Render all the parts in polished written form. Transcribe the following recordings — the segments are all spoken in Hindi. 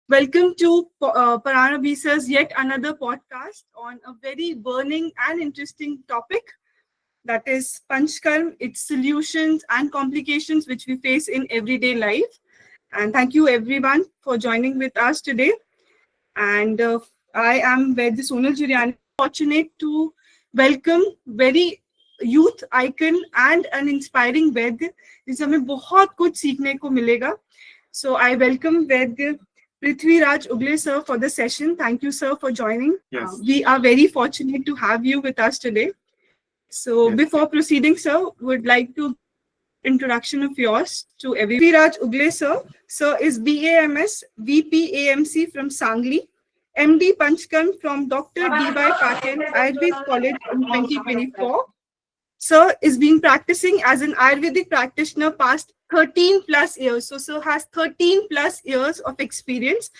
Welcome to Paranabhisa's yet another podcast on a very burning and interesting topic, that is Panchkarm, its solutions and complications which we face in everyday life. And thank you everyone for joining with us today. And I am Vaidya Sonal Jiryani, fortunate to welcome very youth icon and an inspiring Vaidya, जिससे हमें बहुत कुछ सीखने को मिलेगा. So I welcome Vaidya Prithviraj Ugle sir for the session. Thank you sir for joining. Yes. We are very fortunate to have you with us today. So Yes. before proceeding, sir, would like to introduction of yours to everyone. Prithviraj Ugle sir. Sir is BAMS VPAMC from Sangli. MD Panchkarm from Dr. D.Y. Patil Ayurved College in 2024. Sir is been practicing as an Ayurvedic practitioner past 13 plus years. So sir has 13 plus years of experience.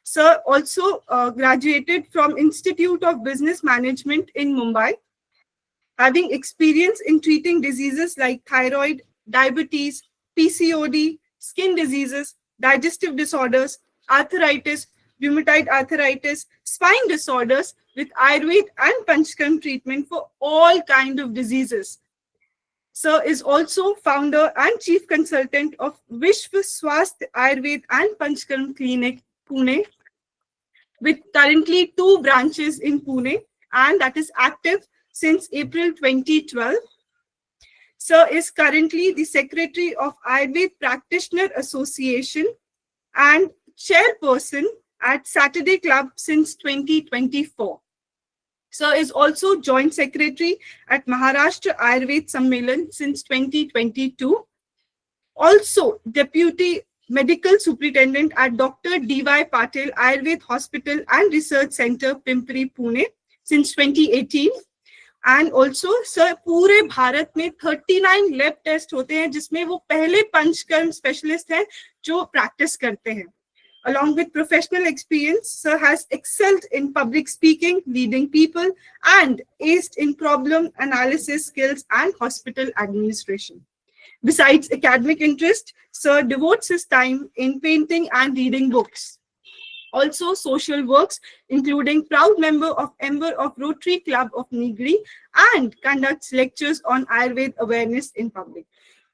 Sir also graduated from Institute of Business Management in Mumbai, having experience in treating diseases like thyroid, diabetes, PCOD, skin diseases, digestive disorders, arthritis, rheumatoid arthritis, spine disorders with Ayurveda and Panchkarm treatment for all kinds of diseases. Sir is also founder and chief consultant of Vishwa Swasth Ayurveda and Panchkarm Clinic, Pune, with currently 2 branches in Pune, and that is active since April 2012. Sir is currently the secretary of Ayurveda Practitioner Association and chairperson at Saturday Club since 2024. Sir is also joint secretary at Maharashtra Ayurveda Sammelan since 2022. Also deputy medical superintendent at Dr. D.Y. Patil Ayurveda Hospital and Research Center, Pimpri, Pune since 2018. And also sir पूरे भारत में 39 लैब टेस्ट होते हैं जिसमें वो पहले पंचकर्म स्पेशलिस्ट हैं जो प्रैक्टिस करते हैं. Along with professional experience, sir has excelled in public speaking, leading people, and aced in problem analysis skills and hospital administration. Besides academic interest, sir devotes his time in painting and reading books. Also social works, including proud member of Rotary Club of Nigri, and conducts lectures on Ayurveda awareness in public.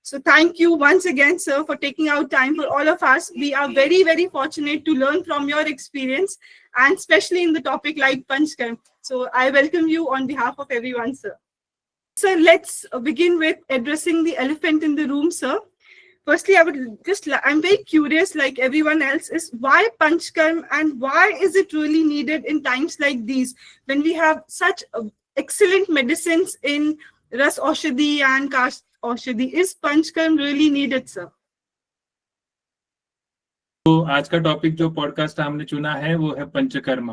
So thank you once again, sir, for taking out time for all of us. We are very, very fortunate to learn from your experience, and especially in the topic like Panchkarm. So I welcome you on behalf of everyone, sir. So let's begin with addressing the elephant in the room, sir. Firstly, I'm very curious, like everyone else, is why Panchkarm and why is it really needed in times like these when we have such excellent medicines in Ras Aushadhi and Kash Aushadhi? Is Panchkarm really needed, sir? तो आज का टॉपिक जो पॉडकास्ट हमने चुना है वो है पंचकर्म.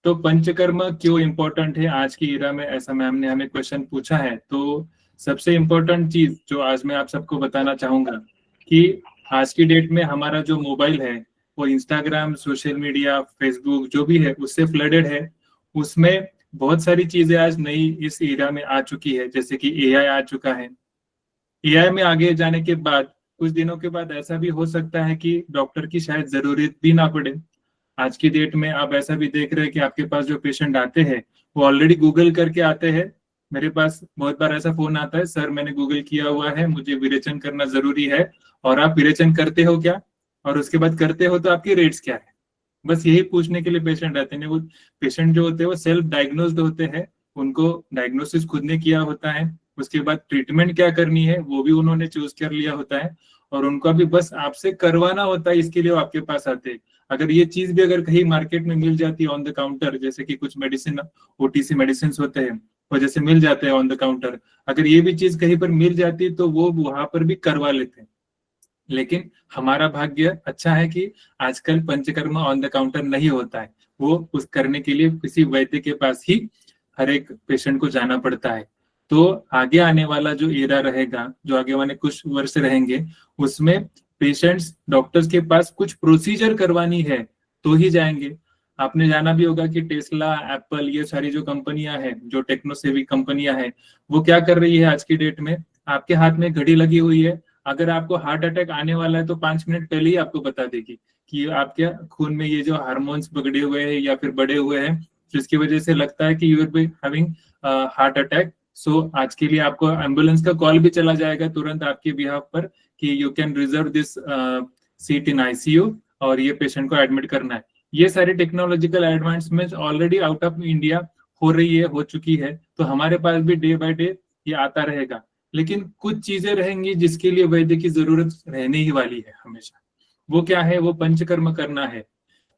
तो पंचकर्म क्यों इम्पोर्टेंट है आज की इरा में, ऐसा मैम ने हमें क्वेश्चन पूछा है. तो सबसे इम्पोर्टेंट चीज जो आज मैं आप सबको बताना चाहूंगा कि आज की डेट में हमारा जो मोबाइल है वो इंस्टाग्राम, सोशल मीडिया, फेसबुक जो भी है उससे फ्लडेड है. उसमें बहुत सारी चीजें आज नई इस एरा में आ चुकी है, जैसे कि एआई आ चुका है. एआई में आगे जाने के बाद कुछ दिनों के बाद ऐसा भी हो सकता है कि डॉक्टर की शायद जरूरत भी ना पड़े. आज की डेट में आप ऐसा भी देख रहे हैं कि आपके पास जो पेशेंट आते हैं वो ऑलरेडी गूगल करके आते हैं. मेरे पास बहुत बार ऐसा फोन आता है, सर मैंने गूगल किया हुआ है, मुझे विरेचन करना जरूरी है, और आप विरेचन करते हो क्या, और उसके बाद करते हो तो आपकी रेट्स क्या है. बस यही पूछने के लिए पेशेंट आते हैं. वो पेशेंट जो होते हैं वो सेल्फ डायग्नोस्ड होते हैं, उनको डायग्नोसिस खुद ने किया होता है, उसके बाद ट्रीटमेंट क्या करनी है वो भी उन्होंने चूज कर लिया होता है, और उनका भी बस आपसे करवाना होता है, इसके लिए वो आपके पास आते हैं. अगर ये चीज भी अगर कहीं मार्केट में मिल जाती है ऑन द काउंटर, जैसे कि कुछ मेडिसिन ओटीसी मेडिसिन होते हैं वो जैसे मिल जाते हैं ऑन द काउंटर, अगर ये भी चीज कहीं पर मिल जाती तो वो वहां पर भी करवा लेते हैं. लेकिन हमारा भाग्य अच्छा है कि आजकल पंचकर्म ऑन द काउंटर नहीं होता है, वो उस करने के लिए किसी वैद्य के पास ही हर एक पेशेंट को जाना पड़ता है. तो आगे आने वाला जो एरा रहेगा, जो आगे वाले कुछ वर्ष रहेंगे, उसमें पेशेंट्स डॉक्टर्स के पास कुछ प्रोसीजर करवानी है तो ही जाएंगे. आपने जाना भी होगा कि टेस्ला, एप्पल, ये सारी जो कंपनियां हैं, जो टेक्नो सेवी कंपनियां हैं, वो क्या कर रही है आज की डेट में, आपके हाथ में घड़ी लगी हुई है, अगर आपको हार्ट अटैक आने वाला है तो 5 मिनट पहले ही आपको बता देगी कि आपके खून में ये जो हार्मोन्स बिगड़े हुए हैं या फिर बढ़े हुए हैं, जिसकी वजह से लगता है कि you will be having heart attack. So आज के लिए आपको एम्बुलेंस का कॉल भी चला जाएगा तुरंत आपके बिहाफ पर कि you can reserve this seat in ICU और ये पेशेंट को एडमिट करना है। ये सारी technological advancement already out of India हो रही है, हो चुकी है, तो हमारे पास भी डे बाय डे ये आता रहेगा। लेकिन कुछ चीजें रहेंगी जिसके लिए वैद्य की जरूरत रहने ही वाली है हमेशा। वो क्या है? वो पंचकर्म करना है।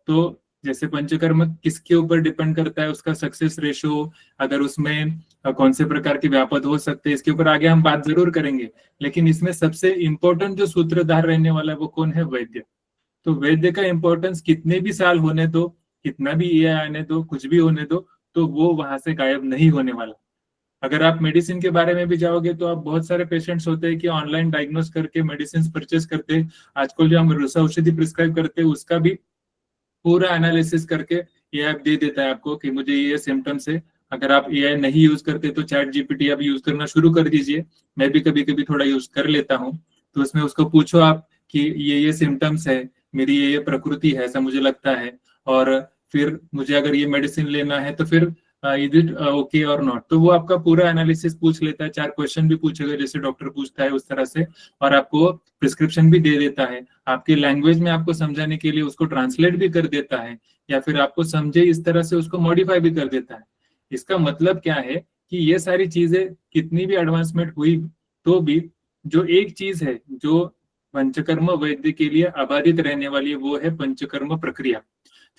तो जैसे पंचकर्म किसके ऊपर डिपेंड करता है, उसका सक्सेस रेशो, अगर उसमें कौन से प्रकार के व्यापद हो सकते हैं, इसके ऊपर आगे हम बात जरूर करेंगे। लेकिन इसमें सबसे इंपॉर्टेंट जो सूत्रधार रहने वाला है वो कौन है? वैद्य। तो वैद्य का इंपॉर्टेंस कितने भी साल होने दो, कितना भी एआई आने दो, कुछ भी होने दो, तो वो वहां से गायब नहीं होने वाला। अगर आप मेडिसिन के बारे में भी जाओगे तो आप बहुत सारे पेशेंट्स होते हैं कि ऑनलाइन डायग्नोस करके मेडिसिन परचेस करते हैं। आजकल जो हम औषधि प्रिस्क्राइब करते हैं उसका भी पूरा एनालिसिस करके ये ऐप दे देता है आपको कि मुझे ये सिम्टम्स है। अगर आप एआई नहीं यूज करते तो चैट जीपीटी आप यूज करना शुरू कर दीजिए। मैं भी कभी कभी थोड़ा यूज कर लेता हूँ। तो उसमें उसको पूछो आप कि ये सिम्टम्स है, मेरी ये प्रकृति है, ऐसा मुझे लगता है, और फिर मुझे अगर ये मेडिसिन लेना है तो फिर इज इट ओके और नॉट। तो वो आपका पूरा एनालिसिस पूछ लेता है, 4 क्वेश्चन भी पूछेगा जैसे डॉक्टर पूछता है उस तरह से, और आपको प्रिस्क्रिप्शन भी दे देता है। आपके लैंग्वेज में आपको समझाने के लिए उसको ट्रांसलेट भी कर देता है, या फिर आपको समझे इस तरह से उसको मॉडिफाई भी कर देता है। इसका मतलब क्या है कि ये सारी चीजें कितनी भी एडवांसमेंट हुई तो भी जो एक चीज है जो पंचकर्म वैद्य के लिए अबाधित रहने वाली है, वो है पंचकर्म प्रक्रिया,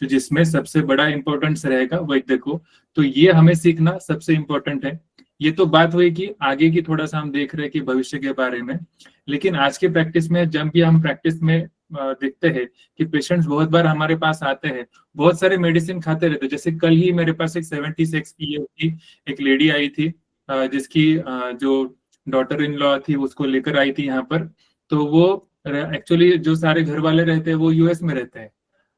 तो जिसमें सबसे बड़ा इंपॉर्टेंस रहेगा वैद्य को। तो ये हमें सीखना सबसे इंपॉर्टेंट है। ये तो बात हुई कि आगे की थोड़ा सा हम देख रहे हैं कि भविष्य के बारे में। लेकिन आज के प्रैक्टिस में जब भी हम प्रैक्टिस में देखते हैं कि पेशेंट्स बहुत बार हमारे पास आते हैं, बहुत सारे मेडिसिन खाते रहते हैं। जैसे कल ही मेरे पास एक 76 ईयर की एक लेडी आई थी, जिसकी जो डॉटर इन लॉ थी उसको लेकर आई थी यहाँ पर। तो वो एक्चुअली जो सारे घर वाले रहते हैं वो यूएस में रहते हैं,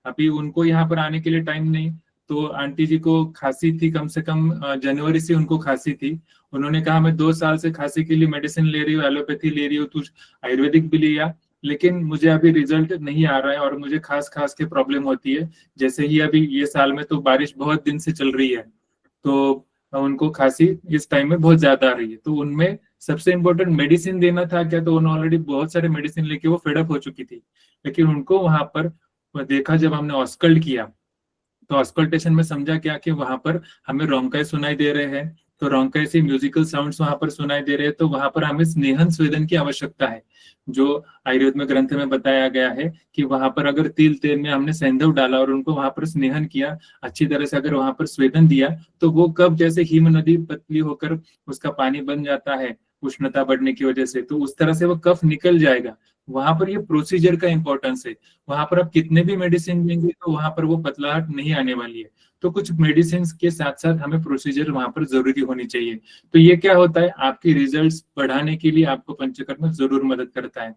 अभी उनको यहाँ पर आने के लिए टाइम नहीं। तो आंटी जी को खांसी थी, कम से कम जनवरी से उनको खांसी थी। उन्होंने कहा मैं 2 साल से खांसी के लिए मेडिसिन ले रही हूँ, एलोपैथी ले रही हूँ, कुछ आयुर्वेदिक भी लिया, लेकिन मुझे अभी रिजल्ट नहीं आ रहा है और मुझे खास के प्रॉब्लम होती है। जैसे ही अभी ये साल में तो बारिश बहुत दिन से चल रही है, तो उनको खांसी इस टाइम में बहुत ज्यादा आ रही है। तो उनमें सबसे इम्पोर्टेंट मेडिसिन देना था क्या, तो उन्होंने ऑलरेडी बहुत सारे मेडिसिन लेके वो फेडअप हो चुकी थी। लेकिन उनको वहां पर देखा, जब हमने ऑस्कल्ट किया तो ऑस्कल्टेशन में समझा क्या कि वहां पर हमें रोंकाई सुनाई दे रहे हैं, तो रोंकाई से म्यूजिकल साउंड्स वहां पर सुनाई दे रहे हैं, तो वहां पर हमें स्नेहन स्वेदन की आवश्यकता है। जो आयुर्वेद में ग्रंथ में बताया गया है कि वहां पर अगर तिल तेल में हमने सैंधव डाला और उनको वहां पर स्नेहन किया अच्छी तरह से, अगर वहां पर स्वेदन दिया, तो वो कब जैसे हिम नदी पतली होकर उसका पानी बन जाता है उष्णता बढ़ने की वजह से, तो उस तरह से वो कफ निकल जाएगा। वहां पर ये प्रोसीजर का इंपॉर्टेंस है। वहां पर आप कितने भी मेडिसिन देंगे तो वहां पर वो पतलाहट नहीं आने वाली है। तो कुछ मेडिसिन के साथ साथ हमें प्रोसीजर वहां पर जरूरी होनी चाहिए। तो ये क्या होता है, आपकी रिजल्ट्स बढ़ाने के लिए आपको पंचकर्म जरूर मदद करता है।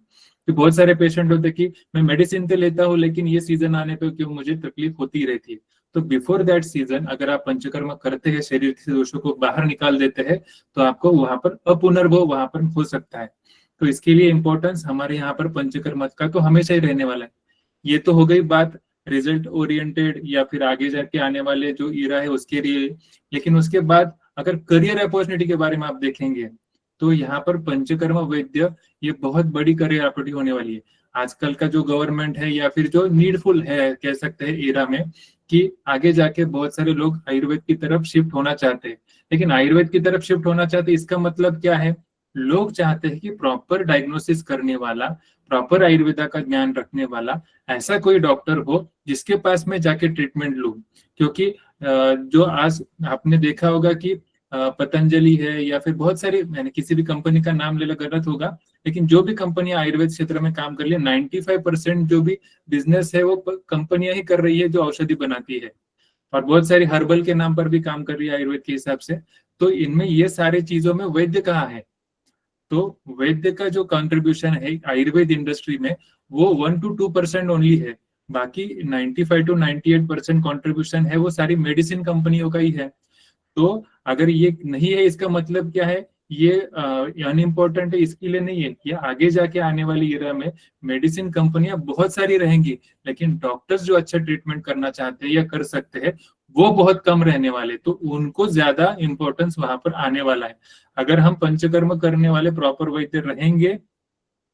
तो बहुत सारे पेशेंट होते हैं कि मैं मेडिसिन तो लेता हूँ लेकिन ये सीजन आने पर क्यों मुझे तकलीफ होती रहती है। तो बिफोर दैट सीजन अगर आप पंचकर्म करते हैं, शरीर से दोषों को बाहर निकाल देते हैं, तो आपको वहां पर अपुनर्भव वहां पर हो सकता है। तो इसके लिए इंपॉर्टेंस हमारे यहाँ पर पंचकर्म का तो हमेशा ही रहने वाला है। ये तो हो गई बात रिजल्ट ओरिएंटेड या फिर आगे जाके आने वाले जो ईरा है उसके लिए। लेकिन उसके बाद अगर करियर अपॉर्चुनिटी के बारे में आप देखेंगे तो यहाँ पर पंचकर्म वैद्य ये बहुत बड़ी करियर अपॉर्चुनिटी होने वाली है। आजकल का जो गवर्नमेंट है या फिर जो नीडफुल है कह सकते हैं ईरा में, कि आगे जाके बहुत सारे लोग आयुर्वेद की तरफ शिफ्ट होना चाहते हैं। लेकिन आयुर्वेद की तरफ शिफ्ट होना चाहते इसका मतलब क्या है, लोग चाहते हैं कि प्रॉपर डायग्नोसिस करने वाला, प्रॉपर आयुर्वेदा का ज्ञान रखने वाला ऐसा कोई डॉक्टर हो जिसके पास में जाके ट्रीटमेंट लूं। क्योंकि जो आज आपने देखा होगा कि पतंजलि है या फिर बहुत सारी, मैंने किसी भी कंपनी का नाम लेना गलत होगा, लेकिन जो भी कंपनी आयुर्वेद क्षेत्र में काम कर रही है 95% जो भी बिजनेस है वो कंपनियां ही कर रही है जो औषधि बनाती है, और बहुत सारी हर्बल के नाम पर भी काम कर रही है आयुर्वेद के हिसाब से। तो इनमें ये सारी चीजों में वैद्य कहाँ है, तो वैद्य का जो कंट्रीब्यूशन है आयुर्वेद इंडस्ट्री में वो 1 to 2% ओनली है। बाकी 95 to 98% कंट्रीब्यूशन है वो सारी मेडिसिन कंपनियों का ही है। तो अगर ये नहीं है इसका मतलब क्या है, ये अनइम्पोर्टेंट है इसके लिए नहीं है, ये आगे जाके आने वाली इरा में मेडिसिन कंपनियां बहुत सारी रहेंगी, लेकिन डॉक्टर्स जो अच्छा ट्रीटमेंट करना चाहते हैं या कर सकते हैं वो बहुत कम रहने वाले, तो उनको ज्यादा इंपॉर्टेंस वहां पर आने वाला है। अगर हम पंचकर्म करने वाले प्रॉपर वैद्य रहेंगे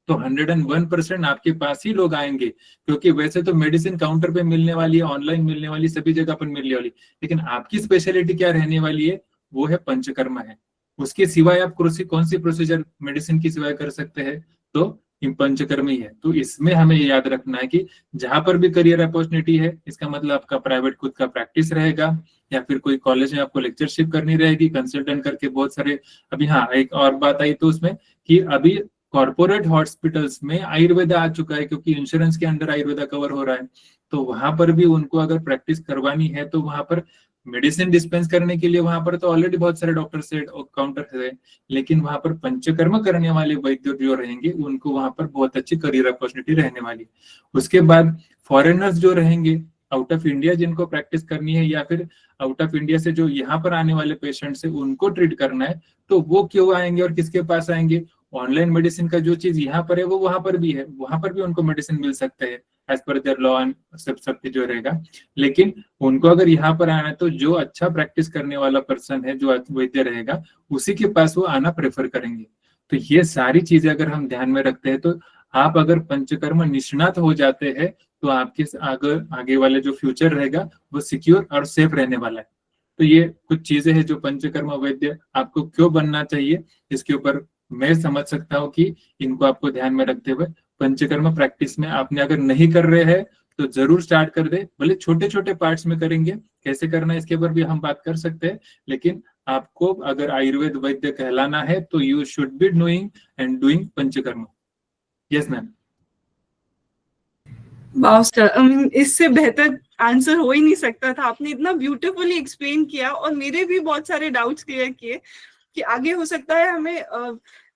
तो 101% आपके पास ही लोग आएंगे, क्योंकि वैसे तो मेडिसिन काउंटर पे मिलने वाली है, ऑनलाइन मिलने वाली, सभी जगह पर मिलने वाली, लेकिन आपकी स्पेशलिटी क्या रहने वाली है, वो है पंचकर्मा है। उसके सिवाय आप कौन सी प्रोसीजर मेडिसिन की सिवाय कर सकते हैं, तो पंचकर्म ही है। तो इसमें हमें याद रखना है कि जहां पर भी करियर अपॉर्चुनिटी है, इसका मतलब आपका प्राइवेट खुद का प्रैक्टिस रहेगा, या फिर कोई कॉलेज में आपको लेक्चरशिप करनी रहेगी कंसल्टेंट करके बहुत सारे। अभी हाँ, एक और बात आई तो उसमें कि अभी कॉर्पोरेट हॉस्पिटल्स में आयुर्वेदा आ चुका है, क्योंकि इंश्योरेंस के अंडर आयुर्वेदा कवर हो रहा है, तो वहां पर भी उनको अगर प्रैक्टिस करवानी है तो वहां पर मेडिसिन डिस्पेंस करने के लिए वहां पर तो ऑलरेडी बहुत सारे डॉक्टर्स है, काउंटर है, लेकिन वहां पर पंचकर्म करने वाले वैद्य जो रहेंगे उनको वहां पर बहुत अच्छी करियर अपॉर्चुनिटी रहने वाली। उसके बाद फॉरेनर्स जो रहेंगे आउट ऑफ इंडिया, जिनको प्रैक्टिस करनी है, या फिर आउट ऑफ इंडिया से जो यहाँ पर आने वाले पेशेंट्स है उनको ट्रीट करना है, तो वो क्यों आएंगे और किसके पास आएंगे? ऑनलाइन मेडिसिन का जो चीज यहाँ पर है वो वहां पर भी है, वहां पर भी उनको मेडिसिन मिल सकते हैं as per there law and सब जो रहेगा। लेकिन उनको अगर यहाँ पर आना है तो जो अच्छा प्रैक्टिस करने वाला पर्सन है, जो वैद्य रहेगा, उसी के पास वो आना प्रेफर करेंगे। तो ये सारी चीजें अगर हम ध्यान में रखते हैं तो आप अगर पंचकर्म निष्णात हो जाते हैं तो आपके आगे वाले जो फ्यूचर रहेगा वो सिक्योर और सेफ रहने वाला है। तो ये कुछ चीजें हैं जो पंचकर्म वैद्य आपको क्यों बनना चाहिए, इसके ऊपर मैं समझ सकता हूँ कि इनको आपको ध्यान में रखते हुए पंचकर्म प्रैक्टिस में आपने अगर नहीं कर रहे हैं तो जरूर स्टार्ट कर दे। भले छोटे छोटे पार्ट्स में करेंगे, कैसे करना है इसके ऊपर भी हम बात कर सकते हैं, लेकिन आपको अगर आयुर्वेद वैद्य कहलाना है तो you should be knowing and doing panchakarma. Yes ma'am. Wow sir, I mean इससे बेहतर आंसर हो ही नहीं सकता था। आपने इतना ब्यूटीफुली एक्सप्लेन किया और मेरे भी बहुत सारे डाउट्स क्लियर किए कि आगे हो सकता है हमें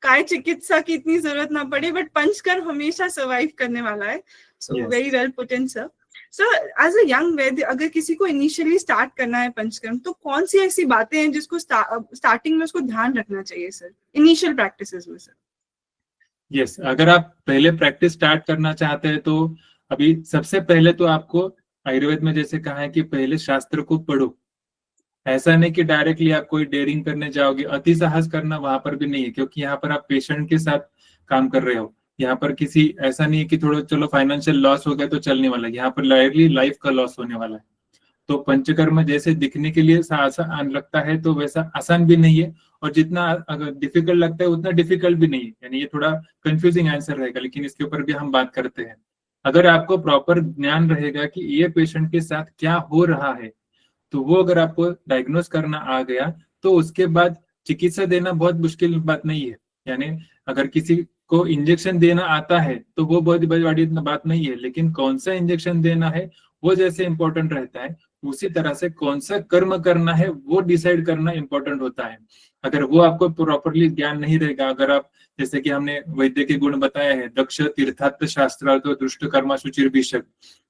काय चिकित्सा की इतनी जरूरत ना पड़े, बट पंचकर्म हमेशा सर्वाइव करने वाला है। So very well put in sir. Sir as a young vaidya, अगर किसी को इनिशियली स्टार्ट करना है पंचकर्म, तो कौन सी ऐसी बातें हैं जिसको स्टार्टिंग में उसको ध्यान रखना चाहिए सर, इनिशियल प्रैक्टिसेस में सर? यस, अगर आप पहले प्रैक्टिस स्टार्ट करना चाहते हैं तो अभी सबसे पहले तो आपको आयुर्वेद में जैसे कहा है कि पहले शास्त्र को पढ़ो। ऐसा नहीं कि डायरेक्टली आप कोई डेयरिंग करने जाओगे, अति साहस करना वहां पर भी नहीं है, क्योंकि यहाँ पर आप पेशेंट के साथ काम कर रहे हो। यहाँ पर किसी ऐसा नहीं है कि थोड़ा चलो फाइनेंशियल लॉस हो गया तो चलने वाला है, यहाँ पर डायरेक्टली लाइफ का लॉस होने वाला है। तो पंचकर्म जैसे दिखने के लिए आसान लगता है तो वैसा आसान भी नहीं है, और जितना अगर डिफिकल्ट लगता है उतना डिफिकल्ट भी नहीं है। यानी ये थोड़ा कंफ्यूजिंग आंसर रहेगा, लेकिन इसके ऊपर भी हम बात करते हैं। अगर आपको प्रॉपर ज्ञान रहेगा कि ये पेशेंट के साथ क्या हो रहा है, तो वो अगर आपको डायग्नोस करना आ गया तो उसके बाद चिकित्सा देना बहुत मुश्किल बात नहीं है। यानी अगर किसी को इंजेक्शन देना आता है तो वो बहुत बड़ी बात नहीं है, लेकिन कौन सा इंजेक्शन देना है वो जैसे इंपॉर्टेंट रहता है, उसी तरह से कौन सा कर्म करना है वो डिसाइड करना इंपॉर्टेंट होता है। अगर वो आपको प्रॉपरली ज्ञान नहीं रहेगा, अगर आप जैसे कि हमने वैद्य के गुण बताया है, दक्ष तीर्थार्थ शास्त्र तो दुष्ट कर्मा शुचिर्भिषक,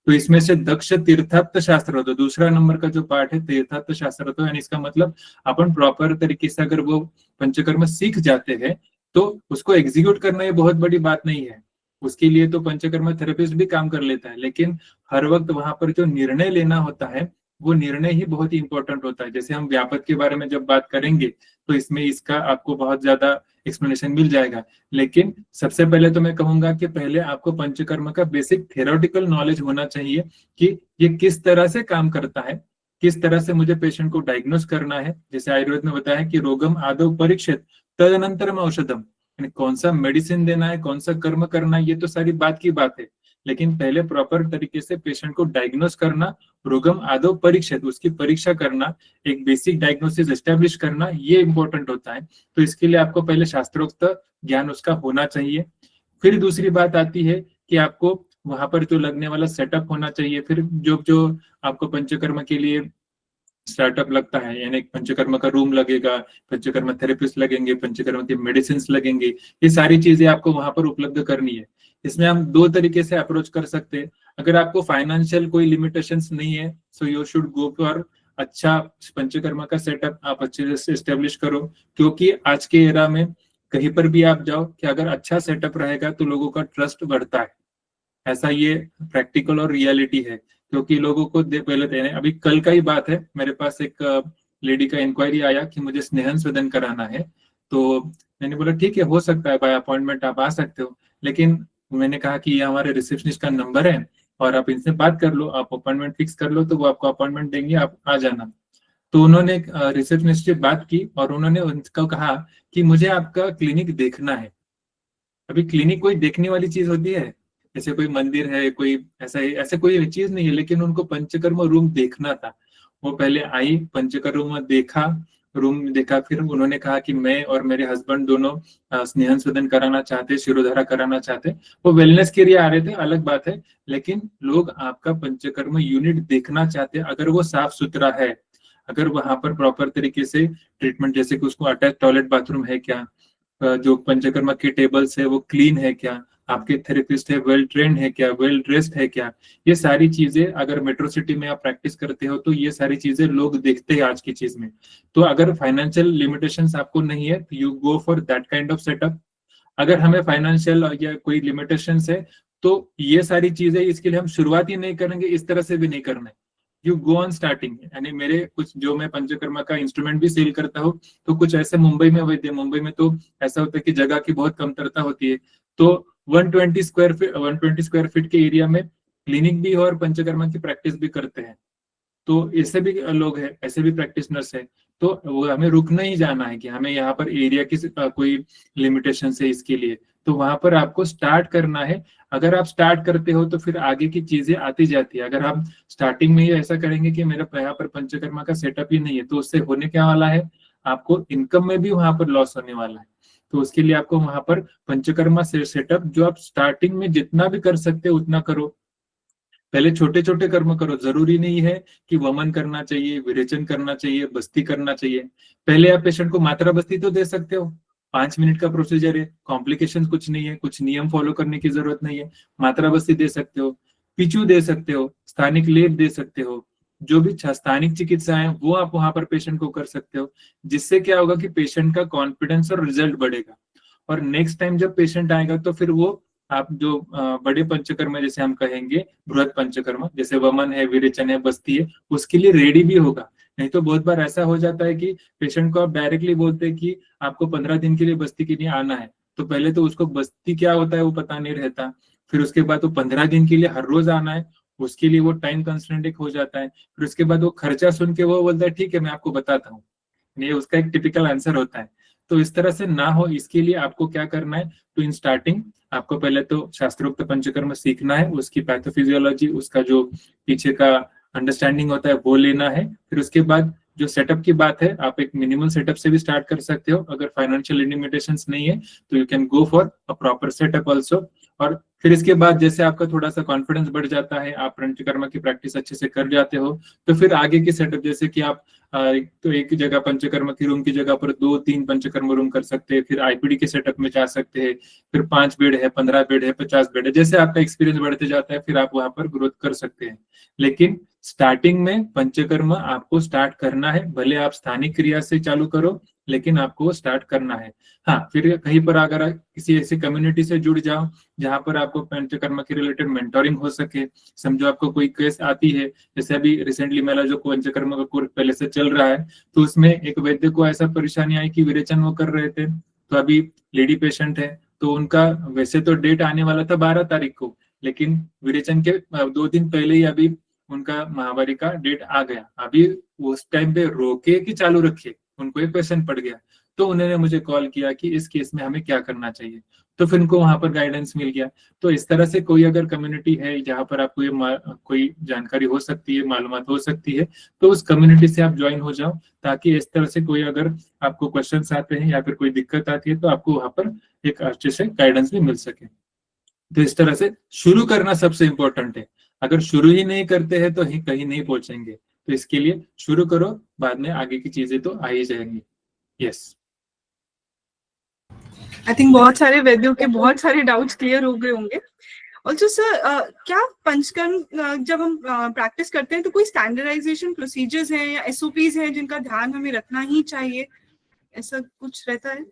तो इसमें से दक्ष तीर्थार्थ शास्त्र होता, दूसरा नंबर का जो पार्ट है तीर्थार्थ शास्त्र होता, यानी इसका मतलब अपन प्रॉपर तरीके से अगर वो पंचकर्म सीख जाते हैं तो उसको एग्जीक्यूट करना ये बहुत बड़ी बात नहीं है। उसके लिए तो पंचकर्म थेरेपिस्ट भी काम कर लेता है, लेकिन हर वक्त वहां पर जो निर्णय लेना होता है वो निर्णय ही बहुत ही इंपॉर्टेंट होता है। जैसे हम व्यापक के बारे में जब बात करेंगे तो इसमें इसका आपको बहुत ज्यादा एक्सप्लेनेशन मिल जाएगा, लेकिन सबसे पहले तो मैं कहूंगा कि पहले आपको पंचकर्म का बेसिक थ्योरेटिकल नॉलेज होना चाहिए कि ये किस तरह से काम करता है, किस तरह से मुझे पेशेंट को डायग्नोस करना है। जैसे आयुर्वेद में बताया कि रोगम आदौ परीक्षित तदनंतरम औषधम, कौन सा मेडिसिन देना है, कौन सा कर्म करना है, ये तो सारी बात की बात है, लेकिन पहले प्रॉपर तरीके से पेशेंट को डायग्नोस करना, रोगम आदौ परीक्षित, उसकी परीक्षा करना, एक बेसिक डायग्नोसिस एस्टेब्लिश करना, ये इंपॉर्टेंट होता है। तो इसके लिए आपको पहले शास्त्रोक्त ज्ञान उसका होना चाहिए। फिर दूसरी बात आती है कि आपको वहां पर जो लगने वाला सेटअप होना चाहिए, फिर जो आपको पंचकर्म के लिए स्टार्टअप लगता है, यानी पंचकर्म का रूम लगेगा, पंचकर्म थेरेपिस्ट लगेंगे, पंचकर्म के मेडिसिन लगेंगे, ये सारी चीजें आपको वहां पर उपलब्ध करनी है। इसमें हम दो तरीके से अप्रोच कर सकते हैं। अगर आपको फाइनेंशियल कोई लिमिटेशंस नहीं है, so you should go for अच्छा पंचकर्मा का सेटअप आप अच्छे से एस्टेब्लिश करो, क्योंकि आज के एरा में कहीं पर भी आप जाओ कि अगर अच्छा सेटअप रहेगा तो लोगों का ट्रस्ट बढ़ता है। ऐसा ये प्रैक्टिकल और रियलिटी है, क्योंकि लोगों को पहले देने, अभी कल का ही बात है, मेरे पास एक लेडी का इंक्वायरी आया कि मुझे स्नेहन स्वेदन कराना है। तो मैंने बोला ठीक है, हो सकता है बाय अपॉइंटमेंट आप आ सकते हो, लेकिन मैंने कहा कि ये हमारे रिसेप्शनिस्ट का नंबर है और आप इनसे बात कर लो, आप अपॉइंटमेंट फिक्स कर लो, तो वो आपको अपॉइंटमेंट देंगे, आप आ जाना। तो उन्होंने रिसेप्शनिस्ट से बात की और उन्होंने उनको कहा कि मुझे आपका क्लिनिक देखना है। अभी क्लिनिक कोई देखने वाली चीज होती है? जैसे कोई मंदिर है, कोई ऐसा कोई चीज नहीं है, लेकिन उनको पंचकर्म रूम देखना था। वो पहले आई, पंचकर्म रूम देखा, फिर उन्होंने कहा कि मैं और मेरे हस्बैंड दोनों स्नेहन सदन कराना चाहते, शिरोधारा कराना चाहते। वो वेलनेस के लिए आ रहे थे, अलग बात है, लेकिन लोग आपका पंचकर्म यूनिट देखना चाहते हैं। अगर वो साफ सुथरा है, अगर वहां पर प्रॉपर तरीके से ट्रीटमेंट, जैसे कि उसको अटैच टॉयलेट बाथरूम है क्या, जो पंचकर्मा के टेबल्स है वो क्लीन है क्या, आपके थेरेपिस्ट है वेल ट्रेंड है क्या, वेल ड्रेस्ड है क्या, ये सारी चीजें अगर मेट्रो सिटी में आप प्रैक्टिस करते हो तो ये सारी चीजें लोग देखते हैं आज की चीज में। तो अगर फाइनेंशियल लिमिटेशंस आपको नहीं है तो you go for that kind of setup. अगर हमें फाइनेंशियल या कोई लिमिटेशंस है तो ये सारी चीजें, इसके लिए हम शुरुआत ही नहीं करेंगे, इस तरह से भी नहीं करना है। यू गो ऑन स्टार्टिंग, यानी मेरे कुछ जो मैं पंचकर्मा का इंस्ट्रूमेंट भी सेल करता हूँ, तो कुछ ऐसे मुंबई में हुए थे। मुंबई में तो ऐसा होता है कि जगह की बहुत कमतरता होती है, तो 120 स्क्वायर फीट के एरिया में क्लिनिक भी है और पंचकर्मा की प्रैक्टिस भी करते हैं। तो ऐसे भी लोग हैं, ऐसे भी प्रैक्टिशनर्स है। तो वो हमें रुकना ही जाना है कि हमें यहाँ पर एरिया की कोई लिमिटेशन है इसके लिए, तो वहां पर आपको स्टार्ट करना है। अगर आप स्टार्ट करते हो तो फिर आगे की चीजें आती जाती है। अगर आप स्टार्टिंग में ही ऐसा करेंगे कि मेरा यहाँ पर पंचकर्मा का सेटअप ही नहीं है, तो उससे होने क्या वाला है, आपको इनकम में भी वहां पर लॉस होने वाला है। तो उसके लिए आपको वहां पर पंचकर्मा से सेटअप जो आप स्टार्टिंग में जितना भी कर सकते हो उतना करो। पहले छोटे छोटे कर्म करो, जरूरी नहीं है कि वमन करना चाहिए, विरेचन करना चाहिए, बस्ती करना चाहिए। पहले आप पेशेंट को मात्रा बस्ती तो दे सकते हो, 5 मिनट का प्रोसीजर है, कॉम्प्लिकेशन कुछ नहीं है, कुछ नियम फॉलो करने की जरूरत नहीं है, मात्रा बस्ती दे सकते हो, पिचू दे सकते हो, स्थानिक लेप दे सकते हो, जो भी स्थानिक चिकित्सा है वो आप वहां पर पेशेंट को कर सकते हो। जिससे क्या होगा कि पेशेंट का कॉन्फिडेंस और रिजल्ट बढ़ेगा, और नेक्स्ट टाइम जब पेशेंट आएगा तो फिर वो आप जो बड़े पंचकर्म जैसे हम कहेंगे बृहद पंचकर्म, जैसे वमन है, विरेचन है, बस्ती है, उसके लिए रेडी भी होगा। नहीं तो बहुत बार ऐसा हो जाता है कि पेशेंट को आप डायरेक्टली बोलते हैं कि आपको 15 दिन के लिए बस्ती के लिए आना है, तो पहले तो उसको बस्ती क्या होता है वो पता नहीं रहता, फिर उसके बाद वो 15 दिन के लिए हर रोज आना है, उसके लिए वो टाइम कंस्ट्रेंट हो जाता है। फिर उसके बाद वो खर्चा सुन के वो बोलता है ठीक है मैं आपको बताता हूँ, ये उसका एक टिपिकल आंसर होता है। तो इस तरह से ना हो, इसके लिए आपको क्या करना है, तो इन स्टार्टिंग आपको पहले तो शास्त्रोक्त पंचकर्म सीखना है, उसकी पैथोफिजियोलॉजी, उसका जो पीछे का अंडरस्टैंडिंग होता है वो लेना है। फिर उसके बाद जो सेटअप की बात है, आप एक मिनिमल सेटअप से भी स्टार्ट कर सकते हो। अगर फाइनेंशियल लिमिटेशंस नहीं है तो you can go for a proper setup also. और फिर इसके बाद जैसे आपका थोड़ा सा कॉन्फिडेंस बढ़ जाता है, आप पंचकर्मा की प्रैक्टिस अच्छे से कर जाते हो, तो फिर आगे की सेटअप, जैसे कि आप तो एक जगह पंचकर्म की रूम की जगह पर 2-3 पंचकर्म रूम कर सकते हैं, फिर आईपीडी के सेटअप में जा सकते हैं, फिर 5 बेड है, 15 बेड है, 50 बेड है, जैसे आपका एक्सपीरियंस बढ़ते जाता है फिर आप वहां पर ग्रोथ कर सकते हैं। लेकिन स्टार्टिंग में पंचकर्म आपको स्टार्ट करना है, भले आप स्थानिक क्रिया से चालू करो, लेकिन आपको स्टार्ट करना है। हाँ, फिर कहीं पर अगर किसी ऐसी कम्युनिटी से जुड़ जाओ जहां पर आपको पंचकर्म के रिलेटेड मेंटोरिंग हो सके। समझो आपको कोई केस आती है, जैसे अभी रिसेंटली मेरा जो पंचकर्म का कोर्स पहले से चल रहा है, तो उसमें एक वैद्य को ऐसा परेशानी आई कि विरेचन वो कर रहे थे, तो अभी लेडी पेशेंट है, तो उनका वैसे तो डेट आने वाला था 12 तारीख को, लेकिन विरेचन के 2 दिन पहले ही अभी उनका महावारी का डेट आ गया। अभी उस टाइम पे रोके कि चालू रखे, उनको एक क्वेश्चन पड़ गया, तो उन्होंने मुझे कॉल किया कि इस केस में हमें क्या करना चाहिए, तो फिर उनको वहां पर गाइडेंस मिल गया। तो इस तरह से कोई अगर कम्युनिटी है जहां पर आपको ये कोई जानकारी हो सकती है, मालूमात हो सकती है, तो उस कम्युनिटी से आप ज्वाइन हो जाओ, ताकि इस तरह से कोई अगर आपको क्वेश्चंस आते हैं या फिर कोई दिक्कत आती है तो आपको वहां पर एक अच्छे से गाइडेंस भी मिल सके। तो इस तरह से शुरू करना सबसे इंपॉर्टेंट है। अगर शुरू ही नहीं करते हैं तो कहीं नहीं पहुंचेंगे। तो इसके लिए शुरू करो, बाद में आगे की चीजें तो आ ही जाएंगी। यस, आई थिंक बहुत सारे वैद्यों के बहुत सारे डाउट्स क्लियर हो गए होंगे। ऑल्सो सर, क्या पंचकर्म जब हम प्रैक्टिस करते हैं तो कोई स्टैंडर्डाइजेशन प्रोसीजर्स हैं या एसओपीज हैं जिनका ध्यान हमें रखना ही चाहिए, ऐसा कुछ रहता है?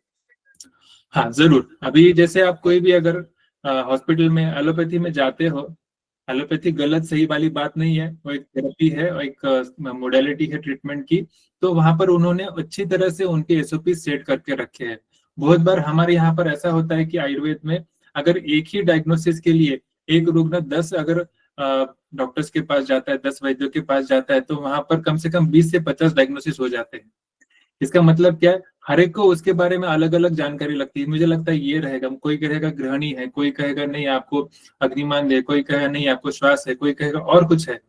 हाँ जरूर। अभी जैसे आप कोई भी अगर हॉस्पिटल में एलोपैथी में जाते हो, एलोपैथी गलत सही वाली बात नहीं है, वो एक थेरेपी है और एक मोडेलिटी है ट्रीटमेंट की। तो वहां पर उन्होंने अच्छी तरह से उनके एसओपी सेट करके रखे हैं। बहुत बार हमारे यहाँ पर ऐसा होता है कि आयुर्वेद में अगर एक ही डायग्नोसिस के लिए एक रुग्ण 10 अगर डॉक्टर्स के पास जाता है, 10 वैद्यों के पास जाता है, तो वहां पर कम से कम 20 से 50 डायग्नोसिस हो जाते हैं। इसका मतलब क्या है, हर एक को उसके बारे में अलग अलग जानकारी लगती है। मुझे लगता है ये रहेगा, कोई कहेगा ग्रहणी है, कोई कहेगा नहीं आपको अग्निमान है, कोई कहेगा नहीं आपको श्वास है, कोई कहेगा और कुछ है।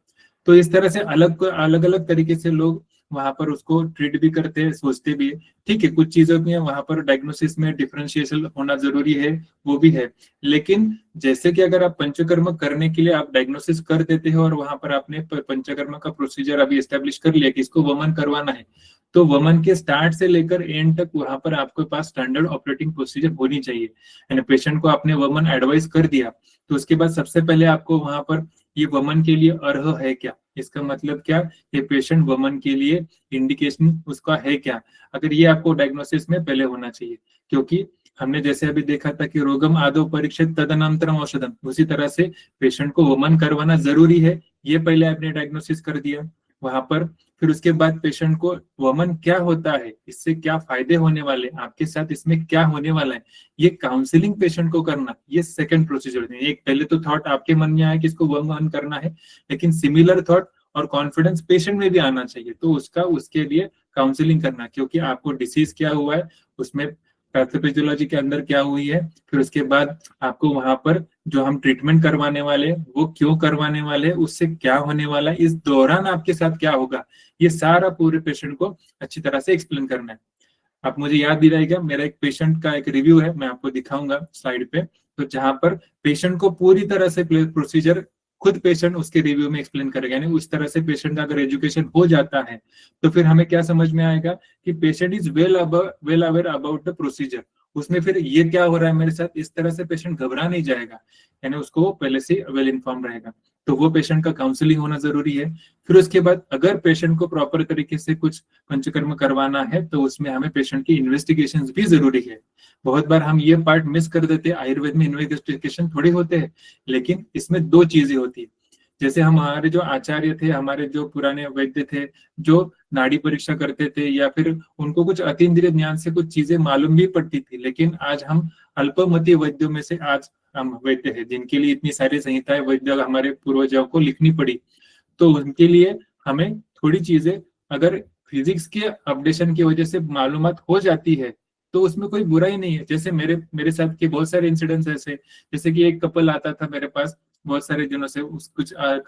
तो इस तरह से अलग अलग अलग तरीके से लोग वहां पर उसको ट्रीट भी करते हैं, सोचते भी है। ठीक है, कुछ चीजों में वहां पर डायग्नोसिस में डिफरेंशिएशन होना जरूरी है, वो भी है। लेकिन जैसे कि अगर आप पंचकर्म करने के लिए आप डायग्नोसिस कर देते हो और वहां पर आपने पंचकर्म का प्रोसीजर अभी एस्टेब्लिश कर लिया कि इसको वमन करवाना है, तो वमन के स्टार्ट से लेकर एंड तक वहां पर आपके पास स्टैंडर्ड ऑपरेटिंग प्रोसीजर होनी चाहिए। यानी पेशेंट को आपने वमन एडवाइस कर दिया, तो उसके बाद सबसे पहले आपको वहां पर ये वमन के लिए अर्ह है क्या, इसका मतलब क्या, ये पेशेंट वमन के लिए इंडिकेशन उसका है क्या, अगर ये आपको डायग्नोसिस में पहले होना चाहिए। क्योंकि हमने जैसे अभी देखा था कि रोगम आदौ परीक्षित तदनंतरम औषधम, उसी तरह से पेशेंट को वमन करवाना जरूरी है। ये पहले आपने डायग्नोसिस कर दिया वहां पर, फिर उसके बाद पेशेंट को वमन क्या होता है, इससे क्या फायदे होने वाले, आपके साथ इसमें क्या होने वाला है, ये काउंसलिंग पेशेंट को करना, ये सेकंड प्रोसीजर है। एक पहले तो थॉट आपके मन में आया कि इसको वमन करना है, लेकिन सिमिलर थॉट और कॉन्फिडेंस पेशेंट में भी आना चाहिए, तो उसके लिए काउंसलिंग करना, क्योंकि आपको डिसीज क्या हुआ है, उसमें पैथोफिजियोलॉजी के अंदर क्या हुई है, फिर उसके बाद आपको वहां पर जो हम ट्रीटमेंट करवाने वाले वो क्यों करवाने वाले, उससे क्या होने वाला है, इस दौरान आपके साथ क्या होगा, ये सारा पूरे पेशेंट को अच्छी तरह से एक्सप्लेन करना है। आप मुझे याद दिलाएगा, मेरा एक पेशेंट का एक रिव्यू है, मैं आपको दिखाऊंगा स्लाइड पे, तो जहां पर पेशेंट को पूरी तरह से प्रोसीजर खुद पेशेंट उसके रिव्यू में एक्सप्लेन करेगा। यानी उस तरह से पेशेंट का अगर एजुकेशन हो जाता है तो फिर हमें क्या समझ में आएगा कि patient is well aware about the procedure. उसमें फिर ये क्या हो रहा है मेरे साथ, इस तरह से पेशेंट घबरा नहीं जाएगा, यानी उसको पहले से वेल इन्फॉर्म रहेगा। तो वो पेशेंट का काउंसलिंग होना जरूरी है। फिर उसके बाद अगर पेशेंट को प्रॉपर तरीके से कुछ पंचकर्म करवाना है तो उसमें हमें पेशेंट की इन्वेस्टिगेशन भी जरूरी है। बहुत बार हम ये पार्ट मिस कर देते हैं, आयुर्वेद में इन्वेस्टिगेशन थोड़ी होते हैं, लेकिन इसमें दो चीजें होती है। जैसे हमारे जो आचार्य थे, हमारे जो पुराने वैद्य थे, जो नाड़ी परीक्षा करते थे या फिर उनको कुछ अतीन्द्रिय ज्ञान से कुछ चीजें मालूम भी पड़ती थी, लेकिन आज हम अल्पमति वैद्यों में से आज हम वैद्य है जिनके लिए इतनी सारी संहिताएं वैद्य हमारे पूर्वजों को लिखनी पड़ी। तो उनके लिए हमें थोड़ी चीजें अगर फिजिक्स के अपडेशन की वजह से मालूमात हो जाती है तो उसमें कोई बुराई नहीं है। जैसे मेरे साथ के बहुत सारे इंसिडेंट्स ऐसे, जैसे कि एक कपल आता था मेरे पास बहुत सारे दिनों से,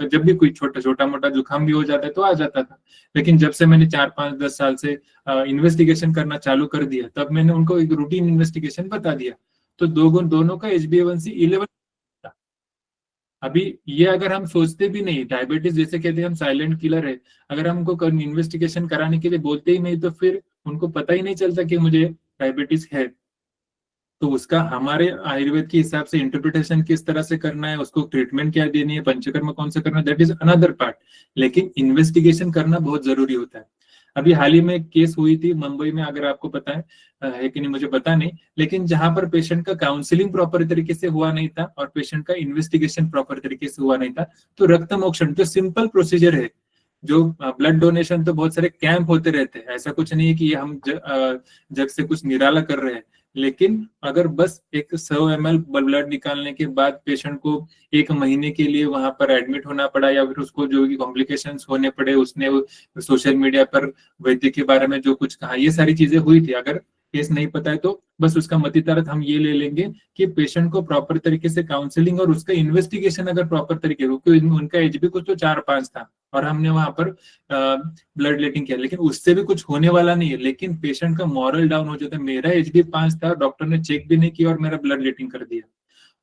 जब भी कोई छोटा मोटा जुकाम भी हो जाता है तो आ जाता था, लेकिन जब से मैंने 4-5-10 साल से इन्वेस्टिगेशन करना चालू कर दिया, तब मैंने उनको एक रूटीन इन्वेस्टिगेशन बता दिया, तो दोनों का HbA1c 11। अभी ये अगर हम सोचते भी नहीं, डायबिटीज जैसे कहते हैं हम साइलेंट किलर है, अगर हमको इन्वेस्टिगेशन कराने के लिए बोलते ही नहीं तो फिर उनको पता ही नहीं चलता कि मुझे डायबिटीज है। तो उसका हमारे आयुर्वेद के हिसाब से इंटरप्रिटेशन किस तरह से करना है, उसको ट्रीटमेंट क्या देनी है, पंचकर्म कौन सा करना है, दैट इज अनदर पार्ट, लेकिन इन्वेस्टिगेशन करना बहुत जरूरी होता है। अभी हाल ही में एक केस हुई थी मुंबई में, अगर आपको पता है कि नहीं मुझे पता नहीं, लेकिन जहां पर पेशेंट का काउंसलिंग प्रॉपर तरीके से हुआ नहीं था और पेशेंट का इन्वेस्टिगेशन प्रॉपर तरीके से हुआ नहीं था, तो रक्त मोक्षण जो सिंपल प्रोसीजर है, जो ब्लड डोनेशन, तो बहुत सारे कैंप होते रहते हैं, ऐसा कुछ नहीं है कि हम जग से कुछ निराला कर रहे हैं, लेकिन अगर बस एक 100 ml ब्लड निकालने के बाद पेशेंट को 1 महीने के लिए वहां पर एडमिट होना पड़ा या फिर उसको जो भी कॉम्प्लिकेशंस होने पड़े, उसने सोशल मीडिया पर वैद्य के बारे में जो कुछ कहा, ये सारी चीजें हुई थी। अगर केस नहीं पता है तो बस उसका मतितारत हम ये ले लेंगे कि पेशेंट को प्रॉपर तरीके से काउंसलिंग और उसका इन्वेस्टिगेशन अगर प्रॉपर तरीके से, उनका HB कुछ तो 4-5 था और हमने वहां पर ब्लड लेटिंग किया, लेकिन उससे भी कुछ होने वाला नहीं है, लेकिन पेशेंट का मॉरल डाउन हो जाता है, मेरा HB 5 था, डॉक्टर ने चेक भी नहीं किया और मेरा ब्लड लेटिंग कर दिया।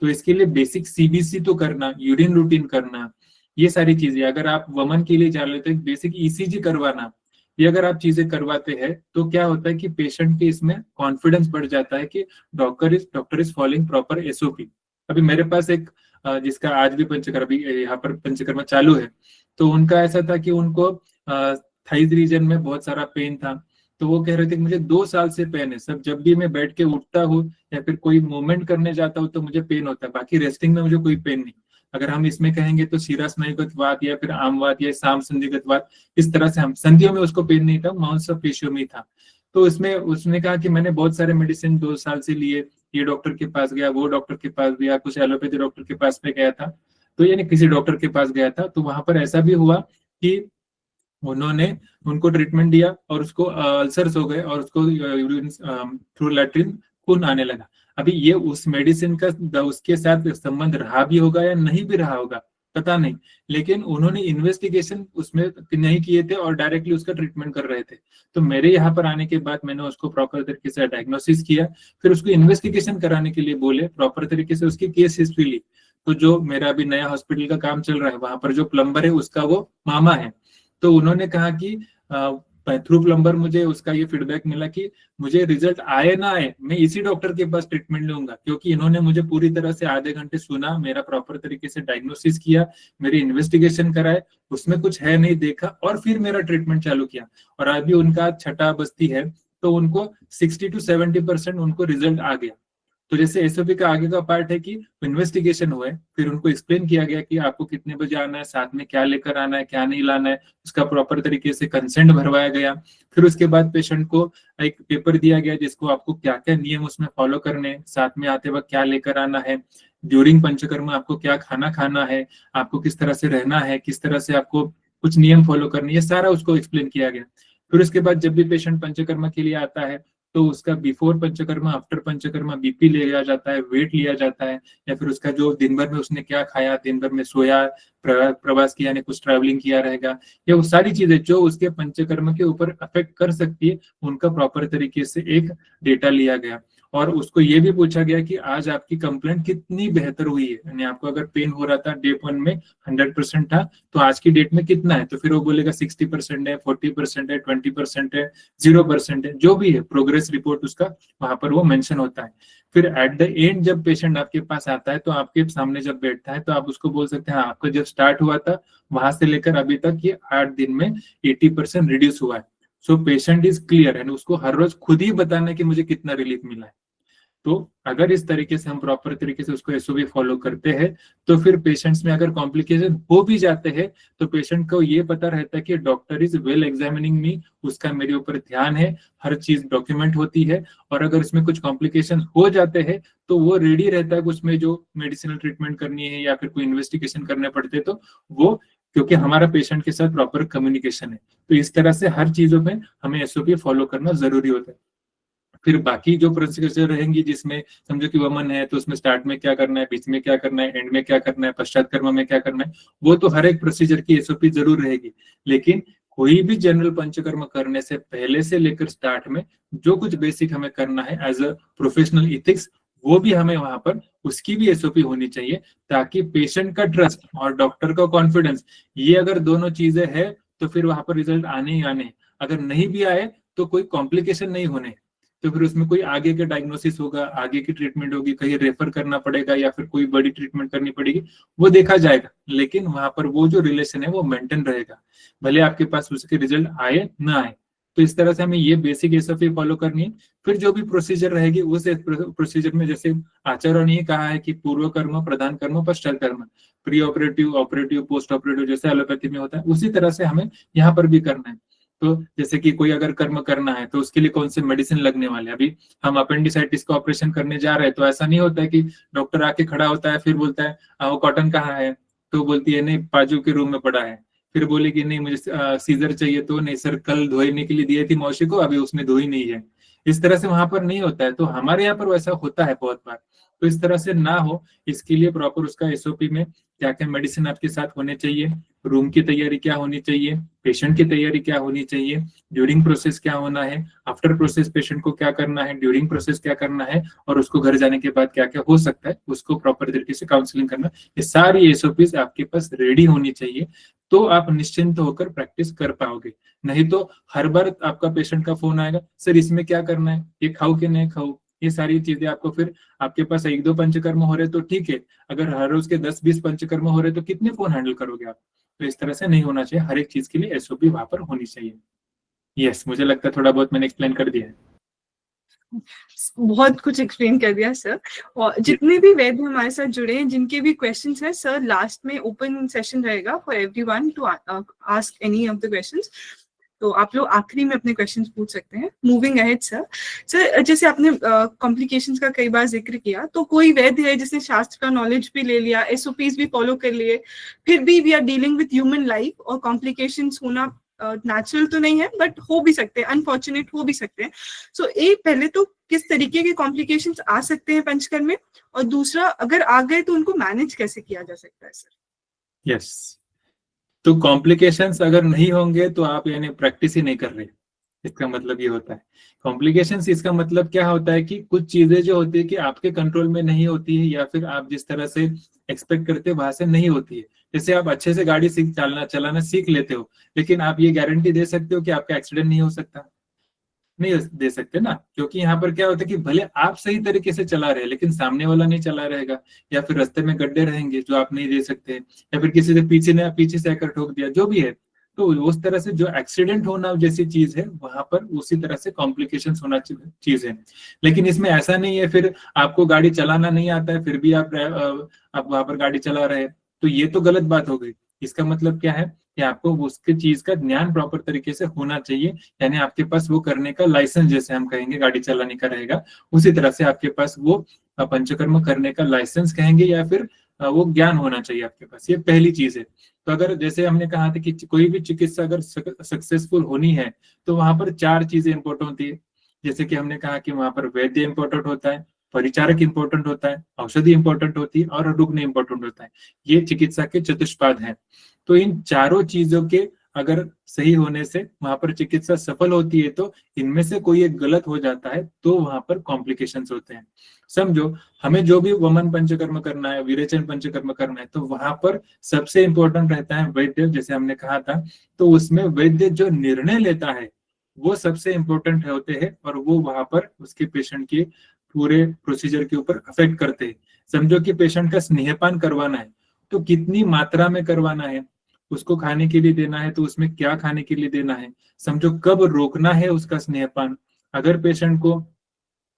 तो इसके लिए बेसिक CBC तो करना, यूरिन रूटीन करना, ये सारी चीजें, अगर आप वमन के लिए जा रहे तो बेसिक ECG करवाना, ये अगर आप चीजें करवाते हैं तो क्या होता है कि पेशेंट के इसमें कॉन्फिडेंस बढ़ जाता है कि doctor is following proper SOP। अभी मेरे पास एक जिसका आज भी पंचकर्मा यहाँ पर पंचकर्मा चालू है, तो उनका ऐसा था कि उनको थाइज रीजन में बहुत सारा पेन था। तो वो कह रहे थे कि मुझे 2 साल से पेन है सब, जब भी मैं बैठ के उठता हूँ या फिर कोई मूवमेंट करने जाता हूँ तो मुझे पेन होता है, बाकी रेस्टिंग में मुझे कोई पेन नहीं। अगर हम इसमें कहेंगे तो शिरा स्नायुगत वात या फिर आमवात या साम संधिगत वात, इस तरह से हम संधियों में उसको पेन नहीं था, मांसपेशियों में था। तो इसमें उसने कहा कि मैंने बहुत सारे मेडिसिन 2 साल से लिए, ये डॉक्टर के पास गया, वो डॉक्टर के पास गया, कुछ एलोपैथी डॉक्टर के पास में गया था, तो यानी किसी डॉक्टर के पास गया था। तो वहां पर ऐसा भी हुआ कि उन्होंने उनको ट्रीटमेंट दिया और उसको अल्सर्स हो गए और उसको यूरिन थ्रू लैट्रिन खून आने लगा। अभी ये उस मेडिसिन का उसके साथ संबंध रहा भी होगा या नहीं भी रहा होगा पता नहीं, लेकिन उन्होंने इन्वेस्टिगेशन उसमें नहीं किए थे और डायरेक्टली उसका ट्रीटमेंट कर रहे थे। तो मेरे यहाँ पर आने के बाद मैंने उसको प्रॉपर तरीके से डायग्नोसिस किया, फिर उसको इन्वेस्टिगेशन कराने के लिए बोले, प्रॉपर तरीके से उसकी केस हिस्ट्री ली। तो जो मेरा अभी नया हॉस्पिटल का काम चल रहा है, वहां पर जो प्लम्बर है उसका वो मामा है। तो उन्होंने कहा कि थ्रू प्लम्बर मुझे उसका ये फीडबैक मिला कि मुझे रिजल्ट आए ना आए मैं इसी डॉक्टर के पास ट्रीटमेंट लूंगा, क्योंकि इन्होंने मुझे पूरी तरह से आधे घंटे सुना, मेरा प्रॉपर तरीके से डायग्नोसिस किया, मेरी इन्वेस्टिगेशन कराए, उसमें कुछ है नहीं देखा और फिर मेरा ट्रीटमेंट चालू किया। और अभी उनका छठा बस्ती है, तो उनको 60 to 70% उनको रिजल्ट आ गया। तो जैसे एसओपी का आगे का पार्ट है कि इन्वेस्टिगेशन हुए, फिर उनको एक्सप्लेन किया गया कि आपको कितने बजे आना है, साथ में क्या लेकर आना है, क्या नहीं लाना है, उसका प्रॉपर तरीके से कंसेंट भरवाया गया। फिर उसके बाद पेशेंट को एक पेपर दिया गया जिसको आपको क्या क्या नियम उसमें फॉलो करने, साथ में आते वक्त क्या लेकर आना है, ड्यूरिंग पंचकर्मा आपको क्या खाना खाना है, आपको किस तरह से रहना है, किस तरह से आपको कुछ नियम फॉलो करने, ये सारा उसको एक्सप्लेन किया गया। फिर उसके बाद जब भी पेशेंट पंचकर्मा के लिए आता है तो उसका before panchakarma after panchakarma BP लिया जाता है, वेट लिया जाता है, या फिर उसका जो दिन भर में उसने क्या खाया, दिन भर में सोया, प्रवास किया यानी कुछ ट्रैवलिंग किया रहेगा, ये वो सारी चीजें जो उसके पंचकर्मा के ऊपर अफेक्ट कर सकती है, उनका प्रॉपर तरीके से एक डेटा लिया गया। और उसको ये भी पूछा गया कि आज आपकी कंप्लेंट कितनी बेहतर हुई है, यानी आपको अगर पेन हो रहा था डे 1 में 100% था, तो आज की डेट में कितना है, तो फिर वो बोलेगा 60% है, 40% है, 20% है, 0% है, जो भी है प्रोग्रेस रिपोर्ट उसका वहां पर वो मेंशन होता है। फिर एट द एंड जब पेशेंट आपके पास आता है तो आपके सामने जब बैठता है तो आप उसको बोल सकते हैं हाँ, आपका जब स्टार्ट हुआ था वहां से लेकर अभी तक ये 8 दिन में 80% रिड्यूस हुआ है। सो पेशेंट इज क्लियर है, उसको हर रोज खुद ही बताना है कि मुझे कितना रिलीफ मिला है। तो अगर इस तरीके से हम प्रॉपर तरीके से उसको एसओपी फॉलो करते हैं तो फिर पेशेंट्स में अगर कॉम्प्लिकेशन हो भी जाते हैं तो पेशेंट को ये पता रहता है कि डॉक्टर इज वेल एग्जामिनिंग मी, उसका मेरे ऊपर ध्यान है, हर चीज डॉक्यूमेंट होती है, और अगर इसमें कुछ कॉम्प्लिकेशन हो जाते हैं तो वो रेडी रहता है उसमें जो मेडिसिनल ट्रीटमेंट करनी है या फिर कोई इन्वेस्टिगेशन करने पड़ते हैं तो वो, क्योंकि हमारा पेशेंट के साथ प्रॉपर कम्युनिकेशन है। तो इस तरह से हर चीजों में हमें एसओपी फॉलो करना जरूरी होता है। फिर बाकी जो प्रोसीजर रहेंगी जिसमें समझो कि वमन है तो उसमें स्टार्ट में क्या करना है, बीच में क्या करना है, एंड में क्या करना है, पश्चात कर्म में क्या करना है, वो तो हर एक प्रोसीजर की एसओपी जरूर रहेगी। लेकिन कोई भी जनरल पंचकर्म करने से पहले से लेकर स्टार्ट में जो कुछ बेसिक हमें करना है एज अ प्रोफेशनल इथिक्स, वो भी हमें वहां पर उसकी भी एसओपी होनी चाहिए, ताकि पेशेंट का ट्रस्ट और डॉक्टर का कॉन्फिडेंस, ये अगर दोनों चीजें है तो फिर वहां पर रिजल्ट आने ही आने। अगर नहीं भी आए तो कोई कॉम्प्लिकेशन नहीं होने, तो फिर उसमें कोई आगे का डायग्नोसिस होगा, आगे की ट्रीटमेंट होगी, कहीं रेफर करना पड़ेगा या फिर कोई बड़ी ट्रीटमेंट करनी पड़ेगी, वो देखा जाएगा। लेकिन वहां पर वो जो रिलेशन है वो मेंटेन रहेगा, भले आपके पास उसके रिजल्ट आए ना आए। तो इस तरह से हमें ये बेसिक एसओपी फॉलो करनी है। फिर जो भी प्रोसीजर रहेगी उस प्रोसीजर में, जैसे आचार्य ने कहा है कि पूर्व कर्म, प्रधान कर्म, पश्चात कर्म, pre operative, operative, post operative, जैसे एलोपैथी में होता है उसी तरह से हमें यहाँ पर भी करना है। तो जैसे कि कोई अगर कर्म करना है तो उसके लिए कौन से मेडिसिन लगने वाले, अभी हम अपेंडिसाइटिस का ऑपरेशन करने जा रहे हैं तो ऐसा नहीं होता है कि डॉक्टर आके खड़ा होता है फिर बोलता है वो कॉटन कहाँ है, तो बोलती है नहीं बाजू के रूम में पड़ा है, फिर बोलेगी नहीं मुझे सीजर चाहिए, तो नहीं सर कल धोने के लिए दिए थी मौसी को, अभी उसने धोई नहीं है। इस तरह से वहां पर नहीं होता है, तो हमारे यहाँ पर वैसा होता है बहुत बार। तो इस तरह से ना हो, इसके लिए प्रॉपर उसका एसओपी में क्या क्या मेडिसिन आपके साथ होने चाहिए, रूम की तैयारी क्या होनी चाहिए, पेशेंट की तैयारी क्या होनी चाहिए, ड्यूरिंग प्रोसेस क्या होना है, आफ्टर प्रोसेस पेशेंट को क्या करना है, ड्यूरिंग प्रोसेस क्या करना है, और उसको घर जाने के बाद क्या क्या हो सकता है, उसको प्रॉपर तरीके से काउंसलिंग करना, ये सारी एसओपीज आपके पास रेडी होनी चाहिए। तो आप निश्चिंत होकर प्रैक्टिस कर पाओगे। नहीं तो हर बार आपका पेशेंट का फोन आएगा, सर इसमें क्या करना है, ये खाओ कि नहीं खाओ, ये सारी चीजें आपको फिर आपके पास 1-2 पंचकर्म हो रहे तो ठीक है, अगर हर रोज के 10-20 पंचकर्म हो रहे तो कितने फोन हैंडल करोगे आप? तो इस तरह से नहीं होना चाहिए, हर एक चीज के लिए एसओपी वहां पर होनी चाहिए। यस, मुझे लगता है थोड़ा बहुत मैंने एक्सप्लेन कर दिया है। बहुत कुछ एक्सप्लेन कर दिया सर। और जितने भी वैद्य हमारे साथ जुड़े हैं, जिनके भी क्वेश्चंस हैं सर, लास्ट में ओपन सेशन रहेगा for everyone to ask any of the questions. तो आप लोग आखिरी में अपने क्वेश्चंस पूछ सकते हैं। मूविंग अहेड सर, जैसे आपने कॉम्प्लिकेशंस का कई बार जिक्र किया, तो कोई वैद्य है जिसने शास्त्र का नॉलेज भी ले लिया, एसओपीज भी फॉलो कर लिए, फिर भी we are dealing with human life और कॉम्प्लिकेशंस होना नेचुरल तो नहीं है बट हो भी सकते हैं, अनफॉर्चुनेट हो भी सकते हैं। सो पहले तो किस तरीके के कॉम्प्लिकेशंस आ सकते हैं पंचकर्म में, और दूसरा अगर आ गए तो उनको मैनेज कैसे किया जा सकता है सर? यस, तो कॉम्प्लिकेशंस अगर नहीं होंगे तो आप यानी प्रैक्टिस ही नहीं कर रहे, इसका मतलब ये होता है। कॉम्प्लिकेशंस इसका मतलब क्या होता है कि कुछ चीजें जो होती है कि आपके कंट्रोल में नहीं होती है, या फिर आप जिस तरह से एक्सपेक्ट करते हो वहां से नहीं होती है। जैसे आप अच्छे से गाड़ी चलाना सीख लेते हो, लेकिन आप ये गारंटी दे सकते हो कि आपका एक्सीडेंट नहीं हो सकता? नहीं दे सकते ना, क्योंकि यहाँ पर क्या होता है कि भले आप सही तरीके से चला रहे हैं लेकिन सामने वाला नहीं चला रहेगा, या फिर रास्ते में गड्ढे रहेंगे जो आप नहीं दे सकते, या फिर किसी से पीछे से आकर ठोक दिया, जो भी है। तो उस तरह से जो एक्सीडेंट होना जैसी चीज है वहां पर उसी तरह से कॉम्प्लिकेशन होना चीज है। लेकिन इसमें ऐसा नहीं है फिर आपको गाड़ी चलाना नहीं आता है फिर भी आप वहां पर गाड़ी चला रहे हैं, तो ये तो गलत बात हो गई। इसका मतलब क्या है कि आपको उसके चीज का ज्ञान प्रॉपर तरीके से होना चाहिए, यानी आपके पास वो करने का लाइसेंस, जैसे हम कहेंगे गाड़ी चलाने का रहेगा, उसी तरह से आपके पास वो पंचकर्म करने का लाइसेंस कहेंगे, या फिर वो ज्ञान होना चाहिए आपके पास। ये पहली चीज है। तो अगर जैसे हमने कहा था कि कोई भी चिकित्सा अगर सक्सेसफुल होनी है तो वहां पर 4 चीजें इंपॉर्टेंट होती है। जैसे कि हमने कहा कि वहां पर वैद्य इंपॉर्टेंट होता है, परिचारक इंपॉर्टेंट होता है, औषधि इंपॉर्टेंट होती है, और रुग्ण इंपॉर्टेंट होता है। ये चिकित्सा के चतुष्पाद हैं। तो इन चारों चीजों के अगर सही होने से वहां पर चिकित्सा सफल होती है, तो इनमें से कोई एक गलत हो जाता है तो वहां पर कॉम्प्लिकेशंस होते हैं। समझो, हमें जो भी वमन पंचकर्म करना है, विरेचन पंचकर्म करना है, तो वहां पर सबसे इंपॉर्टेंट रहता है वैद्य, जैसे हमने कहा था। तो उसमें वैद्य जो निर्णय लेता है वो सबसे इंपॉर्टेंट होते हैं, और वो वहां पर उसके पेशेंट के पूरे प्रोसीजर के ऊपर अफेक्ट करते हैं। समझो कि पेशेंट का स्नेहपान करवाना है, तो कितनी मात्रा में करवाना है, उसको खाने के लिए देना है तो उसमें क्या खाने के लिए देना है, समझो कब रोकना है उसका स्नेहपान। अगर पेशेंट को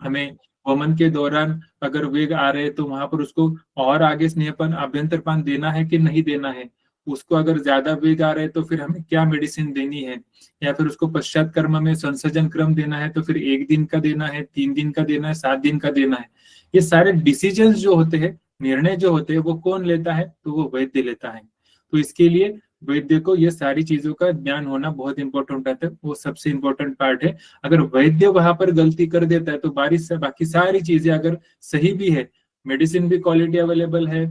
हमें वमन के दौरान अगर वेग आ रहे तो वहां पर उसको और आगे स्नेहपान अभ्यंतर पान देना है कि नहीं देना है, उसको अगर ज्यादा वेग आ रहे तो फिर हमें क्या मेडिसिन देनी है, या फिर उसको पश्चात कर्म में संसर्जन क्रम देना है तो फिर 1 दिन का देना है, 3 दिन का देना है, 7 दिन का देना है। ये सारे डिसीजन जो होते हैं, निर्णय जो होते हैं, वो कौन लेता है? तो वो वैद्य लेता है। तो इसके लिए वैद्य को ये सारी चीजों का ज्ञान होना बहुत इंपॉर्टेंट रहता है, वो सबसे इंपॉर्टेंट पार्ट है। अगर वैद्य वहां पर गलती कर देता है तो बाकी सारी चीजें अगर सही भी है, मेडिसिन भी क्वालिटी अवेलेबल है,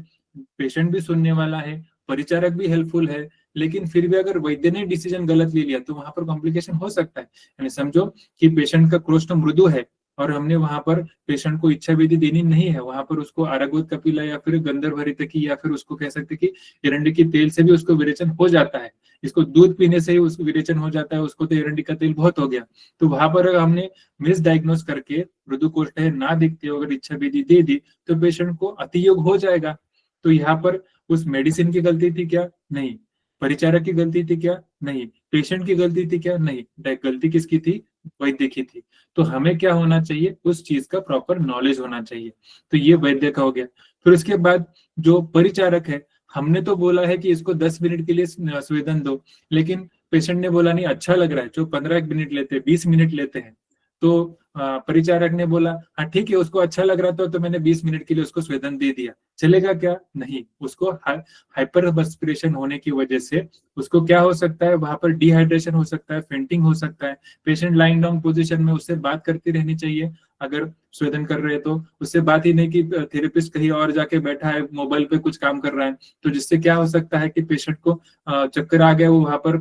पेशेंट भी सुनने वाला है, परिचारक भी हेल्पफुल है, लेकिन फिर भी अगर वैद्य ने डिसीजन गलत ले लिया तो वहां पर कॉम्प्लिकेशन हो सकता है। यानी समझो कि पेशेंट का क्रोष्ठ मृदु है और हमने वहां पर पेशेंट को इच्छा विधि देनी नहीं है, वहां पर उसको आरगवत कपिला या फिर गंधर्वहरितकी या फिर उसको कह सकते कि एरंडी के तेल से भी उसको विरेचन हो जाता है। इसको दूध पीने से ही उसको विरेचन हो जाता है, उसको तो एरंडी का तेल बहुत हो गया। तो वहां पर अगर हमने मिस डायग्नोस करके मृदु कोष्ठ है ना दिखते हो अगर इच्छा विधि दे दी तो पेशेंट को अतियोग हो जाएगा। तो यहाँ पर उस मेडिसिन की गलती थी क्या? नहीं। परिचारक की गलती थी क्या? नहीं। पेशेंट की गलती थी क्या? नहीं। गलती किसकी थी? वैद्य की थी। तो हमें क्या होना चाहिए? उस चीज का प्रॉपर नॉलेज होना चाहिए। तो ये वैद्य का हो गया। फिर उसके बाद जो परिचारक है, हमने तो बोला है कि इसको 10 मिनट के लिए स्वेदन दो, लेकिन पेशेंट ने बोला नहीं अच्छा लग रहा है, जो 15 मिनट लेते हैं, 20 मिनट लेते हैं। तो परिचारक ने बोला हाँ ठीक है, उसको अच्छा लग रहा था तो मैंने 20 मिनट के लिए उसको स्वेदन दे दिया, चलेगा क्या? नहीं। उसको हाइपर पर्सपिरेशन होने की वजह से उसको क्या हो सकता है? वहां पर डिहाइड्रेशन हो सकता है, फेंटिंग हो सकता है। पेशेंट लाइंग डाउन पोजीशन में, उससे बात करती रहनी चाहिए। अगर स्वेदन कर रहे हैं तो उससे बात ही नहीं कि थेरेपिस्ट कहीं और जाके बैठा है, मोबाइल पे कुछ काम कर रहा है, तो जिससे क्या हो सकता है कि पेशेंट को चक्कर आ गया, वो वहां पर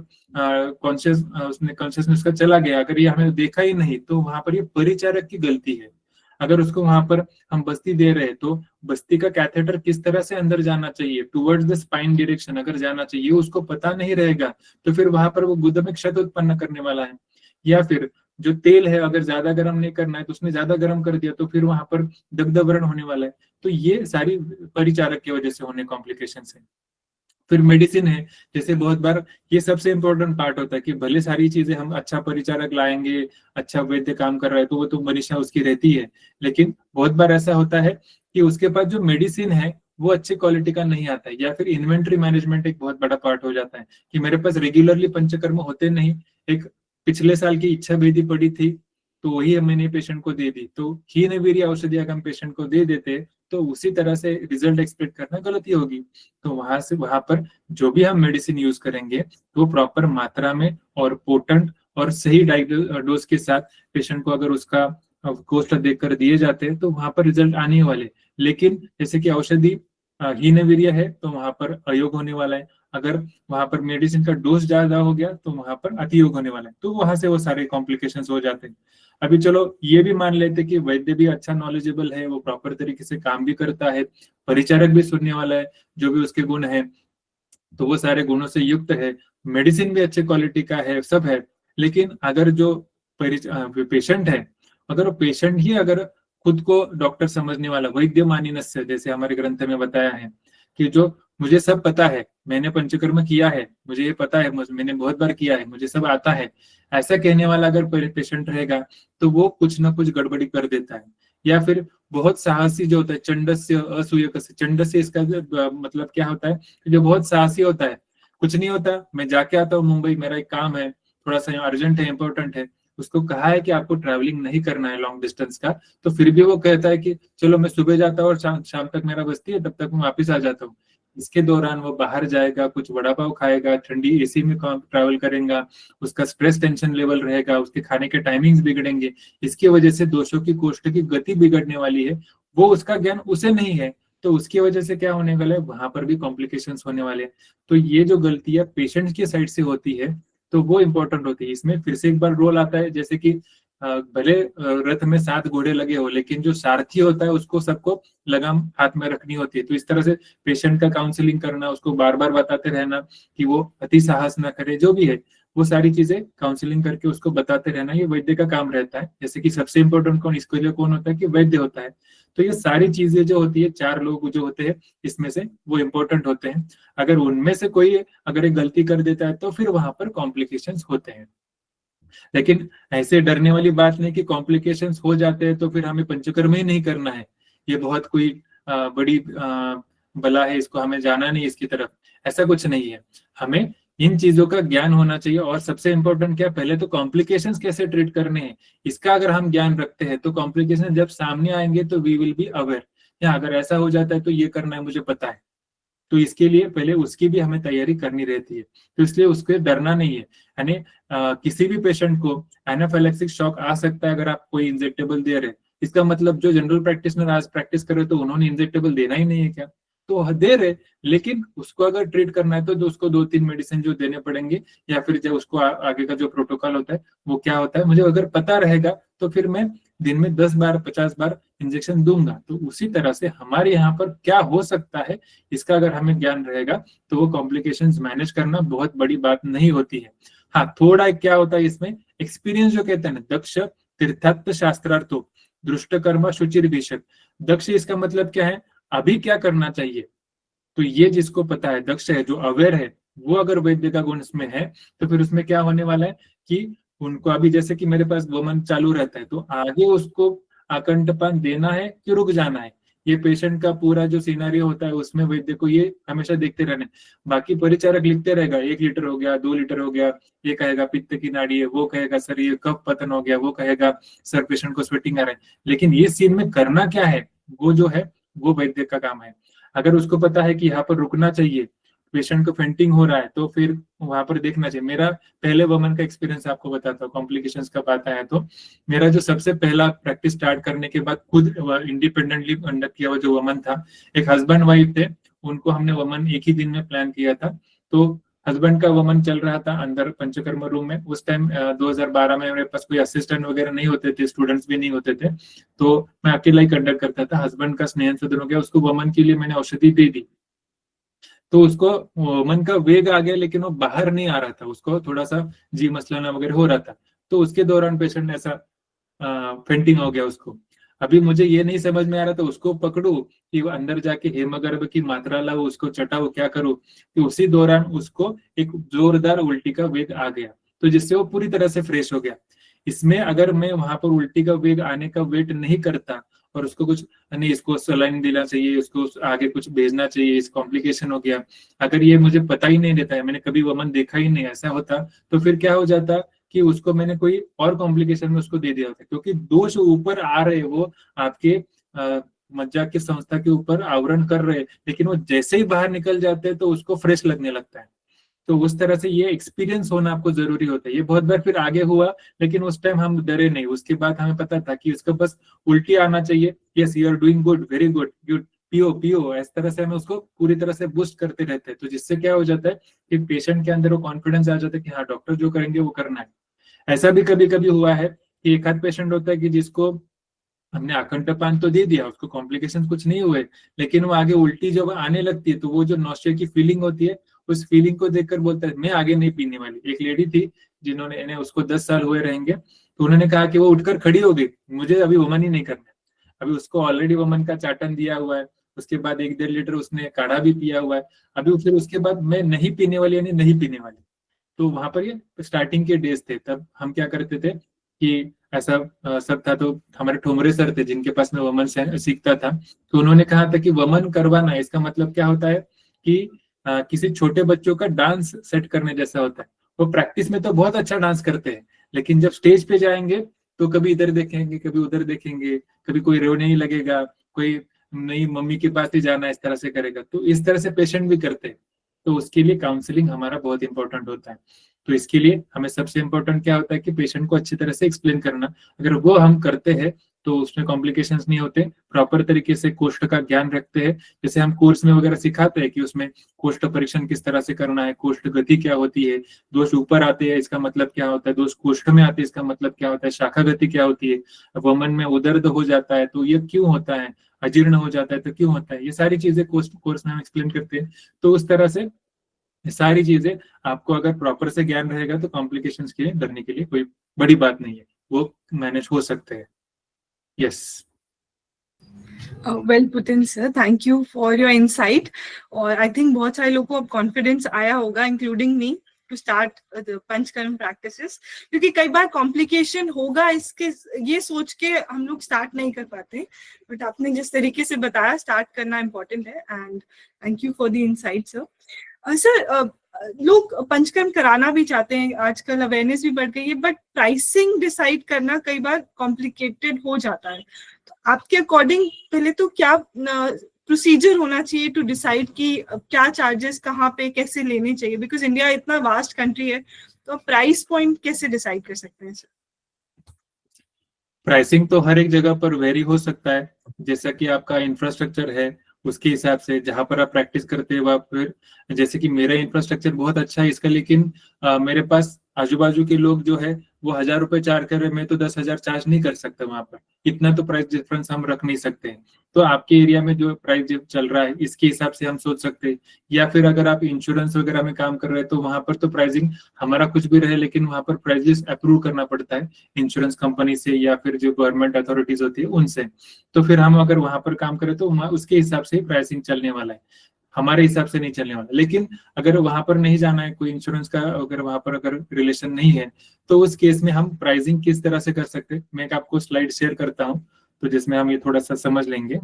उसने कॉन्शियसनेस का चला गया। अगर ये हमें देखा ही नहीं तो वहां पर ये परिचारक की गलती है। अगर उसको वहां पर हम बस्ती दे रहे हैं तो बस्ती का कैथेटर किस तरह से अंदर जाना चाहिए, टुवर्ड्स द स्पाइन डायरेक्शन अगर जाना चाहिए, उसको पता नहीं रहेगा तो फिर वहां पर वो गुदा में क्षत उत्पन्न करने वाला है। या फिर जो तेल है अगर ज्यादा गर्म नहीं करना है तो उसने ज्यादा गर्म कर दिया तो फिर वहां पर दग्धव्रण होने वाला है। तो ये सारी परिचारक की वजह से होने कॉम्प्लिकेशन है। फिर मेडिसिन है, जैसे बहुत बार ये सबसे इंपॉर्टेंट पार्ट होता है कि भले सारी चीजें हम अच्छा परिचारक लाएंगे, अच्छा वैद्य काम कर रहा है तो वो तो मनीषा उसकी रहती है, लेकिन बहुत बार ऐसा होता है कि उसके पास जो मेडिसिन है वो अच्छी क्वालिटी का नहीं आता है, या फिर इन्वेंट्री मैनेजमेंट एक बहुत बड़ा पार्ट हो जाता है कि मेरे पास रेगुलरली पंचकर्म होते नहीं, एक पिछले साल की इच्छा भेदी पड़ी थी तो वही मैंने पेशेंट को दे दी, तो हीनवीर्य औषधि अगर हम पेशेंट को दे देते तो उसी तरह से रिजल्ट एक्सपेक्ट करना गलती होगी। तो वहां पर जो भी हम मेडिसिन यूज करेंगे तो प्रॉपर मात्रा में और पोटेंट और सही डोज के साथ पेशेंट को अगर उसका कोस्ट देखकर दिए जाते हैं तो वहां पर रिजल्ट आने ही वाले। लेकिन जैसे कि औषधि हीनवीर्य है तो वहां पर अयोग होने वाला है, अगर वहां पर मेडिसिन का डोज ज्यादा हो गया तो वहां पर अतियोग होने वाला है, तो वहां से वो सारे कॉम्प्लिकेशंस हो जाते हैं। अभी चलो ये भी मान लेते कि वैद्य भी अच्छा नॉलेजेबल है, वो प्रॉपर तरीके से काम भी करता है, परिचारक भी सुनने वाला है, जो भी उसके गुण है तो वो सारे गुणों से युक्त है, मेडिसिन भी अच्छे क्वालिटी का है, सब है। लेकिन अगर जो पेशेंट है, अगर वो पेशेंट ही अगर खुद को डॉक्टर समझने वाला, वैद्य मानिनस्य जैसे हमारे ग्रंथ में बताया है कि जो मुझे सब पता है, मैंने पंचकर्म किया है, मुझे ये पता है, मैंने बहुत बार किया है, मुझे सब आता है, ऐसा कहने वाला अगर पेशेंट रहेगा तो वो कुछ ना कुछ गड़बड़ी कर देता है। या फिर बहुत साहसी जो होता है, चंडस्य असूयकस्य, चंडस्य इसका मतलब क्या होता है, जो बहुत साहसी होता है, कुछ नहीं होता मैं जाके आता हूँ मुंबई, मेरा एक काम है, थोड़ा सा अर्जेंट है, इंपॉर्टेंट है, उसको कहा है कि आपको ट्रैवलिंग नहीं करना है लॉन्ग डिस्टेंस का, तो फिर भी वो कहता है कि चलो मैं सुबह जाता हूँ और शाम तक मेरा बस्ती है, तब तक मैं वापिस आ जाता हूँ। इसके दौरान वो बाहर जाएगा, कुछ वड़ा पाव खाएगा, ठंडी एसी में ट्रैवल करेगा, उसका स्ट्रेस टेंशन लेवल रहेगा, उसके खाने के टाइमिंग्स बिगड़ेंगे, इसकी वजह से दोषों की कोष्ठ की गति बिगड़ने वाली है, वो उसका ज्ञान उसे नहीं है, तो उसकी वजह से क्या होने वाला है, वहां पर भी कॉम्प्लिकेशंस होने वाले हैं। तो ये जो गलतियां पेशेंट की साइड से होती है तो वो इंपॉर्टेंट होती है। इसमें फिर से एक बार रोल आता है, जैसे कि भले रथ में 7 घोड़े लगे हो, लेकिन जो सारथी होता है उसको सबको लगाम हाथ में रखनी होती है। तो इस तरह से पेशेंट का काउंसलिंग करना, उसको बार बार बताते रहना कि वो अति साहस ना करे, जो भी है वो सारी चीजें काउंसलिंग करके उसको बताते रहना, ये वैद्य का काम रहता है। जैसे कि सबसे इंपॉर्टेंट कौन, इसके लिए कौन होता है कि वैद्य होता है। तो ये सारी चीजें जो होती है, 4 लोग जो होते हैं इसमें से वो इंपॉर्टेंट होते हैं, अगर उनमें से कोई अगर एक गलती कर देता है तो फिर वहां पर कॉम्प्लिकेशंस होते हैं। लेकिन ऐसे डरने वाली बात नहीं कि कॉम्प्लिकेशंस हो जाते हैं तो फिर हमें पंचकर्म ही नहीं करना है, ये बहुत कोई बड़ी बला है, इसको हमें जाना नहीं इसकी तरफ, ऐसा कुछ नहीं है। हमें इन चीजों का ज्ञान होना चाहिए, और सबसे इंपॉर्टेंट क्या, पहले तो कॉम्प्लिकेशंस कैसे ट्रीट करने हैं इसका अगर हम ज्ञान रखते हैं तो कॉम्प्लिकेशन जब सामने आएंगे तो वी विल बी अवेयर, या अगर ऐसा हो जाता है तो ये करना है मुझे पता है, तो इसके लिए पहले उसकी भी हमें तैयारी करनी रहती है। तो इसलिए उसके डरना नहीं है, यानी किसी भी पेशेंट को एनाफिलैक्सिस शॉक आ सकता है अगर आप कोई इंजेक्टेबल दे रहे, इसका मतलब जो जनरल प्रैक्टिशनर आज प्रैक्टिस करे तो उन्होंने इंजेक्टेबल देना ही नहीं है क्या, तो दे रहे, लेकिन उसको अगर ट्रीट करना है तो उसको 2-3 मेडिसिन जो देने पड़ेंगे, या फिर जब उसको आगे का जो प्रोटोकॉल होता है वो क्या होता है मुझे अगर पता रहेगा तो फिर मैं दिन में 10 बार 50 बार इंजेक्शन दूंगा। तो उसी तरह से हमारे यहाँ पर क्या हो सकता है इसका अगर हमें ज्ञान रहेगा तो वो कॉम्प्लिकेशंस मैनेज करना बहुत बड़ी बात नहीं होती है। हाँ, थोड़ा क्या होता है इसमें एक्सपीरियंस, जो कहते हैं ना, दक्ष तीर्थार्थ शास्त्रार्थो दृष्टकर्मा शुचिर भीषक, दक्ष इसका मतलब क्या है, अभी क्या करना चाहिए, तो ये जिसको पता है, दक्ष है, जो अवेयर है, वो अगर वैद्य का गुण इसमें है तो फिर उसमें क्या होने वाला है कि उनको अभी जैसे कि मेरे पास वमन चालू रहता है तो आगे उसको आकंठपान देना है कि रुक जाना है, ये पेशेंट का पूरा जो सिनेरियो होता है उसमें वैद्य को ये हमेशा देखते रहना है। बाकी परिचारक लिखते रहेगा 1 लीटर हो गया, 2 लीटर हो गया, ये कहेगा पित्त की नाड़ी है, वो कहेगा सर ये कफ पतन हो गया, वो कहेगा सर पेशेंट को स्वेटिंग आ रहा है, लेकिन ये सीन में करना क्या है वो जो है वो वैद्य का काम है। अगर उसको पता है कि यहाँ पर रुकना चाहिए, पेशेंट को फेंटिंग हो रहा है, तो फिर वहां पर देखना चाहिए। मेरा पहले वमन का एक्सपीरियंस आपको बताता हूँ, कॉम्प्लिकेशंस का बात आया तो मेरा जो सबसे पहला प्रैक्टिस स्टार्ट करने के बाद खुद इंडिपेंडेंटली कंडक्ट किया हुआ जो वमन था, एक हस्बैंड वाइफ थे, उनको हमने वमन एक ही दिन में प्लान किया था। तो हस्बैंड का वमन चल रहा था अंदर पंचकर्म रूम में, उस टाइम 2012 में मेरे पास कोई असिस्टेंट वगैरह नहीं होते थे, स्टूडेंट्स भी नहीं होते थे, तो मैं अकेला ही कंडक्ट करता था। हस्बैंड का स्नेहन सदन हो गया, उसको वमन के लिए मैंने औषधि दे दी, तो उसको वमन का वेग आ गया, लेकिन वो बाहर नहीं आ रहा था, उसको थोड़ा सा जी मसलाना वगैरह हो रहा था। तो उसके दौरान पेशेंट ऐसा फेंटिंग हो गया उसको। अभी मुझे ये नहीं समझ में आ रहा, तो उसको पकड़ू कि वो अंदर जाके हेमगर्भ की मात्रा लाओ, उसको चटाओ, क्या करूं, कि उसी दौरान उसको एक जोरदार उल्टी का वेग आ गया, तो जिससे वो पूरी तरह से फ्रेश हो गया। इसमें अगर मैं वहां पर उल्टी का वेग आने का वेट नहीं करता और उसको कुछ नहीं, इसको सलाइन देना चाहिए, उसको आगे कुछ भेजना चाहिए, इस कॉम्प्लिकेशन हो गया, अगर ये मुझे पता ही नहीं रहता है, मैंने कभी वमन देखा ही नहीं, ऐसा होता, तो फिर क्या हो जाता कि उसको मैंने कोई और कॉम्प्लिकेशन में उसको दे दिया होता, क्योंकि दोष ऊपर आ रहे, वो आपके मज्जा की संस्था के ऊपर आवरण कर रहे, लेकिन वो जैसे ही बाहर निकल जाते हैं तो उसको फ्रेश लगने लगता है। तो उस तरह से ये एक्सपीरियंस होना आपको जरूरी होता है। ये बहुत बार फिर आगे हुआ, लेकिन उस टाइम हम डरे नहीं, उसके बाद हमें पता था कि उसको बस उल्टी आना चाहिए, yes you are doing good, very good, good, पियो पियो, इस तरह से हमें उसको पूरी तरह से बूस्ट करते रहते हैं। तो जिससे क्या हो जाता है कि पेशेंट के अंदर वो कॉन्फिडेंस आ जाता है कि हाँ डॉक्टर जो करेंगे वो करना है। ऐसा भी कभी कभी हुआ है कि एक आध पेशेंट होता है कि जिसको हमने अखंडपान तो दे दिया, उसको कॉम्प्लिकेशन कुछ नहीं हुए, लेकिन वो आगे उल्टी जब आने लगती है तो वो जो नौशिया की फीलिंग होती है, उस फीलिंग को देखकर बोलता है मैं आगे नहीं पीने वाली। एक लेडी थी जिन्होंने, इन्हें उसको 10 साल हुए रहेंगे, तो उन्होंने कहा कि वो उठकर खड़ी हो गई, मुझे अभी वमन ही नहीं करना, अभी उसको ऑलरेडी वमन का चाटन दिया हुआ है, उसके बाद 1-1.5 लीटर उसने काढ़ा भी पिया हुआ है, अभी फिर उसके बाद मैं नहीं पीने वाली, यानी नहीं पीने वाली। तो वहां पर ये स्टार्टिंग के डेज थे, तब हम क्या करते थे कि ऐसा सब था, तो हमारे ठोमरे सर थे जिनके पास मैं वमन सीखता था, तो उन्होंने कहा था कि वमन करवाना इसका मतलब क्या होता है कि किसी छोटे बच्चों का डांस सेट करने जैसा होता है। वो प्रैक्टिस में तो बहुत अच्छा डांस करते हैं, लेकिन जब स्टेज पे जाएंगे तो कभी इधर देखेंगे, कभी उधर देखेंगे, कभी कोई रोने नहीं लगेगा, कोई नई मम्मी के पास ही जाना, इस तरह से करेगा। तो इस तरह से पेशेंट भी करते हैं, तो उसके लिए काउंसलिंग हमारा बहुत इंपॉर्टेंट होता है। तो इसके लिए हमें सबसे इंपॉर्टेंट क्या होता है कि पेशेंट को अच्छी तरह से एक्सप्लेन करना, अगर वो हम करते हैं तो उसमें कॉम्प्लिकेशंस नहीं होते, प्रॉपर तरीके से कोष्ठ का ज्ञान रखते हैं, जैसे हम कोर्स में वगैरह सिखाते हैं कि उसमें कोष्ठ परीक्षण किस तरह से करना है, कोष्ठ गति क्या होती है, दोष ऊपर आते हैं इसका मतलब क्या होता है, दोष कोष्ठ में आते हैं इसका मतलब क्या होता है, शाखा गति क्या होती है, वमन में उदर्द हो जाता है तो ये क्यों होता है, अजीर्ण हो जाता है तो क्यों होता है, ये सारी चीजें कोर्स में हम एक्सप्लेन करते हैं। तो उस तरह से ये सारी चीजें आपको अगर प्रॉपर से ज्ञान रहेगा तो कॉम्प्लिकेशंस के लिए डरने के लिए कोई बड़ी बात नहीं है, वो मैनेज हो सकते हैं। Yes, well put in sir, thank you for your insight. और आई थिंक बहुत सारे लोगों को अब कॉन्फिडेंस आया होगा, including me, to start the panchakarma practices, क्योंकि कई बार कॉम्प्लिकेशन होगा इसके ये सोच के हम लोग स्टार्ट नहीं कर पाते, बट आपने जिस तरीके से बताया स्टार्ट करना इम्पोर्टेंट है, and thank you for the insight sir. Sir, लोग पंचकर्म कराना भी चाहते हैं, आजकल अवेयरनेस भी बढ़ गई है, बट प्राइसिंग डिसाइड करना कई बार कॉम्प्लिकेटेड हो जाता है। तो आपके अकॉर्डिंग पहले तो क्या प्रोसीजर होना चाहिए टू डिसाइड कि क्या चार्जेस कहाँ पे कैसे लेने चाहिए, बिकॉज इंडिया इतना वास्ट कंट्री है, तो प्राइस पॉइंट कैसे डिसाइड कर सकते हैं सर? प्राइसिंग तो हर एक जगह पर वेरी हो सकता है, जैसा कि आपका इंफ्रास्ट्रक्चर है उसके हिसाब से, जहां पर आप प्रैक्टिस करते हैं वहां पर, जैसे कि मेरा इंफ्रास्ट्रक्चर बहुत अच्छा है इसका, लेकिन मेरे पास आजू बाजू के लोग जो है वो 1,000 रुपए चार्ज कर रहे हैं, मैं तो 10,000 चार्ज नहीं कर सकता वहां पर, इतना तो प्राइस डिफरेंस हम रख नहीं सकते हैं। तो आपके एरिया में जो प्राइस चल रहा है इसके हिसाब से हम सोच सकते हैं, या फिर अगर आप इंश्योरेंस वगैरह में काम कर रहे हैं तो वहां पर तो प्राइसिंग हमारा कुछ भी रहे, लेकिन वहां पर प्राइजेस अप्रूव करना पड़ता है इंश्योरेंस कंपनी से या फिर जो गवर्नमेंट अथॉरिटीज होती है उनसे। तो फिर हम अगर वहां पर काम करें तो उसके हिसाब से प्राइसिंग चलने वाला है, हमारे हिसाब से नहीं चलने वाला। लेकिन अगर वहां पर नहीं जाना है, कोई इंश्योरेंस का अगर वहां पर अगर रिलेशन नहीं है, तो उस केस में हम प्राइसिंग किस तरह से कर सकते हैं, मैं एक आपको स्लाइड शेयर करता हूँ तो जिसमें हम ये थोड़ा सा समझ लेंगे।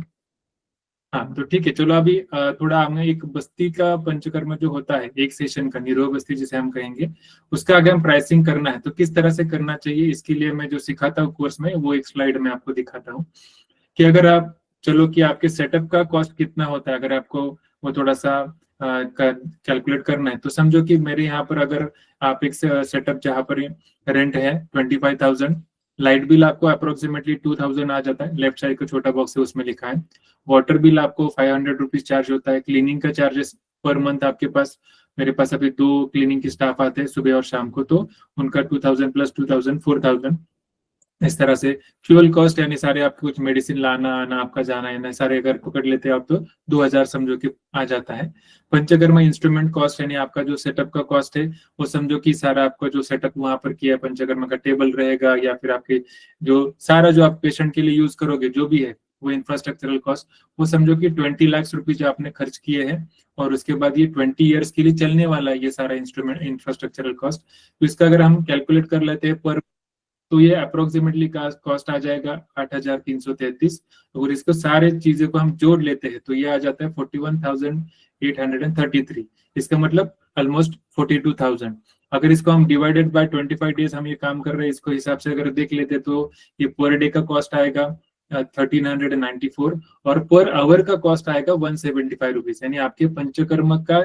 हाँ तो ठीक है, चलो अभी थोड़ा हमें एक बस्ती का पंचकर्म जो होता है, एक सेशन का निरोग बस्ती जिसे हम कहेंगे, उसका अगर हम प्राइसिंग करना है तो किस तरह से करना चाहिए, इसके लिए मैं जो सिखाता हूँ कोर्स में वो एक स्लाइड में आपको दिखाता हूँ कि अगर आप, चलो कि आपके सेटअप का कॉस्ट कितना होता है, अगर आपको वो थोड़ा सा कैलकुलेट करना है, तो समझो कि मेरे यहाँ पर अगर आप एक सेटअप जहाँ पर रेंट है 25,000, लाइट बिल आपको अप्रोक्सीमेटली 2,000 आ जाता है, लेफ्ट साइड का छोटा बॉक्स है उसमें लिखा है, वाटर बिल आपको 500 रुपीज चार्ज होता है, क्लीनिंग का चार्जेस पर मंथ आपके पास, मेरे पास अभी 2 क्लीनिंग के स्टाफ आते हैं सुबह और शाम को, तो उनका 2,000 प्लस 2,000 4,000, इस तरह से फ्यूल कॉस्ट यानी सारे आपके कुछ मेडिसिन लाना आना आपका जाना है ना, सारे अगर पकड़ लेते हैं आप तो 2000 समझो कि आ जाता है। पंचकर्मा इंस्ट्रूमेंट कॉस्ट यानी आपका जो सेटअप का कॉस्ट है वो समझो कि सारा आपका जो सेटअप वहां पर किया है, पंचकर्मा का टेबल रहेगा या फिर आपके जो सारा जो आप पेशेंट के लिए यूज करोगे जो भी है वो इंफ्रास्ट्रक्चरल कॉस्ट, वो समझो कि 20 लाख रुपीज जो आपने खर्च किए हैं और उसके बाद ये 20 ईयर्स के लिए चलने वाला है ये सारा इंस्ट्रूमेंट इंफ्रास्ट्रक्चरल कॉस्ट। तो इसका अगर हम कैलकुलेट कर लेते हैं पर, तो ये अप्रोक्सीमेटली कॉस्ट आ जाएगा 8,333। अगर इसको सारे चीजों को हम जोड़ लेते हैं तो ये आ जाता है 41,833। इसका मतलब ऑलमोस्ट 42,000। अगर इसको हम डिवाइडेड बाय 25 डेज हम ये काम कर रहे हैं, इसको हिसाब से अगर देख लेते तो ये पर डे का कॉस्ट आएगा 1394 और पर आवर का कॉस्ट आएगा 175 रुपीज। यानी आपके पंचकर्मा का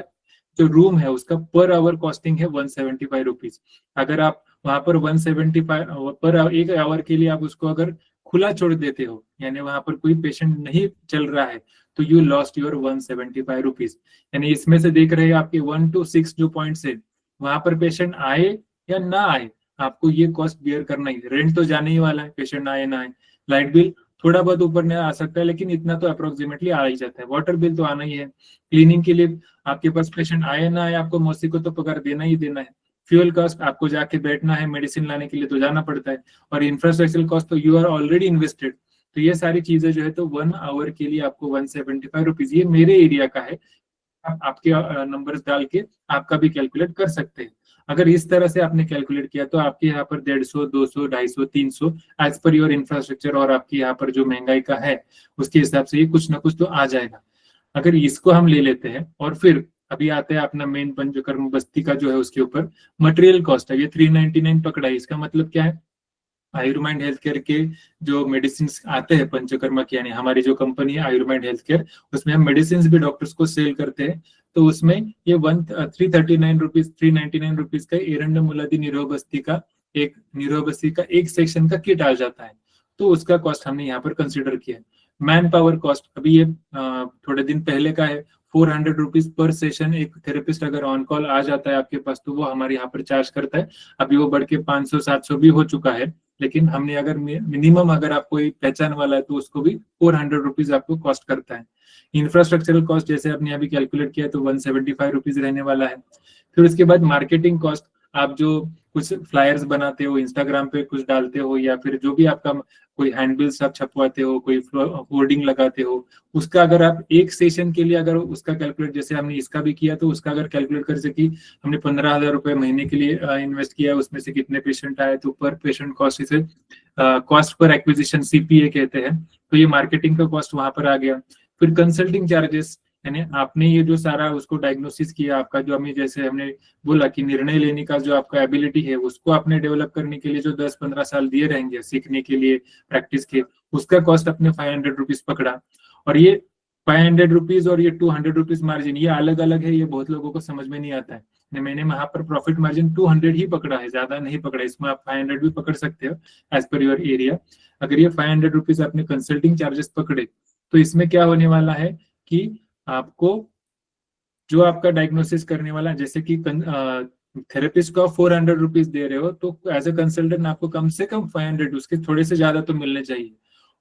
जो रूम है उसका पर आवर कॉस्टिंग है 175 रुपीज। अगर आप वहां पर 175 पर एक आवर के लिए आप उसको अगर खुला छोड़ देते हो यानी वहां पर कोई पेशेंट नहीं चल रहा है तो यू लॉस्ट योर 175 रुपीज। यानी इसमें से देख रहे हैं आपके 1 to 6 जो पॉइंट्स है वहां पर पेशेंट आए या ना आए आपको ये कॉस्ट बियर करना ही। रेंट तो जाने ही वाला है, पेशेंट आए ना आए। लाइट बिल थोड़ा बहुत ऊपर नहीं आ सकता है लेकिन इतना तो अप्रोक्सीमेटली आ ही जाता है। वाटर बिल तो आना ही है। क्लीनिंग के लिए आपके पास पेशेंट आए ना आए आपको मौसी को तो पगार देना ही देना है। फ्यूल कॉस्ट आपको जाके बैठना है, मेडिसिन लाने के लिए तो जाना पड़ता है। और इंफ्रास्ट्रक्चर कॉस्ट तो यू आर ऑलरेडी इन्वेस्टेड। तो ये सारी चीजें जो है तो 1 आवर के लिए आपको 175 रुपीज, ये मेरे एरिया का है। आप आपके नंबर्स डाल के आपका भी कैलकुलेट कर सकते हैं। अगर इस तरह से आपने कैलकुलेट किया तो आपके यहाँ पर 150, 200, 250, 300 एज पर योर इंफ्रास्ट्रक्चर और आपके यहाँ पर जो महंगाई का है उसके हिसाब से ये कुछ ना कुछ तो आ जाएगा। अगर इसको हम ले लेते हैं और फिर अभी आते हैं अपना मेन पंचकर्म बस्ती का जो है उसके ऊपर मटेरियल कॉस्ट है ये 399 पकड़ा है। इसका मतलब क्या है, आयुर्माइंड हेल्थ केयर के जो मेडिसिन आते हैं पंचकर्मा की यानी हमारी जो कंपनी है आयुर्माइंड हेल्थ केयर उसमें हम मेडिसिन भी डॉक्टर्स को सेल करते हैं। तो उसमें ये 339 रुपीज का एरंडम मुलादी निरोबस्ती का एक सेक्शन का किट आ जाता है। तो उसका कॉस्ट हमने यहाँ पर कंसिडर किया है। मैन पावर कॉस्ट अभी ये थोड़े दिन पहले का है, 400 रुपीज पर सेशन। एक थेरेपिस्ट अगर ऑन कॉल आ जाता है आपके पास तो वो हमारे यहाँ पर चार्ज करता है। अभी वो बढ़ के 500-700 भी हो चुका है, लेकिन हमने अगर मिनिमम अगर आपको पहचान वाला है तो उसको भी 400 रुपीज आपको कॉस्ट करता है। इंफ्रास्ट्रक्चरल कॉस्ट जैसे आपने अभी कैलकुलेट किया तो 175 रुपीज रहने वाला है। फिर उसके बाद मार्केटिंग कॉस्ट, आप जो कुछ फ्लायर्स बनाते हो, इंस्टाग्राम पे कुछ डालते हो या फिर जो भी आपका कोई हैंडबिल्स आप छपवाते हो, कोई होर्डिंग लगाते हो, उसका अगर आप एक सेशन के लिए अगर उसका कैलकुलेट जैसे हमने इसका भी किया तो उसका अगर कैलकुलेट कर सकी हमने 15,000 रुपए महीने के लिए इन्वेस्ट किया, उसमें से कितने पेशेंट आए तो पर पेशेंट कॉस्ट, इसे कॉस्ट पर एक्विजिशन CPA कहते हैं। तो ये मार्केटिंग का कॉस्ट वहां पर आ गया। फिर कंसल्टिंग चार्जेस यानी आपने ये जो सारा उसको डायग्नोसिस किया, आपका जो हमें जैसे हमने बोला कि निर्णय लेने का जो आपका एबिलिटी है उसको आपने डेवलप करने के लिए जो 10-15 साल दिए रहेंगे सीखने के लिए प्रैक्टिस के, उसका कॉस्ट अपने 500 रुपीज पकड़ा। और ये 500 रुपीज और ये 200 रुपीज मार्जिन ये अलग अलग है, ये बहुत लोगों को समझ में नहीं आता है। मैंने वहां पर प्रॉफिट मार्जिन 200 ही पकड़ा है, ज्यादा नहीं पकड़ा। इसमें आप 500 भी पकड़ सकते हो एज पर योर एरिया। अगर ये 500 रुपीज आपने कंसल्टिंग चार्जेस पकड़े तो इसमें क्या होने वाला है कि आपको जो आपका डायग्नोसिस करने वाला, जैसे कि थेरेपिस्ट को 400 रुपीज दे रहे हो तो एज ए कंसल्टेंट आपको कम से कम 500, उसके थोड़े से ज्यादा तो मिलने चाहिए।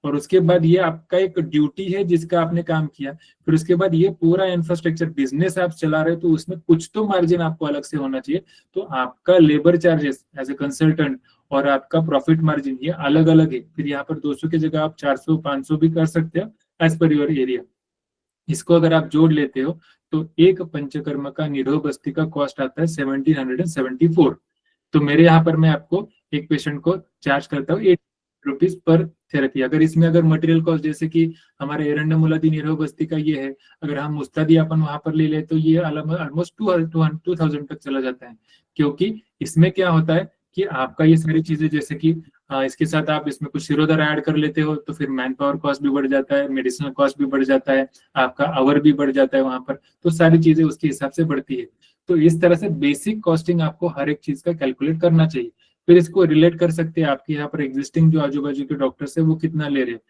और उसके बाद ये आपका एक ड्यूटी है जिसका आपने काम किया। फिर उसके बाद ये पूरा इंफ्रास्ट्रक्चर बिजनेस आप चला रहे हो तो उसमें कुछ तो मार्जिन आपको अलग से होना चाहिए। तो आपका labour charges as a consultant और आपका प्रॉफिट मार्जिन ये अलग अलग है। फिर यहाँ पर 200 की जगह आप 400-500 भी कर सकते हो एज पर योर एरिया। इसको अगर आप जोड़ लेते हो तो एक पंचकर्मा का निरोग बस्ती का कॉस्ट आता है 1774। तो मेरे यहाँ पर मैं आपको एक पेशेंट को चार्ज करता हूँ 8 रुपीज पर थेरेपी। अगर इसमें अगर मटेरियल कॉस्ट जैसे कि हमारे एरंडम मुलादी निरोग बस्ती का ये है, अगर हम मुस्तादी अपन वहां पर ले ले तो ये ऑलमोस्ट 2000 तक चला जाता है। क्योंकि इसमें क्या होता है कि आपका ये सारी चीजें जैसे कि इसके साथ आप इसमें कुछ सिरोदर ऐड कर लेते हो तो फिर मैन पावर कॉस्ट भी बढ़ जाता है, मेडिसिनल कॉस्ट भी बढ़ जाता है, आपका आवर भी बढ़ जाता है वहां पर। तो सारी चीजें उसके हिसाब से बढ़ती है। तो इस तरह से बेसिक कॉस्टिंग आपको हर एक चीज का कैलकुलेट करना चाहिए। फिर इसको रिलेट कर सकते हैं आपके यहाँ पर एग्जिस्टिंग जो आजू बाजू के डॉक्टर्स है वो कितना ले रहे हैं।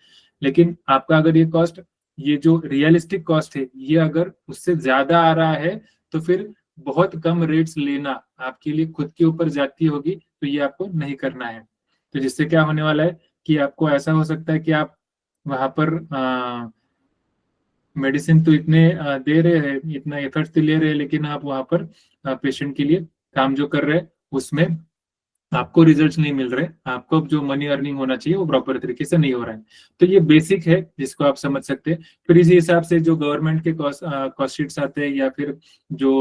लेकिन आपका अगर ये कॉस्ट, ये जो रियलिस्टिक कॉस्ट है ये अगर उससे ज्यादा आ रहा है तो फिर बहुत कम रेट्स लेना आपके लिए खुद के ऊपर जाती होगी, तो ये आपको नहीं करना है। तो जिससे क्या होने वाला है कि आपको ऐसा हो सकता है कि आप वहां पर मेडिसिन तो इतने दे रहे हैं, इतना एफर्ट्स तो ले रहे हैं, लेकिन आप वहां पर पेशेंट के लिए काम जो कर रहे हैं उसमें आपको रिजल्ट्स नहीं मिल रहे, आपको जो मनी अर्निंग होना चाहिए वो प्रॉपर तरीके से नहीं हो रहा है। तो ये बेसिक है जिसको आप समझ सकते हैं। फिर इसी हिसाब से जो गवर्नमेंट के कॉस्ट शीट्स आते हैं या फिर जो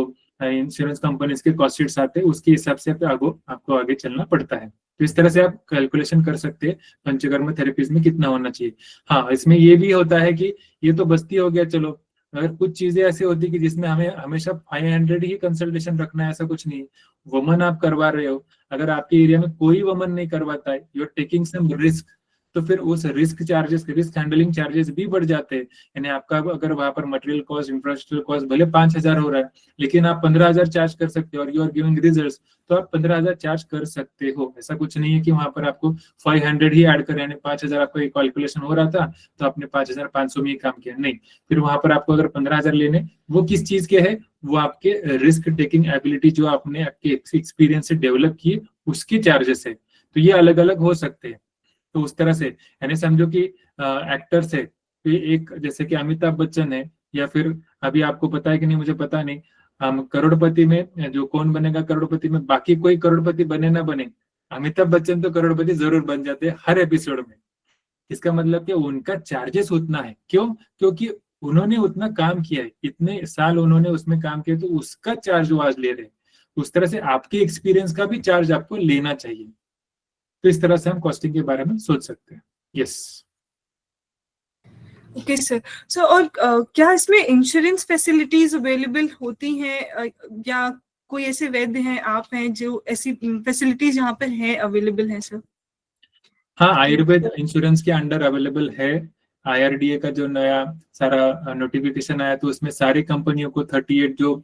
इंश्योरेंस कंपनीज के कॉस्ट शीट्स आते हैं उसके हिसाब से आपको आगे चलना पड़ता है। तो इस तरह से आप कैलकुलेशन कर सकते हैं पंचकर्म थेरेपीज में कितना होना चाहिए। हाँ, इसमें ये भी होता है कि ये तो बस्ती हो गया, चलो अगर कुछ चीजें ऐसी होती कि जिसमें हमें हमेशा 500 ही कंसल्टेशन रखना है, ऐसा कुछ नहीं है। वुमन आप करवा रहे हो, अगर आपके एरिया में कोई वमन नहीं करवाता है, you are taking some risk, तो फिर उस रिस्क हैंडलिंग चार्जेस भी बढ़ जाते हैं। यानी आपका अगर वहां पर मटेरियल कॉस्ट, इंफ्रास्ट्रक्चर कॉस्ट भले 5,000 हो रहा है, लेकिन आप 15,000 चार्ज कर सकते हो और यू आर गिविंग रिजल्ट्स, तो आप 15,000 चार्ज कर सकते हो। ऐसा कुछ नहीं है कि वहां पर आपको 500 ही ऐड करें, यानी 5,000 आपका एक कैलकुलेशन हो रहा था तो आपने 5,500 में ही काम किया, नहीं। फिर वहां पर आपको अगर 15,000 लेने, वो किस चीज के है, वो आपके रिस्क टेकिंग एबिलिटी जो आपने आपके एक्सपीरियंस से डेवलप किए उसके चार्जेस है। तो ये अलग अलग हो सकते हैं। तो उस तरह से यानी समझो कि एक्टर्स है, तो एक जैसे कि अमिताभ बच्चन है, या फिर अभी आपको पता है कि नहीं मुझे पता नहीं, हम करोड़पति में जो कौन बनेगा करोड़पति में, बाकी कोई करोड़पति बने ना बने, अमिताभ बच्चन तो करोड़पति जरूर बन जाते हैं हर एपिसोड में। इसका मतलब कि उनका चार्जेस उतना है, क्यों? क्योंकि उन्होंने उतना काम किया है, इतने साल उन्होंने उसमें काम किया, तो उसका चार्ज वो आज ले रहे हैं। उस तरह से आपके एक्सपीरियंस का भी चार्ज आपको लेना चाहिए। तो इस तरह से हम कॉस्टिंग के बारे में सोच सकते हैं। Yes, okay sir. सो और क्या इसमें इंश्योरेंस फैसिलिटीज अवेलेबल होती हैं, या कोई ऐसे वैद्य हैं, आप हैं जो ऐसी फैसिलिटीज यहाँ पर है अवेलेबल है सर? हाँ, आयुर्वेद इंश्योरेंस के अंडर अवेलेबल है। IRDA का जो नया सारा नोटिफिकेशन आया तो उसमें सारी कंपनियों को 38 जो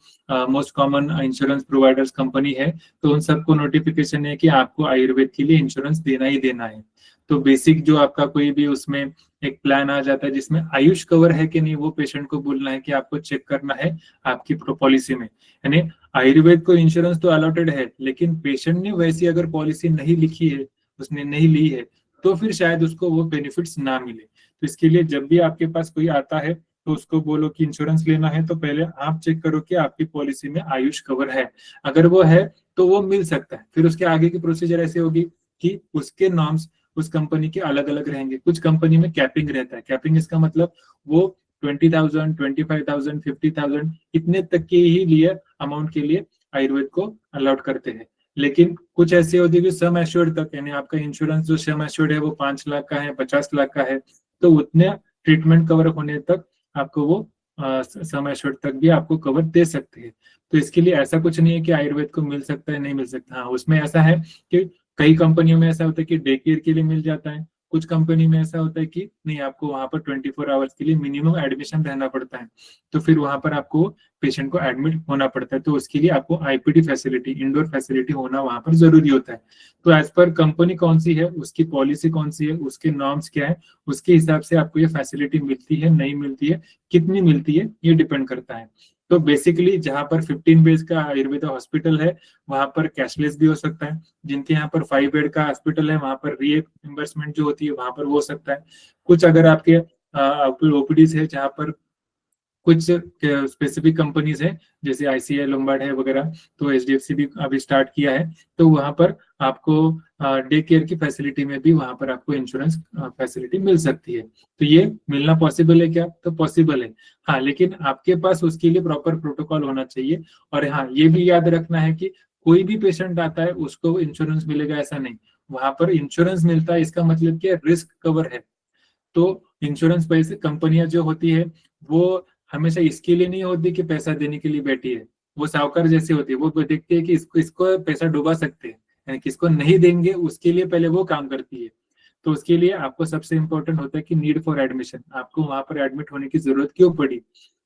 most common insurance providers company है, तो उन सबको नोटिफिकेशन है कि आपको आयुर्वेद के लिए इंश्योरेंस देना ही देना है। तो बेसिक जो आपका कोई भी उसमें एक प्लान आ जाता है जिसमें आयुष कवर है कि नहीं, वो पेशेंट को बोलना है कि आपको चेक करना है आपकी पॉलिसी में। यानी आयुर्वेद को इंश्योरेंस तो अलॉटेड है, लेकिन पेशेंट ने वैसी अगर पॉलिसी नहीं लिखी है, उसने नहीं ली है, तो फिर शायद उसको वो बेनिफिट्स ना मिले। तो इसके लिए जब भी आपके पास कोई आता है तो उसको बोलो कि इंश्योरेंस लेना है, तो पहले आप चेक करो कि आपकी पॉलिसी में आयुष कवर है। अगर वो है तो वो मिल सकता है। फिर उसके आगे की प्रोसीजर ऐसे होगी कि उसके नॉर्म्स उस कंपनी के अलग अलग रहेंगे। कुछ कंपनी में कैपिंग रहता है। कैपिंग इसका मतलब वो 20,000, 25,000, 50,000 इतने तक के ही लिए अमाउंट के लिए आयुर्वेद को अलॉट करते हैं। लेकिन कुछ ऐसे होती है कि सम एश्योर्ड तक, यानी आपका इंश्योरेंस जो सम एश्योर्ड है वो 5 लाख का है, 50 लाख का है, तो उतने ट्रीटमेंट कवर होने तक आपको वो सम एश्योर्ड तक भी आपको कवर दे सकते हैं। तो इसके लिए ऐसा कुछ नहीं है कि आयुर्वेद को मिल सकता है नहीं मिल सकता। हाँ, उसमें ऐसा है कि कई कंपनियों में ऐसा होता है कि डे केयर के लिए मिल जाता है, कुछ कंपनी में ऐसा होता है कि नहीं, आपको वहां पर 24 आवर्स के लिए मिनिमम एडमिशन रहना पड़ता है, तो फिर वहां पर आपको पेशेंट को एडमिट होना पड़ता है। तो उसके लिए आपको IPD फैसिलिटी, इंडोर फैसिलिटी होना वहां पर जरूरी होता है। तो एज पर कंपनी कौन सी है, उसकी पॉलिसी कौन सी है, उसके नॉर्म्स क्या है, उसके हिसाब से आपको ये फैसिलिटी मिलती है नहीं मिलती है, कितनी मिलती है, ये डिपेंड करता है। तो बेसिकली जहां पर 15 बेड का आयुर्वेदा हॉस्पिटल है वहां पर कैशलेस भी हो सकता है। जिनके यहाँ पर 5 बेड का हॉस्पिटल है वहां पर रीइंबर्समेंट जो होती है वहां पर वो हो सकता है। कुछ अगर आपके OPDs है जहाँ पर कुछ स्पेसिफिक कंपनीज है जैसे ICI लोम्बार्ड है वगैरह, तो HDFC भी अभी स्टार्ट किया है, तो वहां पर आपको डे केयर की फैसिलिटी में भी वहां पर आपको इंश्योरेंस फैसिलिटी मिल सकती है। तो ये मिलना पॉसिबल है क्या? तो पॉसिबल है। हाँ, लेकिन आपके पास उसके लिए प्रॉपर प्रोटोकॉल होना चाहिए। और हाँ, ये भी याद रखना है कि कोई भी पेशेंट आता है उसको इंश्योरेंस मिलेगा ऐसा नहीं। वहां पर इंश्योरेंस मिलता है, इसका मतलब क्या, रिस्क कवर है। तो इंश्योरेंस पैसे कंपनियां जो होती है वो हमेशा इसके लिए नहीं होती कि पैसा देने के लिए बैठी है। वो साहूकार जैसे होती है, वो देखती है कि इसको पैसा डुबा सकते हैं, यानी किसको नहीं देंगे उसके लिए पहले वो काम करती है। तो उसके लिए आपको सबसे इंपॉर्टेंट होता है कि नीड फॉर एडमिशन, आपको वहां पर एडमिट होने की जरूरत क्यों पड़ी।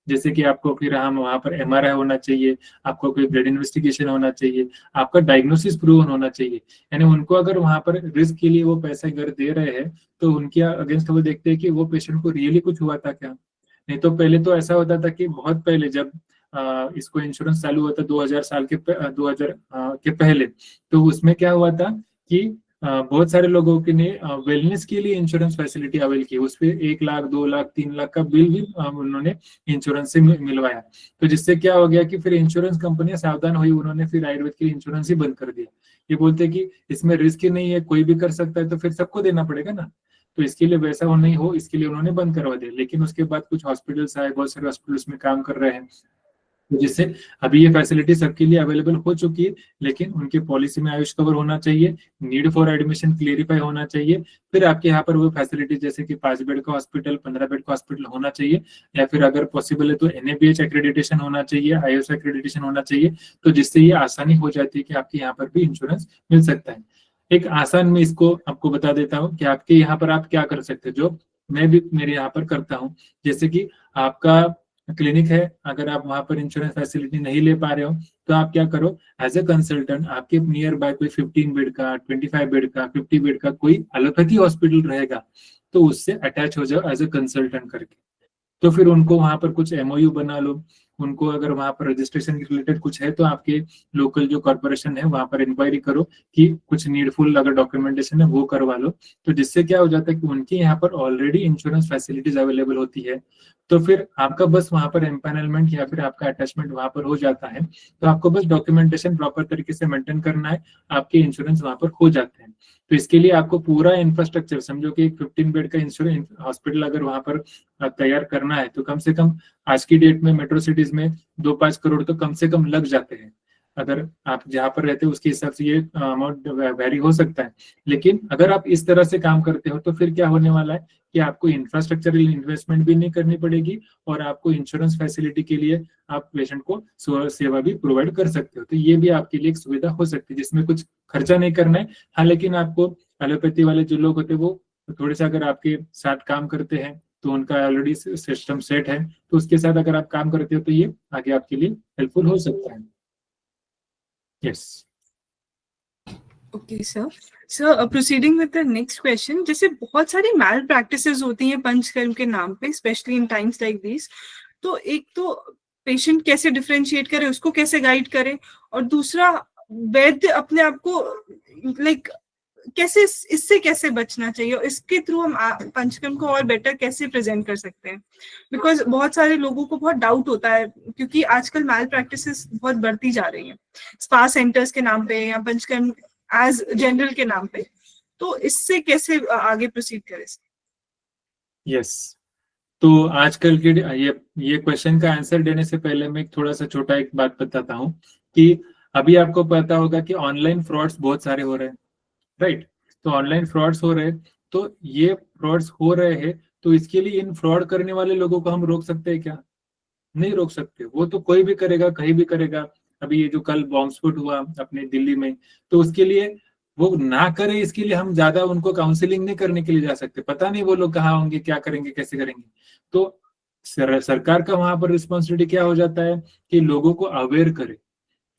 जैसे कि आपको फिर हम वहां पर MRI होना चाहिए, आपको कोई ब्लड इन्वेस्टिगेशन होना चाहिए, आपका डायग्नोसिस प्रूवन होना चाहिए। यानी उनको अगर वहां पर रिस्क के लिए वो पैसा अगर दे रहे हैं तो उनके अगेंस्ट वो देखते हैं कि वो पेशेंट को रियली कुछ हुआ था क्या। नहीं तो पहले तो ऐसा होता था कि बहुत पहले जब इसको इंश्योरेंस चालू हुआ था 2000 साल के 2000 के पहले, तो उसमें क्या हुआ था कि बहुत सारे लोगों के ने वेलनेस के लिए इंश्योरेंस फैसिलिटी अवेल की, उस पे 1 लाख 2 लाख 3 लाख का बिल भी उन्होंने इंश्योरेंस से मिलवाया। तो जिससे क्या हो गया कि फिर इंश्योरेंस कंपनियां सावधान हुई, उन्होंने फिर आयुर्वेद के लिए इंश्योरेंस ही बंद कर दिया। ये बोलते हैं कि इसमें रिस्क ही नहीं है, कोई भी कर सकता है, तो फिर सबको देना पड़ेगा ना। तो इसके लिए वैसा हो नहीं हो, इसके लिए उन्होंने बंद करवा दिया। लेकिन उसके बाद कुछ हॉस्पिटल्स आए, बहुत सारे हॉस्पिटल्स में काम कर रहे हैं, तो जिससे अभी ये फैसिलिटी सबके लिए अवेलेबल हो चुकी है। लेकिन उनकी पॉलिसी में आयुष कवर होना चाहिए, नीड फॉर एडमिशन क्लियरिफाई होना चाहिए, फिर आपके यहाँ पर वो फैसिलिटी जैसे कि 5 बेड का हॉस्पिटल, 15 बेड का हॉस्पिटल होना चाहिए, या फिर अगर पॉसिबल है तो NABH एक्रेडिटेशन होना चाहिए, IOS एक्रेडिटेशन होना चाहिए। तो जिससे ये आसानी हो जाती है कि आपके यहाँ पर भी इंश्योरेंस मिल सकता है। एक आसान में इसको आपको बता देता हूँ कि आपके यहाँ पर आप क्या कर सकते हैं, जो मैं भी मेरे यहाँ पर करता हूँ। जैसे कि आपका क्लिनिक है, अगर आप वहां पर इंश्योरेंस फैसिलिटी नहीं ले पा रहे हो, तो आप क्या करो, एज ए कंसल्टेंट आपके नियर बाय कोई 15 बेड का, 25 बेड का, 50 बेड का कोई एलोपैथी हॉस्पिटल रहेगा, तो उससे अटैच हो जाओ एज ए कंसल्टेंट करके। तो फिर उनको वहां पर कुछ MOU बना लो, उनको अगर वहां पर रजिस्ट्रेशन के रिलेटेड कुछ है तो आपके लोकल जो कॉर्पोरेशन है वहां पर इंक्वायरी करो कि कुछ नीडफुल अगर डॉक्यूमेंटेशन है वो करवा लो। तो जिससे क्या हो जाता है कि उनके यहाँ पर ऑलरेडी इंश्योरेंस फैसिलिटीज अवेलेबल होती है, तो फिर आपका बस वहां पर एम्पैनलमेंट या फिर आपका अटैचमेंट वहां पर हो जाता है। तो आपको बस डॉक्यूमेंटेशन प्रॉपर तरीके से मेंटेन करना है, आपके इंश्योरेंस वहां पर हो जाते हैं। तो इसके लिए आपको पूरा इंफ्रास्ट्रक्चर, समझो कि एक 15 बेड का इंश्योरेंस हॉस्पिटल अगर वहां पर तैयार करना है, तो कम से कम आज की डेट में मेट्रो सिटीज में 2-5 करोड़ तो कम से कम लग जाते हैं। अगर आप जहां पर रहते हो उसके हिसाब से ये अमाउंट वेरी हो सकता है। लेकिन अगर आप इस तरह से काम करते हो तो फिर क्या होने वाला है कि आपको इंफ्रास्ट्रक्चरल इन्वेस्टमेंट भी नहीं करनी पड़ेगी, और आपको इंश्योरेंस फैसिलिटी के लिए आप पेशेंट को सेवा भी प्रोवाइड कर सकते हो। तो ये भी आपके लिए एक सुविधा हो सकती है जिसमें कुछ खर्चा नहीं करना है। हाँ, लेकिन आपको एलोपैथी वाले जो लोग होते हैं वो थोड़े से अगर आपके साथ काम करते हैं तो उनका ऑलरेडी सिस्टम सेट है, तो उसके साथ अगर आप काम करते हो तो ये आगे आपके लिए हेल्पफुल हो सकता है। Yes. Okay sir, proceeding with the next question, जैसे बहुत सारी मैल प्रैक्टिसेस होती हैं पंचकर्म के नाम पे, specially in times like this. तो एक तो पेशेंट कैसे डिफरेंशिएट करे, उसको कैसे गाइड करे, और दूसरा वैद्य अपने आप को लाइक कैसे इससे कैसे बचना चाहिए, और इसके थ्रू हम पंचकर्म को और बेटर कैसे प्रेजेंट कर सकते हैं। बिकॉज बहुत सारे लोगों को बहुत डाउट होता है, क्योंकि आजकल मैल प्रैक्टिसेस बहुत बढ़ती जा रही हैं स्पा सेंटर्स के नाम पे या पंचकर्म एज जनरल के नाम पे। तो इससे कैसे आगे प्रोसीड करें? यस। तो आजकल के ये क्वेश्चन का आंसर देने से पहले मैं थोड़ा सा छोटा एक बात बताता हूँ कि अभी आपको पता होगा कि ऑनलाइन फ्रॉड्स बहुत सारे हो रहे हैं, राइट। तो ऑनलाइन फ्रॉड्स हो रहे हैं, तो ये फ्रॉड्स हो रहे हैं, तो इसके लिए इन फ्रॉड करने वाले लोगों को हम रोक सकते हैं क्या? नहीं रोक सकते, वो तो कोई भी करेगा, कहीं भी करेगा। अभी ये जो कल बॉम्ब स्फोट हुआ अपने दिल्ली में, तो उसके लिए वो ना करे, इसके लिए हम ज्यादा उनको काउंसलिंग नहीं करने के लिए जा सकते। पता नहीं वो लोग कहाँ होंगे, क्या करेंगे, कैसे करेंगे। तो सरकार का वहां पर रिस्पॉन्सिबिलिटी क्या हो जाता है कि लोगों को अवेयर करे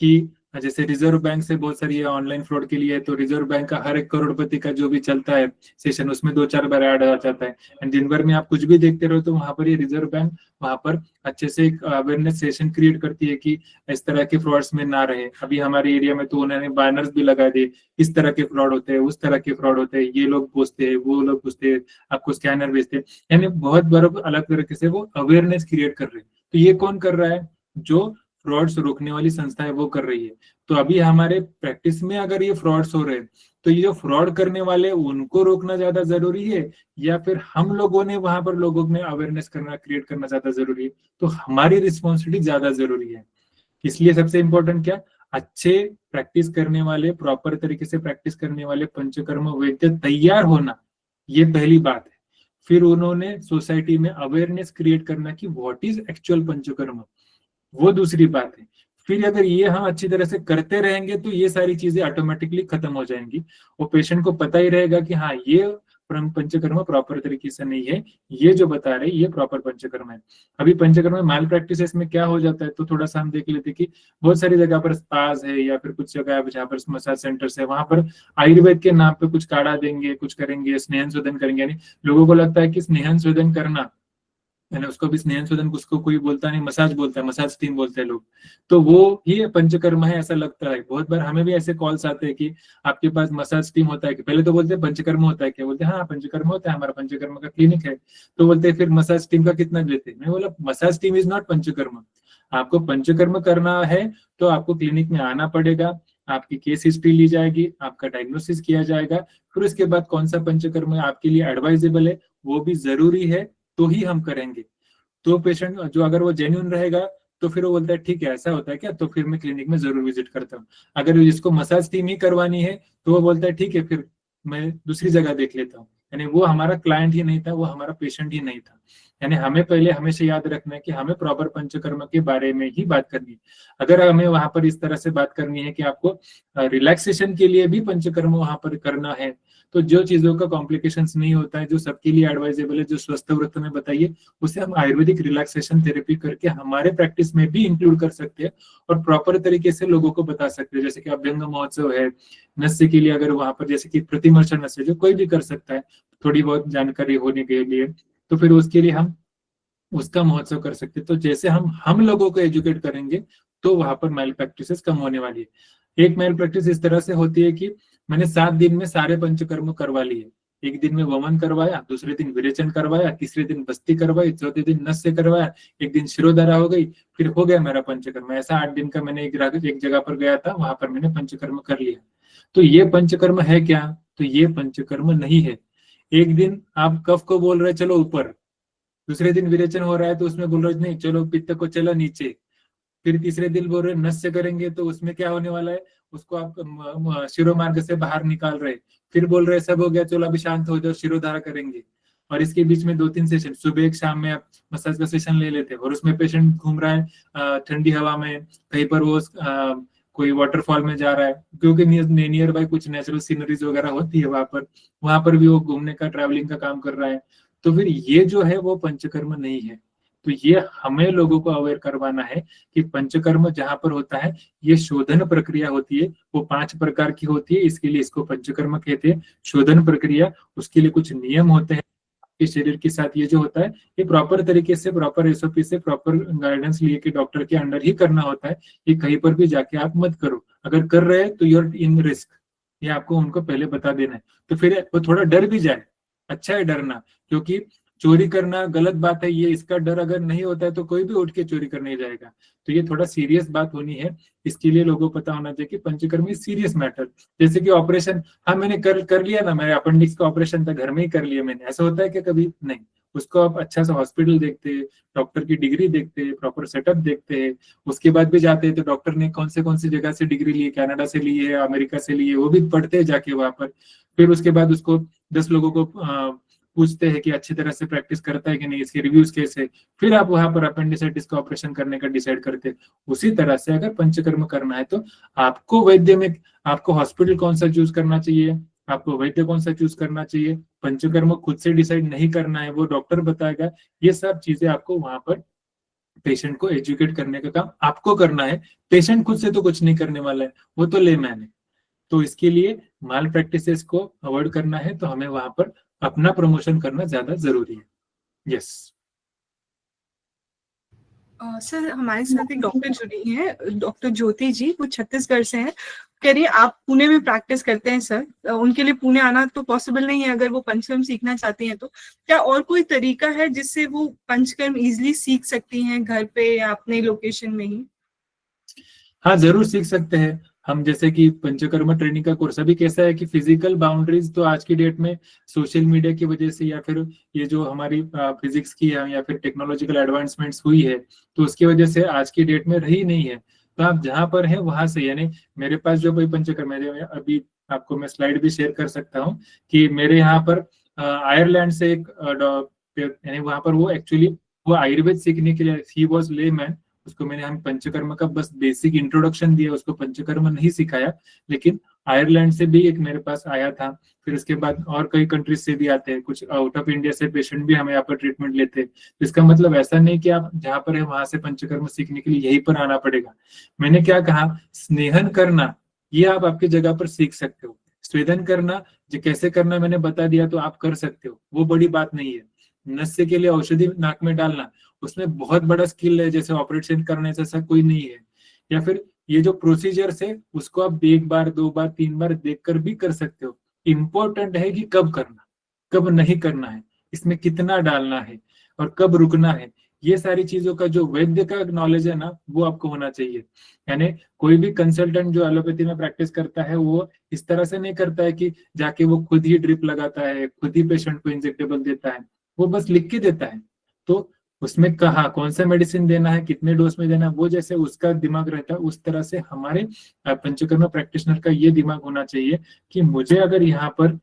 कि जैसे रिजर्व बैंक से बहुत सारी ऑनलाइन फ्रॉड के लिए है, तो रिजर्व बैंक का हर एक करोड़पति का जो भी चलता है सेशन, उसमें 2-4 बार ऐड आ जाता है। एंड दिन भर में आप कुछ भी देखते रहो तो वहां पर ये रिजर्व बैंक वहां पर अच्छे से एक अवेयरनेस सेशन क्रिएट करती है कि इस तरह के फ्रॉड्स में ना रहे। अभी हमारे एरिया में तो उन्होंने बैनर्स भी लगा दिए, इस तरह के फ्रॉड होते हैं, उस तरह के फ्रॉड होते हैं, ये लोग पूछते हैं, वो लोग पूछते हैं, आपको स्कैनर भेजते हैं। यानी बहुत बड़ा अलग तरीके से वो अवेयरनेस क्रिएट कर रहे हैं। तो ये कौन कर रहा है? जो फ्रॉड्स रोकने वाली संस्था है वो कर रही है। तो अभी हमारे प्रैक्टिस में अगर ये फ्रॉड्स हो रहे हैं, तो ये जो फ्रॉड करने वाले उनको रोकना ज्यादा जरूरी है, या फिर हम लोगों ने वहां पर लोगों में अवेयरनेस करना, क्रिएट करना ज्यादा जरूरी है? तो हमारी रिस्पॉन्सिबिलिटी ज्यादा जरूरी है। इसलिए सबसे इंपॉर्टेंट क्या, अच्छे प्रैक्टिस करने वाले, प्रॉपर तरीके से प्रैक्टिस करने वाले पंचकर्म वैद्य तैयार होना, ये पहली बात है। फिर उन्होंने सोसाइटी में अवेयरनेस क्रिएट करना कि व्हाट इज एक्चुअल पंचकर्म, वो दूसरी बात है। फिर अगर ये हम अच्छी तरह से करते रहेंगे तो ये सारी चीजें ऑटोमेटिकली खत्म हो जाएंगी, वो पेशेंट को पता ही रहेगा कि हाँ ये पंचकर्म प्रॉपर तरीके से नहीं है, ये जो बता रहे ये प्रॉपर पंचकर्म है। अभी पंचकर्म में माल प्रैक्टिस में क्या हो जाता है, तो थोड़ा सा हम देख लेते कि बहुत सारी जगह पर स्पास है या फिर कुछ जगह जहाँ पर मसाज सेंटर्स है, वहां पर आयुर्वेद के नाम पे कुछ काढ़ा देंगे, कुछ करेंगे, स्नेहन शोधन करेंगे। यानी लोगों को लगता है कि स्नेहन शोधन करना है ना, उसको भी स्नेहन शोधन उसको कोई बोलता नहीं, मसाज बोलता है, मसाज टीम बोलते हैं लोग। तो वो ही पंचकर्म है ऐसा लगता है। बहुत बार हमें भी ऐसे कॉल्स आते हैं कि आपके पास मसाज टीम होता है कि, पहले तो बोलते हैं पंचकर्म होता है क्या, बोलते हैं हाँ पंचकर्म होता है, हमारा पंचकर्म का क्लिनिक है। तो बोलते हैं फिर मसाज टीम का कितना देते हैं। मैं बोला massage team is not panchakarma. आपको पंचकर्म करना है तो आपको क्लिनिक में आना पड़ेगा, आपकी केस हिस्ट्री ली जाएगी, आपका डायग्नोसिस किया जाएगा, फिर उसके बाद कौन सा पंचकर्म आपके लिए एडवाइजेबल है वो भी जरूरी है, तो ही हम करेंगे। तो पेशेंट जो अगर वो जेन्युइन रहेगा तो फिर वो बोलता है ठीक है ऐसा होता है क्या, तो फिर मैं क्लिनिक में जरूर विजिट करता हूँ। अगर जिसको मसाज टीम ही करवानी है तो वो बोलता है ठीक है फिर मैं दूसरी जगह देख लेता हूँ। यानी वो हमारा क्लाइंट ही नहीं था, वो हमारा पेशेंट ही नहीं था। यानी हमें पहले हमेशा याद रखना है कि हमें प्रॉपर पंचकर्म के बारे में ही बात करनी है। अगर हमें वहां पर इस तरह से बात करनी है कि आपको रिलैक्सेशन के लिए भी पंचकर्म वहां पर करना है, तो जो चीजों का कॉम्प्लिकेशंस नहीं होता है, जो सबके लिए एडवाइजेबल है, जो स्वस्थ व्रत में बताइए, उसे हम आयुर्वेदिक रिलैक्सेशन थेरेपी करके हमारे प्रैक्टिस में भी इंक्लूड कर सकते हैं और प्रॉपर तरीके से लोगों को बता सकते हैं। जैसे कि अभ्यंग महोत्सव है, नस्य के लिए अगर वहां पर जैसे कि प्रतिमर्श नस्य जो कोई भी कर सकता है थोड़ी बहुत जानकारी होने के लिए, तो फिर उसके लिए हम उसका महोत्सव कर सकते हैं। तो जैसे हम लोगों को एजुकेट करेंगे तो वहां पर मेल प्रैक्टिसेस कम होने वाली है। एक मेल प्रैक्टिस इस तरह से होती है कि मैंने 7 दिन में सारे पंचकर्म करवा लिए। एक दिन में वमन करवाया, दूसरे दिन विरेचन करवाया, तीसरे दिन बस्ती करवाई, चौथे दिन नस्य करवाया, एक दिन शिरोधारा हो गई, फिर हो गया मेरा पंचकर्म। ऐसा 8 दिन का मैंने एक जगह पर गया था, वहां पर मैंने पंचकर्म कर लिया। तो ये पंचकर्म है क्या? तो ये पंचकर्म नहीं है। एक दिन आप कफ को बोल रहे चलो ऊपर, दूसरे दिन विरेचन हो रहा है तो उसमें बोल रहे नहीं चलो पित्त को चलो नीचे, फिर तीसरे दिन बोल रहे नस्य करेंगे तो उसमें क्या होने वाला है, उसको आप शिरोमार्ग से बाहर निकाल रहे, फिर बोल रहे सब हो गया चलो अभी शांत हो जाओ शिरोधारा करेंगे। और इसके बीच में 2-3 सेशन, सुबह एक शाम में आप मसाज का सेशन ले लेते हैं और उसमें पेशेंट घूम रहा है ठंडी हवा में, कहीं पर वो कोई वाटरफॉल में जा रहा है, क्योंकि नियर बाय कुछ नेचुरल सीनरीज वगैरह होती है वहां पर भी वो घूमने का ट्रैवलिंग का काम कर रहा है। तो फिर ये जो है वो पंचकर्म नहीं है। तो ये हमें लोगों को अवेयर करवाना है कि पंचकर्म जहां पर होता है ये शोधन प्रक्रिया होती है, वो 5 प्रकार की होती है, इसके लिए इसको पंचकर्म कहते हैं। शोधन प्रक्रिया, उसके लिए कुछ नियम होते हैं आपके शरीर के साथ। ये जो होता है ये प्रॉपर तरीके से, प्रॉपर एसओपी से, प्रॉपर गाइडेंस लिए के डॉक्टर के अंडर ही करना होता है। ये कहीं पर भी जाके आप मत करो, अगर कर रहे हैं तो यूर इन रिस्क, ये आपको उनको पहले बता देना है। तो फिर वो थोड़ा डर भी जाए, अच्छा है डरना, क्योंकि चोरी करना गलत बात है, ये इसका डर अगर नहीं होता है तो कोई भी उठ के चोरी करने जाएगा। तो ये थोड़ा सीरियस बात होनी है, इसके लिए लोगों को पता होना चाहिए कि पंचकर्म इज सीरियस मैटर। जैसे कि ऑपरेशन, हाँ मैंने कर लिया ना, मेरे अपेंडिक्स का ऑपरेशन था, घर में ही कर लिया मैंने, ऐसा होता है क्या कभी? नहीं। उसको आप अच्छा सा हॉस्पिटल देखते हैं, डॉक्टर की डिग्री देखते हैं, प्रॉपर सेटअप देखते हैं, उसके बाद भी जाते हैं तो डॉक्टर ने कौन से जगह से डिग्री ली है, कनाडा से ली है, अमेरिका से ली है, वो भी पढ़ते हैं जाके वहां पर। फिर उसके बाद उसको 10 लोगों को पूछते हैं कि अच्छी तरह से प्रैक्टिस करता है कि नहीं, इसके रिव्यूज कैसे, फिर आप वहां पर अपेंडिसाइटिस का ऑपरेशन करने का डिसाइड करते हैं। उसी तरह से अगर पंचकर्म करना है तो आपको वैद्य में, आपको हॉस्पिटल कौन सा चूज करना चाहिए, आपको वैद्य कौन सा चूज करना चाहिए, पंचकर्म खुद से डिसाइड नहीं करना है, वो डॉक्टर बताएगा। ये सब चीजें आपको वहां पर पेशेंट को एजुकेट करने का काम आपको करना है। पेशेंट खुद से तो कुछ नहीं करने वाला है, वो तो लेमैन है। तो इसके लिए माल प्रैक्टिसेस को अवॉइड करना है तो हमें वहां पर अपना प्रमोशन करना ज्यादा जरूरी है। यस सर हमारे साथ एक डॉक्टर जुड़ी हैं, डॉक्टर ज्योति जी, वो छत्तीसगढ़ से हैं। कह रही है आप पुणे में प्रैक्टिस करते हैं सर, उनके लिए पुणे आना तो पॉसिबल नहीं है, अगर वो पंचकर्म सीखना चाहती हैं तो क्या और कोई तरीका है जिससे वो पंचकर्म इजीली सीख सकती हैं घर पे या अपने लोकेशन में ही? हाँ जरूर सीख सकते हैं हम। जैसे कि पंचकर्म ट्रेनिंग का कोर्स अभी कैसा है कि फिजिकल बाउंड्रीज तो आज की डेट में सोशल मीडिया की वजह से, या फिर ये जो हमारी फिजिक्स की है या फिर टेक्नोलॉजिकल एडवांसमेंट्स हुई है, तो उसकी वजह से आज की डेट में रही नहीं है। तो आप जहां पर हैं वहां से, यानी मेरे पास जो कोई पंचकर्म है, अभी आपको मैं स्लाइड भी शेयर कर सकता हूँ कि मेरे यहाँ पर आयरलैंड से एक यानी वहां पर वो एक्चुअली वो आयुर्वेद सीखने के लिए, ही वॉज लेमैन, उसको मैंने हम पंचकर्म का बस बेसिक इंट्रोडक्शन दिया, उसको पंचकर्म नहीं सिखाया। लेकिन आयरलैंड से भी एक मेरे पास आया था, फिर उसके बाद और कई कंट्रीज से भी आते हैं, कुछ आउट ऑफ इंडिया से पेशेंट भी हमें यहाँ पर ट्रीटमेंट लेते हैं। तो इसका मतलब ऐसा नहीं कि आप जहाँ पर है वहां से पंचकर्म सीखने के लिए यहीं पर आना पड़ेगा। मैंने क्या कहा, स्नेहन करना ये आप आपकी जगह पर सीख सकते हो, स्वेदन करना जो कैसे करना मैंने बता दिया तो आप कर सकते हो, वो बड़ी बात नहीं है। नस्य के लिए औषधि नाक में डालना, उसमें बहुत बड़ा स्किल है, जैसे ऑपरेशन करने जैसा कोई नहीं है। या फिर ये जो प्रोसीजर्स है उसको आप 1 बार 2 बार 3 बार देखकर भी कर सकते हो। इम्पोर्टेंट है कि कब करना, कब नहीं करना है, इसमें कितना डालना है और कब रुकना है। ये सारी चीजों का जो वैद्य का नॉलेज है ना, वो आपको होना चाहिए। यानी कोई भी कंसल्टेंट जो एलोपैथी में प्रैक्टिस करता है वो इस तरह से नहीं करता है कि जाके वो खुद ही ड्रिप लगाता है, खुद ही पेशेंट को इंजेक्टेबल देता है, वो बस लिख के देता है। तो उसमें कहा कौन सा मेडिसिन देना है, कितने डोज में देना है, वो जैसे उसका दिमाग रहता है, उस तरह से हमारे पंचकर्मा प्रैक्टिशनर का ये दिमाग होना चाहिए कि मुझे अगर यहाँ पर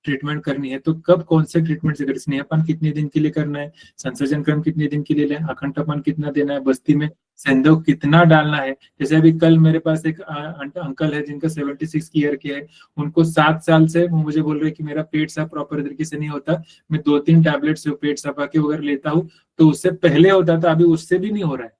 ट्रीटमेंट करनी है तो कब कौन से ट्रीटमेंट से, स्नेहपान कितने दिन के लिए करना है, संसर्जन क्रम कितने दिन के लिए लें, अखंडपान कितना देना है, बस्ती में सेंधव कितना डालना है। जैसे अभी कल मेरे पास एक अंकल है जिनका 76 ईयर के है, उनको 7 साल से वो मुझे बोल रहे कि मेरा पेट साफ प्रॉपर तरीके से नहीं होता, मैं 2-3 टैबलेट से पेट सफा के अगर लेता हूँ तो उससे पहले होता था, अभी उससे भी नहीं हो रहा है,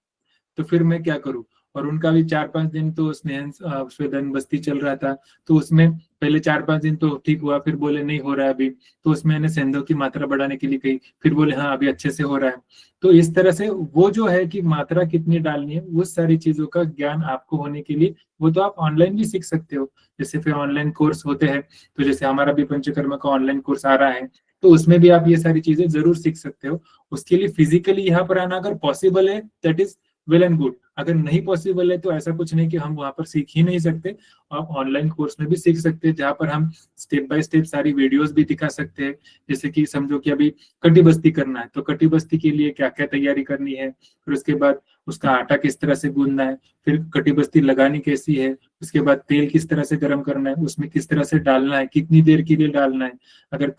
तो फिर मैं क्या करूँ। और उनका भी 4-5 दिन तो स्नेह स्वेदन बस्ती चल रहा था, तो उसमें पहले 4-5 दिन तो ठीक हुआ, फिर बोले नहीं हो रहा है अभी, तो उसमें मैंने सेंधव की मात्रा बढ़ाने के लिए कही, फिर बोले हाँ अभी अच्छे से हो रहा है। तो इस तरह से वो जो है कि मात्रा कितनी डालनी है, वो सारी चीजों का ज्ञान आपको होने के लिए वो तो आप ऑनलाइन भी सीख सकते हो। जैसे फिर ऑनलाइन कोर्स होते हैं, तो जैसे हमारा भी पंचकर्मा का ऑनलाइन कोर्स आ रहा है, तो उसमें भी आप ये सारी चीजें जरूर सीख सकते हो। उसके लिए फिजिकली यहाँ पर आना अगर पॉसिबल है that is well and good, अगर नहीं पॉसिबल है तो ऐसा कुछ नहीं कि हम वहां पर सीख ही नहीं सकते, आप ऑनलाइन कोर्स में भी सीख सकते हैं, जहां पर हम स्टेप बाय स्टेप सारी वीडियोस भी दिखा सकते हैं। जैसे कि समझो कि अभी कटी बस्ती करना है, तो कटी बस्ती के लिए क्या क्या तैयारी करनी है, फिर उसके बाद उसका आटा किस तरह से गूंदना है, फिर कटी बस्ती लगानी कैसी है, उसके बाद तेल किस तरह से गर्म करना है, उसमें किस तरह से डालना है, कितनी देर के लिए डालना है। अगर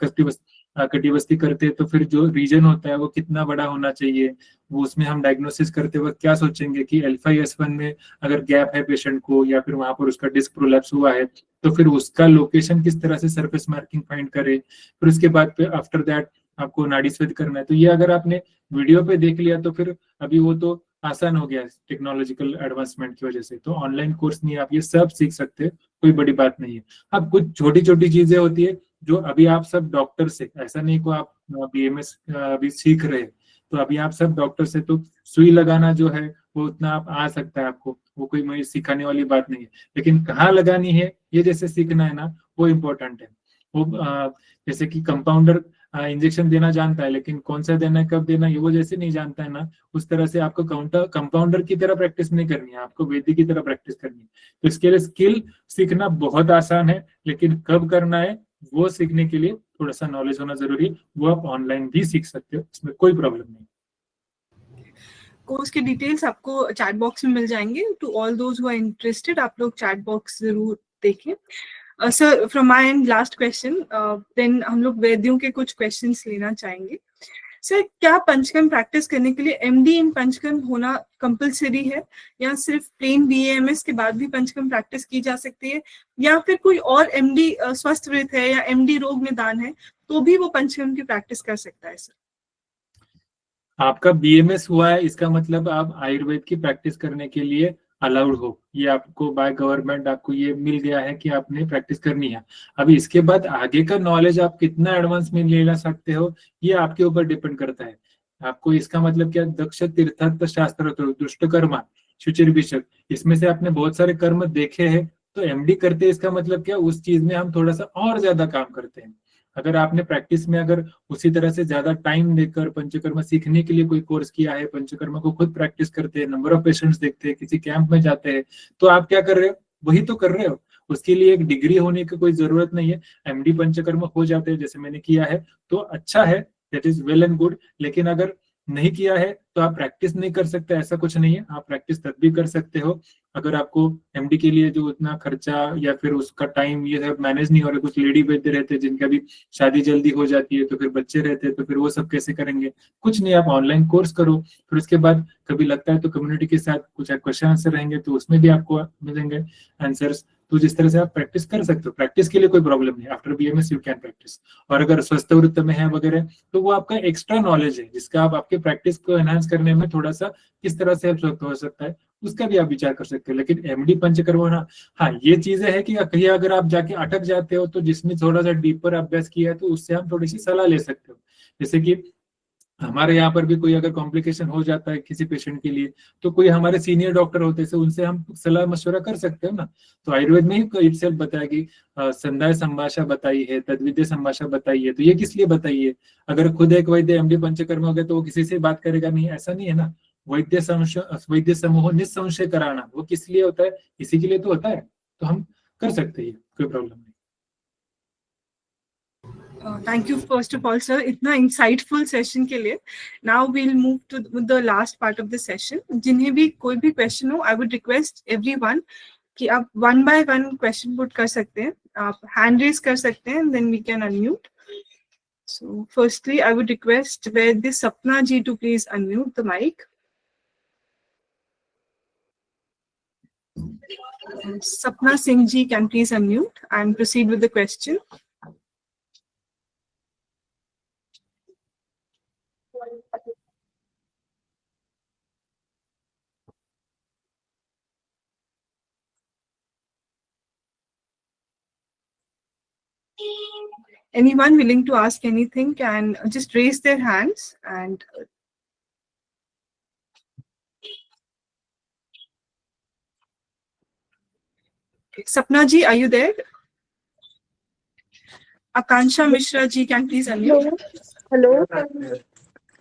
कटी बस्ती करते हैं तो फिर जो रीजन होता है वो कितना बड़ा होना चाहिए, वो उसमें हम डायग्नोसिस करते वक्त क्या सोचेंगे कि L5S1 में अगर गैप है पेशेंट को, या फिर वहां पर उसका डिस्क प्रोलैप्स हुआ है, तो फिर उसका लोकेशन किस तरह से सरफेस मार्किंग फाइंड करे, फिर उसके बाद आफ्टर दैट आपको नाड़ी स्वेद करना है। तो ये अगर आपने वीडियो पे देख लिया तो फिर अभी वो तो आसान हो गया टेक्नोलॉजिकल एडवांसमेंट की वजह से, तो ऑनलाइन कोर्स नहीं, आप ये सब सीख सकते हैं, कोई बड़ी बात नहीं है। हाँ कुछ छोटी छोटी चीजें होती है जो अभी आप सब डॉक्टर से, ऐसा नहीं को आप BMS अभी सीख रहे हैं, तो अभी आप सब डॉक्टर से, तो सुई लगाना जो है वो उतना आप आ सकता है आपको, वो कोई मुझे सिखाने वाली बात नहीं है, लेकिन कहाँ लगानी है ये जैसे सीखना है ना, वो इम्पोर्टेंट है। वो जैसे कि कंपाउंडर इंजेक्शन देना जानता है, लेकिन कौन सा देना है कब देना है वो जैसे नहीं जानता है ना, उस तरह से आपको कंपाउंडर की तरह प्रैक्टिस नहीं करनी है, आपको वैद्य की तरह प्रैक्टिस करनी है। तो इसके लिए स्किल सीखना बहुत आसान है, लेकिन कब करना है वो सीखने के लिए थोड़ा सा नॉलेज होना जरूरी है, वो आप ऑनलाइन भी सीख सकते हो, इसमें कोई प्रॉब्लम नहीं। कोर्स के डिटेल्स आपको चैट बॉक्स में मिल जाएंगे। To all those who are interested, आप लोग चैट बॉक्स जरूर देखें। Sir from my end last question, then हम लोग वैद्यों के कुछ क्वेश्चंस लेना चाहेंगे। सर क्या पंचकर्म प्रैक्टिस करने के लिए MD इन पंचकर्म होना कंपलसरी है, या सिर्फ प्लेन BAMS के बाद भी पंचकर्म प्रैक्टिस की जा सकती है, या फिर कोई और MD स्वस्थ वृत्त है या MD रोग निदान है तो भी वो पंचकर्म की प्रैक्टिस कर सकता है? सर आपका BMS हुआ है इसका मतलब आप आयुर्वेद की प्रैक्टिस करने के लिए अलाउड हो, ये आपको बाय गवर्नमेंट आपको ये मिल गया है कि आपने प्रैक्टिस करनी है। अभी इसके बाद आगे का नॉलेज आप कितना एडवांस में ले ला सकते हो ये आपके ऊपर डिपेंड करता है। आपको इसका मतलब क्या, दक्ष तीर्थार्थ शास्त्र दुष्टकर्मा शुचिर विशक, इसमें से आपने बहुत सारे कर्म देखे हैं, तो MD करते हैं इसका मतलब क्या, उस चीज में हम थोड़ा सा और ज्यादा काम करते हैं। अगर आपने प्रैक्टिस में अगर उसी तरह से ज्यादा टाइम देकर पंचकर्मा सीखने के लिए कोई कोर्स किया है, पंचकर्मा को खुद प्रैक्टिस करते हैं, नंबर ऑफ पेशेंट्स देखते हैं, किसी कैंप में जाते हैं, तो आप क्या कर रहे हो, वही तो कर रहे हो। उसके लिए एक डिग्री होने की कोई जरूरत नहीं है, MD पंचकर्मा हो जाते हैं जैसे मैंने किया है तो अच्छा है, that is well and good. लेकिन अगर नहीं किया है तो आप प्रैक्टिस नहीं कर सकते, ऐसा कुछ नहीं है, आप प्रैक्टिस तब भी कर सकते हो। अगर आपको MD के लिए जो उतना खर्चा या फिर उसका टाइम ये सब मैनेज नहीं हो रहा, कुछ लेडी वैद्य रहते हैं जिनका भी शादी जल्दी हो जाती है, तो फिर बच्चे रहते हैं, तो फिर वो सब कैसे करेंगे, कुछ नहीं, आप ऑनलाइन कोर्स करो, फिर उसके बाद कभी लगता है तो कम्युनिटी के साथ कुछ क्वेश्चन आंसर रहेंगे तो उसमें भी आपको मिलेंगे आंसर्स। तो जिस तरह से आप प्रैक्टिस कर सकते हो, प्रैक्टिस के लिए कोई प्रॉब्लम नहीं, after BMS you can practice. और अगर स्वस्थ वृत्त में है वगैरह तो वो आपका एक्स्ट्रा नॉलेज है जिसका आप आपके प्रैक्टिस को एनहांस करने में थोड़ा सा किस तरह से हेल्प हो सकता है, उसका भी आप विचार कर सकते हो। लेकिन एमडी पंचकर्मा होना, हाँ ये चीजें है कि कहीं अगर आप जाके अटक जाते हो तो जिसमें थोड़ा सा डीपर अभ्यास किया है तो उससे हम थोड़ी सी सलाह ले सकते हो। जैसे कि हमारे यहाँ पर भी कोई अगर कॉम्प्लिकेशन हो जाता है किसी पेशेंट के लिए, तो कोई हमारे सीनियर डॉक्टर होते हैं उनसे हम सलाह मशवरा कर सकते हैं ना। तो आयुर्वेद में ही इटसेल्फ बताया कि संध्या संभाषा बताई है, तद्वितीय संभाषा बताई है, तो ये किस लिए बताई है? अगर खुद एक वैद्य एमडी पंचकर्मा हो गया तो वो किसी से बात करेगा नहीं, ऐसा नहीं है ना। वैद्य समूह निस्संशय कराना वो किस लिए होता है? इसी के लिए तो होता है। तो हम कर सकते हैं, कोई प्रॉब्लम नहीं। Thank you first of all, sir. इतना insightful session के लिए. Now we'll move to the last part of the session. जिन्हें भी कोई भी question हो, I would request everyone कि आप one by one question put कर सकते हैं, आप hand raise कर सकते हैं, and then we can unmute. So firstly, I would request Vaidya Sapna ji to please unmute the mic. Sapna Singh ji can please unmute and proceed with the question. Anyone willing to ask anything can just raise their hands and Sapna ji, are you there? Akansha Mishra ji can please unmute. Hello.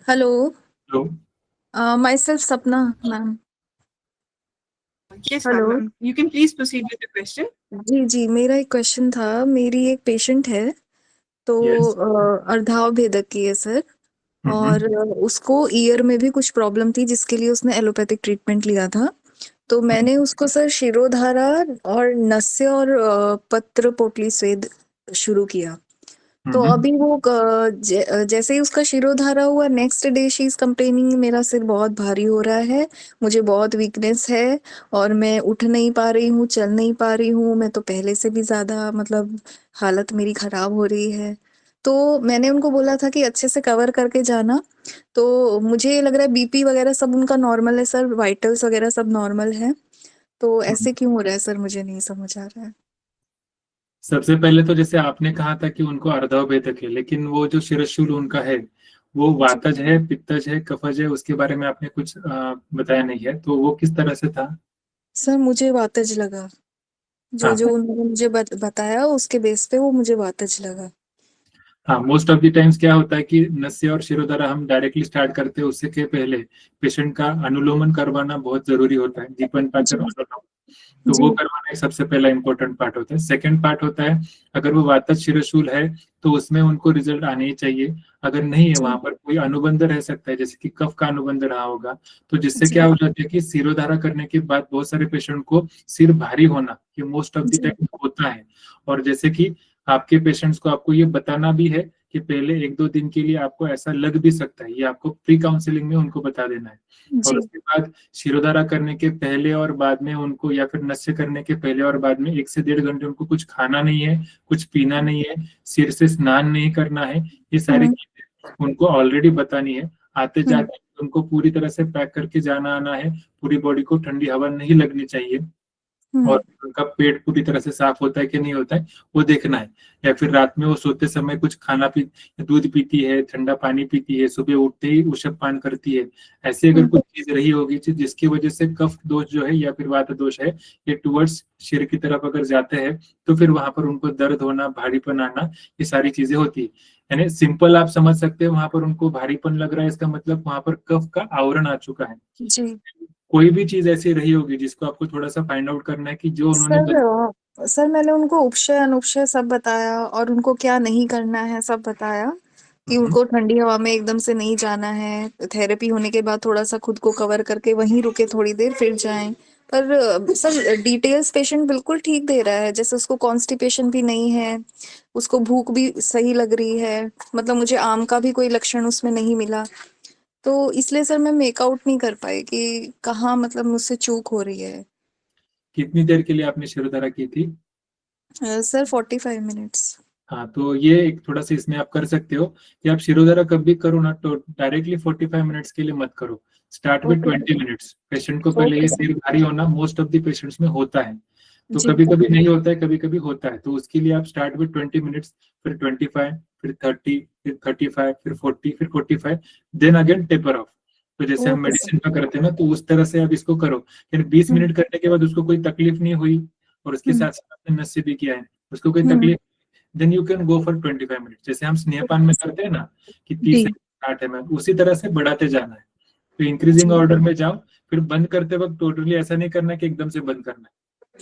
Hello. Hello. Myself Sapna, ma'am. Yes, Hello. ma'am. You can please proceed with the question. जी मेरा एक क्वेश्चन था। मेरी एक पेशेंट है तो Yes. अर्धाव भेदक की है सर, और उसको ईयर में भी कुछ प्रॉब्लम थी जिसके लिए उसने एलोपैथिक ट्रीटमेंट लिया था। तो मैंने उसको सर शिरोधारा और नस्य और पत्र पोटली स्वेद शुरू किया। तो अभी वो जैसे ही उसका शिरोधारा हुआ, next day she is complaining मेरा सिर बहुत भारी हो रहा है, मुझे बहुत वीकनेस है और मैं उठ नहीं पा रही हूँ, चल नहीं पा रही हूँ, मैं तो पहले से भी ज्यादा मतलब हालत मेरी खराब हो रही है। तो मैंने उनको बोला था कि अच्छे से कवर करके जाना। तो मुझे लग रहा है बीपी वगैरह सब उनका नॉर्मल है सर, वाइटल्स वगैरह सब नॉर्मल है। तो ऐसे क्यों हो रहा है सर, मुझे नहीं समझ आ रहा है। सबसे पहले तो जैसे आपने कहा था कि उनको अर्धव भेदक है, लेकिन वो जो शिरशूल उनका है वो वातज है, पित्तज है, कफज है, उसके बारे में आपने कुछ बताया नहीं है, तो वो किस तरह से था? सर मुझे वातज लगा, जो हाँ उन्होंने मुझे बताया उसके बेस पे वो मुझे वातज लगा। हाँ, मोस्ट ऑफ द टाइम्स क्या होता है कि नस्य और शिरोधारा हम डायरेक्टली स्टार्ट करते हैं, उससे के पहले पेशेंट का अनुलोमन करवाना बहुत जरूरी होता है, दीपन पाचन अनुलोम। तो वो करवाना एक सबसे पहला इंपॉर्टेंट पार्ट होता है। सेकंड पार्ट होता है अगर वो वातज शिरशूल है तो उसमें उनको रिजल्ट आने ही चाहिए। अगर नहीं है, वहां पर कोई अनुबंध रह सकता है, जैसे कि कफ का अनुबंध रहा होगा, तो जिससे क्या हो जाता है कि शिरोधारा करने के बाद बहुत सारे पेशेंट को सिर भारी होना, ये मोस्ट ऑफ द टाइम होता है। और जैसे कि आपके पेशेंट्स को आपको ये बताना भी है कि पहले 1-2 दिन के लिए आपको ऐसा लग भी सकता है, ये आपको प्री काउंसलिंग में उनको बता देना है। और उसके बाद शिरोधारा करने के पहले और बाद में उनको, या फिर नस्य करने के पहले और बाद में 1 से 1.5 घंटे उनको कुछ खाना नहीं है, कुछ पीना नहीं है, सिर से स्नान नहीं करना है। ये सारी चीजें उनको ऑलरेडी बतानी है। आते जाते उनको पूरी तरह से पैक करके जाना आना है, पूरी बॉडी को ठंडी हवा नहीं लगनी चाहिए, और उनका पेट पूरी तरह से साफ होता है कि नहीं होता है वो देखना है। या फिर रात में वो सोते समय कुछ खाना दूध पीती है, ठंडा पानी पीती है, सुबह उठते ही ऊषक पान करती है, ऐसी अगर कुछ चीज रही होगी जिसकी वजह से कफ दोष जो है या फिर वात दोष है ये टुवर्ड्स सिर की तरफ अगर जाते हैं, तो फिर वहां पर उनको दर्द होना, भारीपन आना, ये सारी चीजें होती है। यानी सिंपल आप समझ सकते हैं, वहां पर उनको भारीपन लग रहा है, इसका मतलब वहां पर कफ का आवरण आ चुका है। जी कोई भी चीज ऐसी रही होगी जिसको आपको थोड़ा सा फाइंड आउट करना है कि जो उन्होंने सर मैंने उनको उपशय अनुपशय सब बताया और उनको क्या नहीं करना है सब बताया, कि उनको ठंडी हवा में एकदम से नहीं जाना है, थेरेपी होने के बाद थोड़ा सा खुद को कवर करके वहीं रुके थोड़ी देर फिर जाएं। पर सर डिटेल्स पेशेंट बिल्कुल ठीक दे रहा है, जैसे उसको कॉन्स्टिपेशन भी नहीं है, उसको भूख भी सही लग रही है, मतलब मुझे आम का भी कोई लक्षण उसमें नहीं मिला। तो इसलिए सर मैं मेकआउट नहीं कर पाई कि कहाँ मतलब मुझसे चूक हो रही है। कितनी देर के लिए आपने शिरोधारा की थी? Sir 45 minutes. हाँ, तो ये एक थोड़ा सा इसमें आप कर सकते हो कि आप शिरोधारा कब भी करो ना तो डायरेक्टली 45 मिनट्स के लिए मत करो, start with okay 20 minutes. Patient को पहले ओके ये सर। सिर भारी होना मोस्ट ऑफ द पेशेंट्स में होता है, तो जी कभी कभी नहीं होता है, कभी कभी होता है, तो उसके लिए आप स्टार्ट विद 20 मिनट्स, फिर 25, फिर 30, फिर 35, फिर 40, फिर 45, देन अगेन टेपर ऑफ। तो जैसे हम ओके सर। मेडिसिन में करते हैं ना, तो उस तरह से आप इसको करो। फिर 20 मिनट करने के बाद उसको कोई तकलीफ नहीं हुई और उसके हम्म साथ साथ आपने नस भी किया है, उसको कोई हम्म तकलीफ, then you can go for 25 minute. जैसे हम स्नेहपान में करते हैं ना कि 30 जी है 60 है, मैं उसी तरह से बढ़ाते जाना है। तो इंक्रीजिंग जी। ऑर्डर में जाओ, फिर बंद करते वक्त टोटली ऐसा नहीं करना कि एकदम से बंद करना है।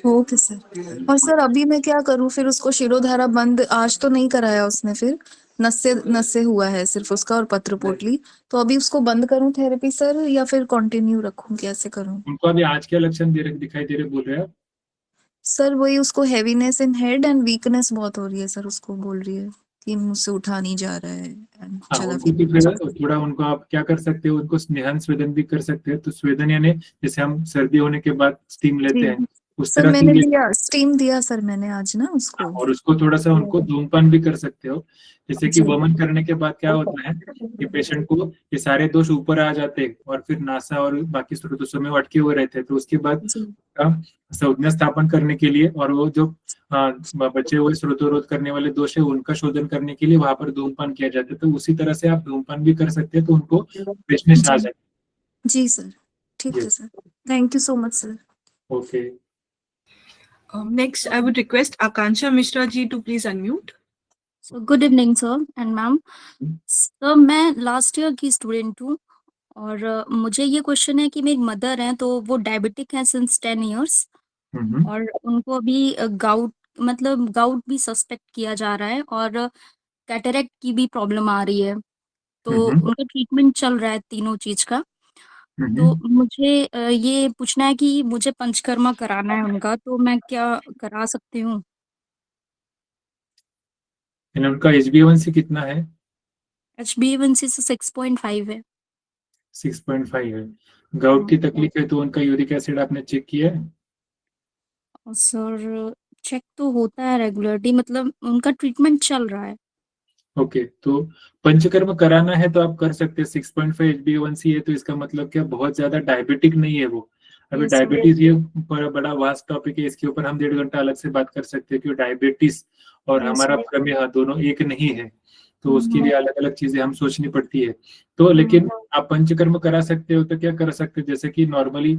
Okay sir. और सर अभी मैं क्या करूं फिर? उसको शिरोधारा बंद आज तो नहीं कराया उसने, फिर नस से हुआ है सिर्फ उसका और पत्र पोटली, तो अभी उसको बंद करूं थेरेपी सर या फिर कंटिन्यू रखूं, कैसे करूं? उनको अभी आज क्या लक्षण दिखाई दे रहे बोल रहे हैं आप? सर वही उसको heaviness in head and weakness बहुत हो रही है सर, उसको बोल रही है कि मुझसे उठा नहीं जा रहा है and हाँ, चला उनको फिर तो फिर थोड़ा उनको आप क्या कर सकते हो, उनको स्नेहन स्वेदन भी कर सकते हैं। तो स्वेदन यानी जैसे हम सर्दी होने के बाद स्टीम लेते जी हैं, उस सर। तरह की मैंने ये। दिया, स्टीम दिया सर मैंने आज ना उसको। और उसको थोड़ा सा उनको धूमपान भी कर सकते हो। जैसे कि जी वमन करने के बाद क्या होता है कि पेशेंट को ये सारे दोष ऊपर आ जाते हैं और फिर नासा और बाकी स्रोतों में अटके हुए रहते हैं। तो उसके बाद जी का संज्ञा स्थापन करने के लिए और वो जो बचे हुए स्रोतोरोध करने वाले दोष है उनका शोधन करने के लिए वहां पर धूमपान किया जाता है। तो उसी तरह से आप धूमपान भी कर सकते हैं, तो उनको फ्रेशनेस आ जी जाए। जी सर। ठीक है yes. Sir. Thank you so much sir. Okay. Next, I would request Akansha Mishra ji to please unmute. So good evening sir and ma'am. Sir मैं लास्ट ईयर की स्टूडेंट हूँ और मुझे ये क्वेश्चन है कि मेरी मदर हैं तो वो डायबिटिक हैं सिंस 10 इयर्स और उनको अभी गाउट मतलब गाउट भी सस्पेक्ट किया जा रहा है और कैटरेक्ट की भी प्रॉब्लम आ रही है, तो उनका ट्रीटमेंट चल रहा है तीनों चीज का। तो मुझे ये पूछना है कि मुझे पंचकर्मा कराना है उनका, तो मैं क्या करा सकती हूँ? उनका HbA1c कितना है? HbA1c से 6.5 है। 6.5 है। गाउट की तकलीफ है तो उनका यूरिक एसिड आपने चेक किया है? और सर चेक तो होता है रेगुलरली, मतलब उनका ट्रीटमेंट चल रहा है। ओके, तो पंचकर्म कराना है तो आप कर सकते हैं। 6.5 HbA1c है तो इसका मतलब क्या बहुत ज्यादा डायबिटिक नहीं है वो। अभी यस सर। डायबिटीज ये बड़ा वास्ट टॉपिक है, इसके ऊपर हम 1.5 घंटा अलग से बात कर सकते हैं कि डायबिटीज और यस हमारा सर। प्रमेह दोनों एक नहीं है, तो उसके हम्म लिए अलग अलग चीजें हम सोचनी पड़ती है। तो लेकिन आप पंचकर्म करा सकते हो तो क्या कर सकते हो, जैसे कि नॉर्मली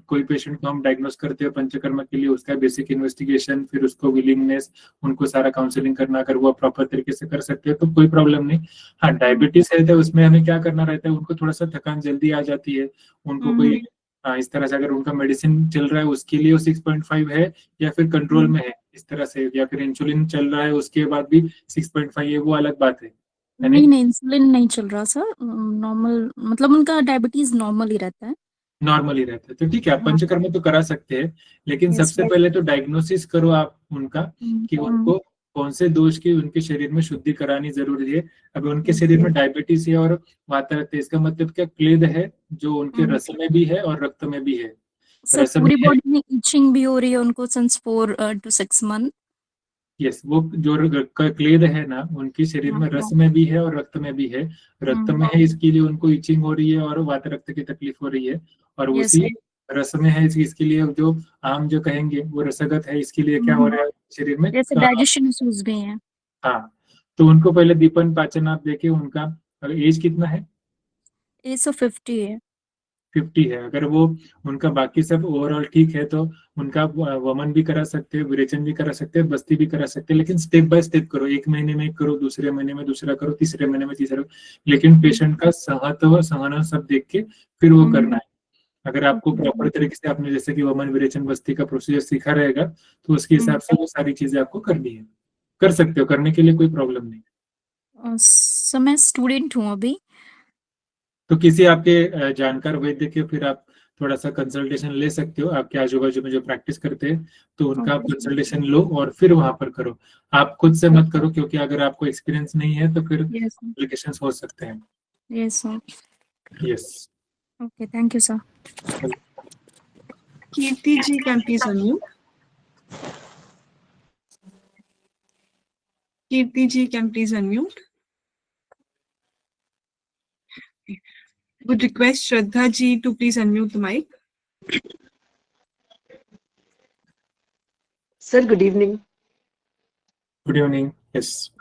कोई पेशेंट को हम डायग्नोस करते हो पंचकर्म के लिए, उसका बेसिक इन्वेस्टिगेशन, फिर उसको विलिंगनेस, उनको सारा काउंसलिंग करना, अगर वो प्रॉपर तरीके से कर सकते हो तो कोई प्रॉब्लम नहीं। हाँ, डायबिटीज है तो उसमें हमें क्या करना रहता है, उनको थोड़ा सा थकान जल्दी आ जाती है, उनको कोई इस तरह से अगर उनका मेडिसिन चल रहा है उसके लिए वो 6.5 है या फिर कंट्रोल में है इस तरह से, या फिर इंसुलिन चल रहा है उसके बाद भी 6.5 है, वो अलग बात है यानी नहीं नहीं, इंसुलिन नहीं चल रहा सर, नॉर्मल, मतलब उनका डायबिटीज नॉर्मल ही रहता है। नॉर्मल ही रहता है। तो ठीक है, आप हाँ। पंचकर्म तो करा सकते हैं, लेकिन यस सबसे सर। पहले तो डायग्नोसिस करो आप उनका कि उनको कौन से दोष की उनके शरीर में शुद्धि करानी जरूरी है। अभी उनके शरीर में डायबिटीज है और वातरक्त है, इसका मतलब क्या क्लेद है जो उनके रस में भी है और रक्त में भी है। सर रस में पूरी है, बॉडी में इचिंग भी हो रही है उनको सिंस 4 to 6 मंथ। यस, वो जो क्लेद है ना उनके शरीर में रस में भी है और रक्त में भी है। रक्त में है इसके लिए उनको इचिंग हो रही है और वातरक्त की तकलीफ हो रही है, और यस उसी रस में है इसके लिए जो आम जो कहेंगे वो रसगत है, इसके लिए क्या हो रहा है शरीर में जैसे डाइजेशन इश्यूज भी हैं। हाँ, तो उनको पहले दीपन पाचन आप देखे, उनका एज कितना है? एज तो 50 है। 50 है। अगर वो उनका बाकी सब ओवरऑल ठीक है तो उनका वमन भी करा सकते हैं, विरेचन भी करा सकते हैं, बस्ती भी करा सकते हैं, लेकिन स्टेप बाय स्टेप करो। 1 महीने में करो, दूसरे महीने में दूसरा करो, तीसरे महीने में तीसरा, लेकिन पेशेंट का सहत्व सहना सब देख के फिर वो करना है। अगर आपको प्रॉपर तरीके से आपने जैसे कि वमन विरेचन बस्ती का प्रोसीजर सीखा रहेगा तो उसके हिसाब से वो सारी चीजें आपको करनी है, कर सकते हो, करने के लिए कोई प्रॉब्लम नहीं। सर मैं स्टूडेंट हूँ अभी। तो किसी आपके जानकार वैद्य के फिर आप थोड़ा सा कंसल्टेशन ले सकते हो, आपके आजू बाजू में जो प्रैक्टिस करते हैं तो उनका आप कंसल्टेशन लो और फिर वहां पर करो। आप खुद से मत करो, क्योंकि अगर आपको एक्सपीरियंस नहीं है तो फिर यस कॉम्प्लिकेशंस हो सकते हैं। Yes sir. Yes. Okay, thank you sir. Kirti ji can please unmute. Kirti ji can please unmute. Would request Shraddha ji to please unmute the mic. Sir, good evening. Good evening. Yes.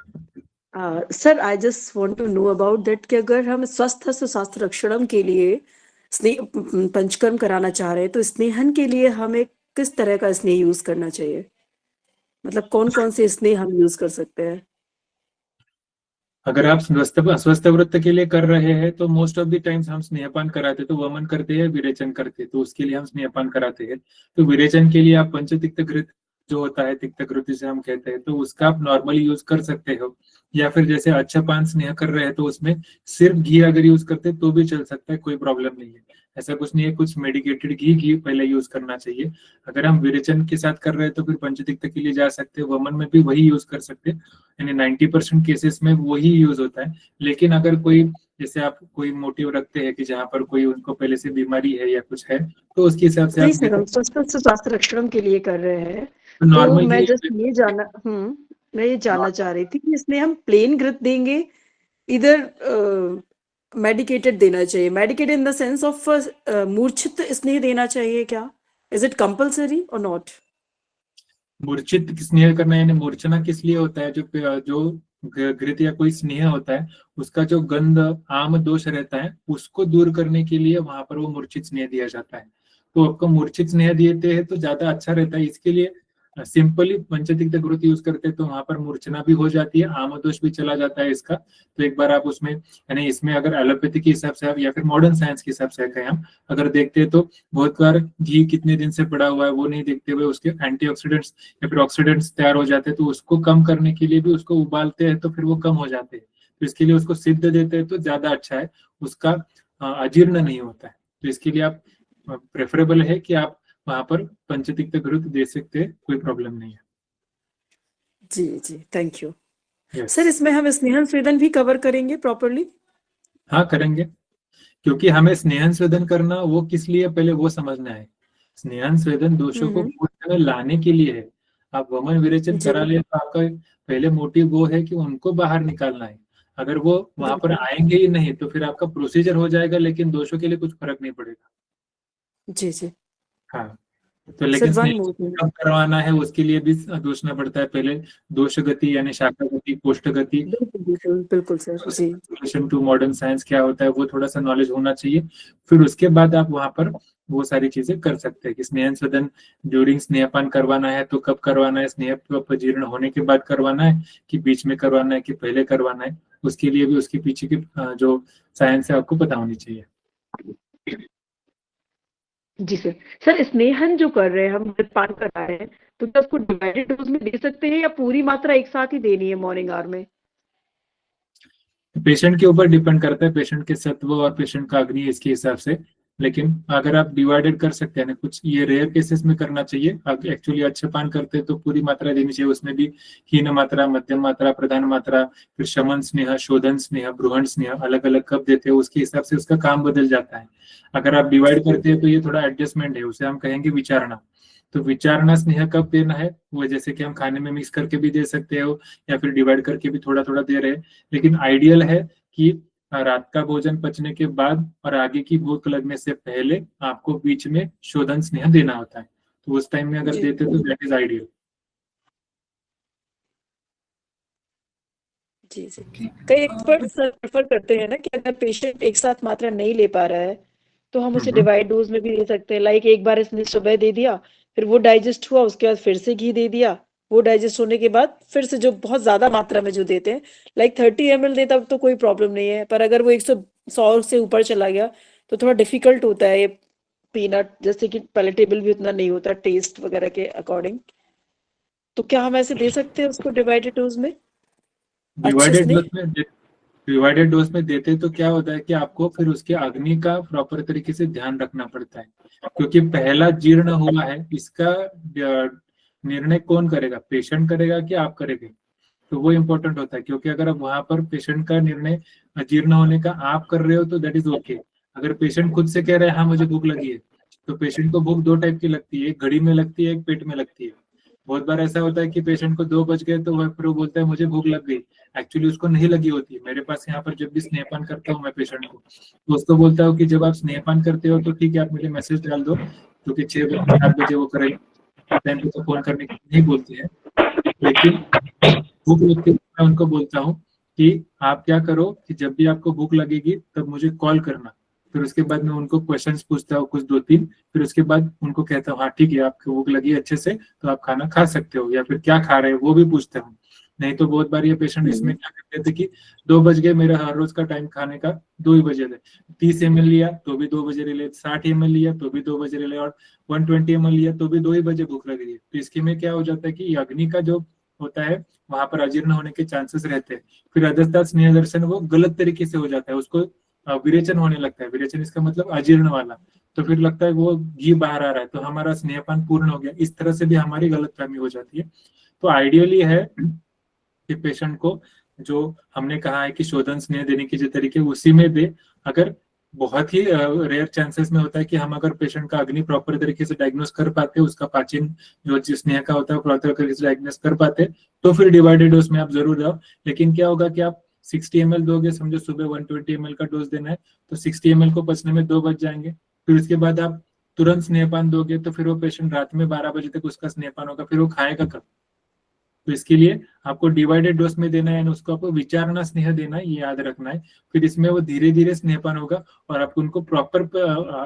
Sir, I just want to know about that कि अगर हम स्वस्थ शास्त्र रक्षणम के लिए स्नेह पंचकर्म कराना चाह रहे हैं तो स्नेहन के लिए हमें किस तरह का स्नेह यूज करना चाहिए, मतलब कौन कौन से स्नेह हम यूज कर सकते हैं? अगर आप स्वस्थ व्रत के लिए कर रहे हैं तो मोस्ट ऑफ द टाइम्स हम स्नेहपान कराते, तो वमन करते हैं, विरेचन करते, तो उसके लिए हम स्नेहपान कराते हैं. तो विरेचन के लिए आप पंचतिक्त घृत जो होता है, तिक्त घृत जिसे हम कहते हैं, तो उसका आप नॉर्मली यूज कर सकते हो. या फिर जैसे अच्छा पान स्नेह कर रहे हैं तो उसमें सिर्फ घी अगर यूज करते तो भी चल सकता है, कोई प्रॉब्लम नहीं है. ऐसा कुछ नहीं है, कुछ मेडिकेटेड घी पहले यूज करना चाहिए. अगर हम विरेचन के साथ कर रहे हैं तो फिर पंचतिक्त के लिए जा सकते हैं, वमन में भी वही यूज कर सकते हैं, यानी 90% केसेस में वही यूज होता है. लेकिन अगर कोई जैसे आप कोई मोटिव रखते हैं कि जहाँ पर कोई उनको पहले से बीमारी है या कुछ है, तो उसके हिसाब से नहीं आप सर, हम स्वस्थ शास्त्र रक्षणम के लिए कर रहे हैं तो नॉर्मल मैं ये जानना चाह रही थी कि इसमें हम प्लेन घृत देंगे, इधर मेडिकेटेड देना चाहिए, medicated in the sense of मूर्छित स्नेह देना चाहिए क्या? इज इट कंपल्सरी और नॉट? मूर्छित स्नेह करना यानी मूर्छना किस लिए होता है? जो घृत या कोई स्नेह होता है उसका जो गंध आम दोष रहता है उसको दूर करने के लिए वहां पर वो मूर्छित स्नेह दिया जाता है. तो आपको मूर्छित स्नेह देते हैं तो ज्यादा अच्छा रहता है. इसके लिए सिंपली पंचतिक्त घृत यूज करते हैं तो वहां पर मूर्छना भी हो जाती है, आम दोष भी चला जाता है इसका. तो एक बार आप उसमें यानी इसमें अगर एलोपैथी के हिसाब से आप या फिर मॉडर्न साइंस के हिसाब से कहें हम अगर देखते हैं तो बहुत बार घी कितने दिन से पड़ा हुआ है वो नहीं देखते हुए उसके एंटीऑक्सीडेंट्स या फिर ऑक्सीडेंट्स तैयार हो जाते हैं, तो उसको कम करने के लिए भी उसको उबालते हैं तो फिर वो कम हो जाते हैं. तो इसके लिए उसको सिद्ध देते हैं तो ज्यादा अच्छा है, उसका अजीर्ण नहीं होता है. तो इसके लिए आप प्रेफरेबल है कि आप वहां पर पंचतिक्त घृत दे सकते हैं, कोई प्रॉब्लम नहीं है. जी जी, थैंक यू. Yes. सर, इसमें हम स्नेहन स्वेदन भी कवर करेंगे प्रॉपरली? हाँ करेंगे, क्योंकि हमें स्नेहन स्वेदन करना वो किस लिए पहले वो समझना है. स्नेहन स्वेदन दोषों को पूर्ण में लाने के लिए है. आप वमन विरेचन करा ले तो आपका पहले मोटिव वो है कि उनको बाहर निकालना है. अगर वो वहां पर आएंगे ही नहीं तो फिर आपका प्रोसीजर हो जाएगा लेकिन दोषों के लिए कुछ फर्क नहीं पड़ेगा. जी जी. हाँ, तो लेकिन कब करवाना है उसके लिए भी सोचना पड़ता है. पहले दोष गति यानी शाखा गति, कोष्ठ गति, बिल्कुल sir ji. Relation to modern science क्या होता है वो थोड़ा सा नॉलेज होना चाहिए. फिर उसके बाद आप वहां पर वो सारी चीजें कर सकते हैं कि स्नेहन स्वेदन ड्यूरिंग स्नेहपान करवाना है तो कब करवाना है, स्नेह जीर्ण होने के बाद करवाना है कि बीच में करवाना है कि पहले करवाना है, उसके लिए भी उसके पीछे की जो साइंस है आपको पता होनी चाहिए. जी सर. सर, स्नेहन जो कर रहे हैं हम, पान कर रहे हैं, तो क्या उसको डिवाइडेड डोज में दे सकते हैं या पूरी मात्रा एक साथ ही देनी है मॉर्निंग आवर में? पेशेंट के ऊपर डिपेंड करता है, पेशेंट के सत्व और पेशेंट का अग्नि इसके हिसाब से. लेकिन अगर आप डिवाइडेड कर सकते हैं, कुछ ये रेयर केसेस में करना चाहिए. आप एक्चुअली अच्छे पान करते हैं तो पूरी मात्रा देनी चाहिए, उसमें भी हीन मात्रा, मध्यम मात्रा, प्रधान मात्रा, फिर शमन स्नेह, शोधन स्नेह, ब्रूहण स्नेह अलग अलग कब देते हैं उसके हिसाब से उसका काम बदल जाता है. अगर आप डिवाइड करते हैं तो ये थोड़ा एडजस्टमेंट है, उसे हम कहेंगे विचारणा. तो विचारणा स्नेह कब देना है वो जैसे कि हम खाने में मिक्स करके भी दे सकते हो या फिर डिवाइड करके भी थोड़ा थोड़ा दे रहे हैं. लेकिन आइडियल है कि रात का भोजन पचने के बाद और आगे की भूख लगने से पहले आपको बीच में शोधन स्नेह देना होता है. तो उस टाइम में अगर देते तो दैट इज आइडियल. जी जी. कई एक्सपर्ट्स प्रेफर करते हैं ना कि अगर पेशेंट एक साथ मात्रा नहीं ले पा रहा है तो हम उसे डिवाइड डोज में भी दे सकते हैं. लाइक एक बार इसने सुबह दे दिया, फिर वो डाइजेस्ट हुआ, उसके बाद फिर से घी दे दिया, वो डाइजेस्ट होने के बाद फिर से जो बहुत ज्यादा मात्रा में जो देते हैं लाइक 30 ml देता तो कोई प्रॉब्लम नहीं है. पर अगर वो 100 से ऊपर चला गया तो थोड़ा डिफिकल्ट होता है ये पीना, जैसे कि पैलेटेबल भी उतना नहीं होता टेस्ट वगैरह के अकॉर्डिंग. तो क्या हम ऐसे दे सकते हैं उसको डिवाइडेड डोज में? डिवाइडेड डोज में देते तो क्या होता है कि आपको फिर उसके अग्नि का प्रॉपर तरीके से ध्यान रखना पड़ता है, क्योंकि पहला जीर्ण हुआ है इसका निर्णय कौन करेगा, पेशेंट करेगा कि आप करेंगे. तो वो इम्पोर्टेंट होता है, क्योंकि अगर वहां पर पेशेंट का निर्णय अजीर्ण होने का आप कर रहे हो तो दैट इज ओके. अगर पेशेंट खुद से कह रहे हैं हाँ मुझे भूख लगी है, तो पेशेंट को भूख दो टाइप की लगती है, एक घड़ी में लगती है, एक पेट में लगती है. बहुत बार ऐसा होता है कि पेशेंट को 2 बज गए तो वह फिर वो बोलता है मुझे भूख लग गई, एक्चुअली उसको नहीं लगी होती है। मेरे पास यहाँ पर जब भी स्नेहपान करता हूँ मैं पेशेंट को, तो उसको बोलता हूँ कि जब आप स्नेहपान करते हो तो ठीक है आप मुझे मैसेज डाल दो, क्योंकि 6 बजे 7 बजे वो करेंगे, टाइम पे तो फोन करने की नहीं बोलते हैं। लेकिन भूख लगती है मैं उनको बोलता हूँ कि आप क्या करो कि जब भी आपको भूख लगेगी तब मुझे कॉल करना। फिर उसके बाद मैं उनको क्वेश्चंस पूछता हूँ कुछ 2-3, फिर उसके बाद उनको कहता हूँ हाँ ठीक है आपको भूख लगी अच्छे से तो आप खाना खा सकते हो, या फिर क्या खा रहे हो वो भी पूछता हूँ। नहीं तो बहुत बार ये पेशेंट इसमें क्या करते थे कि 2 बज गए, मेरा हर रोज का टाइम खाने का 2 ही बजे थे, 30 ml लिया तो भी 2 बजे ले, 60 ml लिया तो भी 2 बजे ले, और 120 ml लिया तो भी 2 ही बजे भूख लग रही है। तो इसके में क्या हो जाता है कि अग्नि का जो होता है वहां पर अजीर्ण होने के चांसेस रहते हैं। फिर अधस्ता स्नेह दर्शन वो गलत तरीके से हो जाता है, उसको विरेचन होने लगता है। विरेचन इसका मतलब अजीर्ण वाला, तो फिर लगता है वो घी बाहर आ रहा है तो हमारा स्नेहपान पूर्ण हो गया। इस तरह से भी हमारी गलतफहमी हो जाती है। तो आइडियली है कि पेशेंट को जो हमने कहा है कि शोधन स्नेह देने के जो तरीके उसी में दे। अगर बहुत ही रेयर चांसेस में होता है कि हम अगर पेशेंट का अग्नि प्रॉपर तरीके से डायग्नोस कर पाते, उसका पाचन जो स्नेह का होता है प्रॉपर तरीके से डायग्नोस कर पाते, तो फिर डिवाइडेड डोज में आप जरूर जाओ। लेकिन क्या होगा कि आप 60 ml दोगे, समझो सुबह 120 ml का डोज देना है तो 60 ml को पचने में 2 बज जाएंगे। फिर उसके बाद आप तुरंत स्नेहपान दोगे तो फिर वो पेशेंट रात में 12 बजे तक उसका स्नेहपान होगा, फिर वो खाएगा कब? तो इसके लिए आपको डिवाइडेड डोज में देना है, उसको आपको विचारणा स्नेह देना है, ये याद रखना है। फिर इसमें वो धीरे धीरे स्नेहपान होगा और आपको उनको प्रॉपर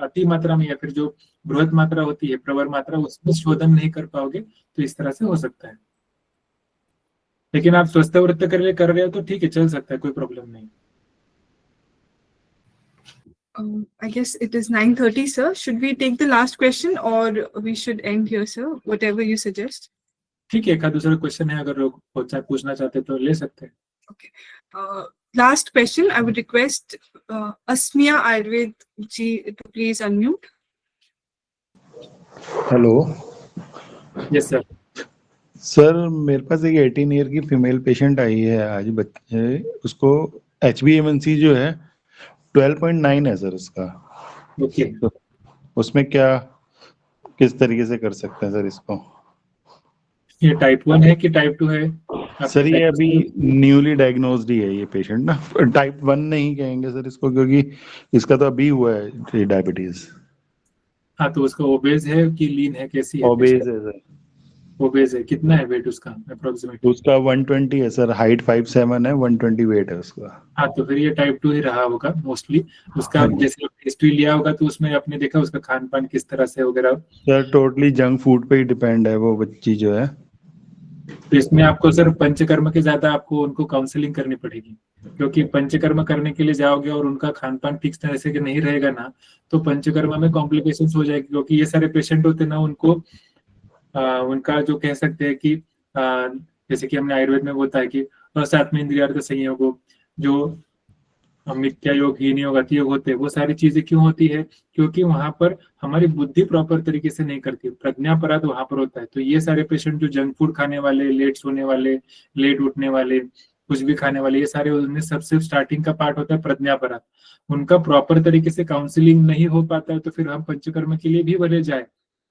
अति मात्रा में या फिर जो बृहत मात्रा होती है प्रवर मात्रा उसमें शोधन नहीं कर पाओगे। तो इस तरह से हो सकता है। लेकिन आप स्वस्थ वृत्त कर रहे हो तो ठीक है, चल सकता है, कोई प्रॉब्लम नहीं। I guess it is 9:30, sir. Should we take the last question or we should end here, sir? Whatever you suggest. ठीक है, एक दूसरा क्वेश्चन है अगर लोग पूछना चाहते तो ले सकते हैं। Okay. Last question. I would request Asmiya Ayurved ji to please unmute. Hello yes sir. Sir, मेरे पास एक 18 ईयर की फीमेल पेशेंट आई है आज, बच्चे, उसको HbA1c जो है 12.9 है सर उसका। ओके। तो उसमें क्या किस तरीके से कर सकते हैं सर इसको? ये टाइप 1 है कि टाइप 2 है? सर ये अभी न्यूली डायग्नोज्ड ही है ये पेशेंट ना, टाइप 1 नहीं कहेंगे सर इसको क्योंकि इसका तो अभी हुआ है डायबिटीज। हाँ, तो उसका ओबेज है कि लीन है, कैसी है? ओबेज है सर। ओबेज है। कितना है वेट उसका अप्रोक्सीमेटली? उसका 120 है सर, हाइट 5'7" है, 120 वेट है उसका। हाँ, तो फिर ये टाइप 2 ही रहा होगा मोस्टली। उसका जैसे हिस्ट्री लिया होगा तो उसमें आपने देखा उसका खान पान किस तरह से वगैरह? सर टोटली जंक फूड पे ही डिपेंड है वो बच्ची जो है। तो इसमें आपको सर पंचकर्म के ज्यादा आपको उनको काउंसलिंग करनी पड़ेगी, क्योंकि पंचकर्म करने के लिए जाओगे और उनका खान पान ठीक तरह से नहीं रहेगा ना तो पंचकर्म में कॉम्प्लिकेशंस हो जाएगी। क्योंकि ये सारे पेशेंट होते ना उनको उनका जो कह सकते हैं कि जैसे कि हमने आयुर्वेद में बोलता है कि असात्म इंद्रियार्थ संयोग, जो मिथ्या योग, हीन योग, अति योग होते हैं, वो सारी चीजें क्यों होती है? क्योंकि वहां पर हमारी बुद्धि प्रॉपर तरीके से नहीं करती, प्रज्ञापराध वहां पर होता है। तो ये सारे पेशेंट जो जंक फूड खाने वाले, लेट सोने वाले, लेट उठने वाले, कुछ भी खाने वाले, ये सारे उनमें सबसे स्टार्टिंग का पार्ट होता है प्रज्ञापराध। उनका प्रॉपर तरीके से काउंसलिंग नहीं हो पाता है तो फिर हम पंचकर्म के लिए भी भले जाए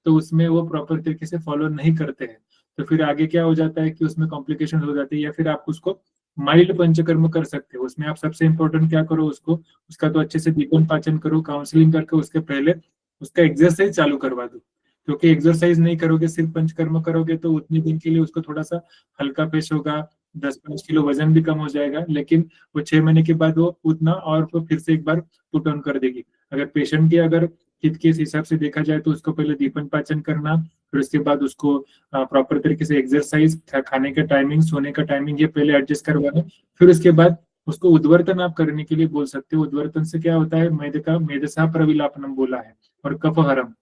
तो उसमें वो प्रॉपर तरीके से फॉलो नहीं करते हैं। तो फिर आगे क्या हो जाता है कि उसमें कॉम्प्लिकेशन हो जाती है। या फिर आप उसको माइल्ड पंचकर्म कर सकते हो, उसमें आप सबसे इंपॉर्टेंट क्या करो, उसका तो अच्छे से दीपन पाचन करो, काउंसलिंग करके उसके पहले उसका एक्सरसाइज चालू करवा दो। क्योंकि एक्सरसाइज नहीं करोगे, सिर्फ पंचकर्म करोगे तो उतने दिन के लिए उसको थोड़ा सा हल्का पेश होगा, 10-5 किलो वजन भी कम हो जाएगा, लेकिन वो 6 महीने के बाद वो उतना और फिर से एक बार पुट ऑन कर देगी। अगर पेशेंट की अगर हित के हिसाब से देखा जाए तो उसको पहले दीपन पाचन करना, फिर उसके बाद उसको प्रॉपर तरीके से एक्सरसाइज, खाने का टाइमिंग, सोने का टाइमिंग, ये पहले एडजस्ट करवाना। फिर उसके बाद उसको उद्वर्तन आप करने के लिए बोल सकते हो। उद्वर्तन से क्या होता है, मेदसा प्रविलापनम बोला है और कफहरम,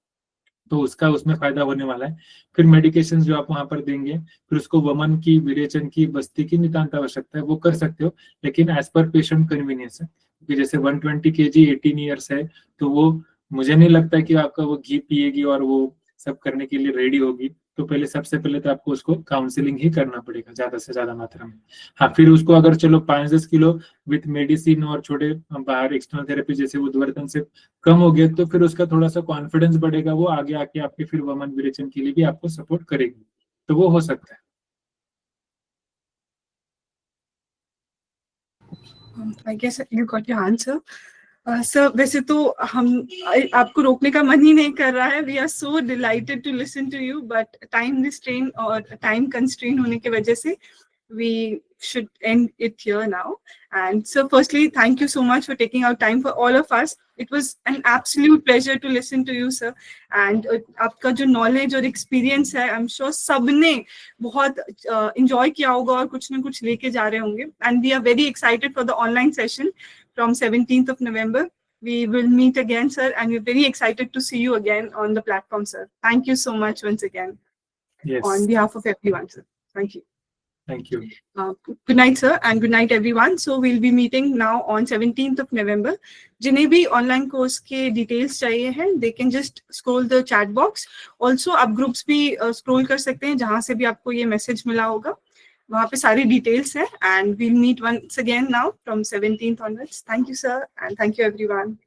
तो उसका उसमें फायदा होने वाला है। फिर मेडिकेशन जो आप वहां पर देंगे, फिर उसको वमन की, विरेचन की, बस्ती की नितांत आवश्यकता है वो कर सकते हो, लेकिन एज पर पेशेंट कन्वीनियंस है। क्योंकि जैसे 120 kg 18 ईयर्स है तो वो मुझे नहीं लगता कि आपका वो घी पिएगी और वो सब करने के लिए रेडी होगी। तो पहले सबसे पहले तो आपको उसको काउंसलिंग ही करना पड़ेगा ज्यादा से ज्यादा मात्रा में। हाँ, फिर उसको अगर चलो 5-10 किलो विथ मेडिसिन और छोटे बाहर एक्सटर्नल थेरेपी जैसे उद्वर्तन से कम हो गया तो फिर उसका थोड़ा सा कॉन्फिडेंस बढ़ेगा, वो आगे आके आपके फिर वमन विरेचन के लिए भी आपको सपोर्ट करेगी। तो वो हो सकता है। I guess you got your answer. Sir वैसे तो हम आपको रोकने का मन ही नहीं कर रहा है. We are so delighted to listen to you, but time restraint और टाइम कंस्ट्रेन होने की वजह से we should end it here now. And so firstly, thank you so much for taking out time for all of us. It was an absolute pleasure to listen to you, sir. And आपका जो knowledge और experience है, I'm sure सबने बहुत enjoy किया होगा और कुछ ना कुछ लेके जा रहे होंगे. And we are very excited for the online session from 17th of November. We will meet again, sir, and we're very excited to see you again on the platform, sir. Thank you so much once again. Yes. On behalf of everyone, sir. Thank you. Thank you. Good night, sir, and good night, everyone. So we'll be meeting now on 17th of November. जिन्हें भी online course के details चाहिए हैं, they can just scroll the chat box. Also, आप groups भी scroll कर सकते हैं, जहाँ से भी आपको ये message मिला होगा. वहाँ पे सारी details हैं, and we'll meet once again now from 17th onwards. Thank you, sir, and thank you, everyone.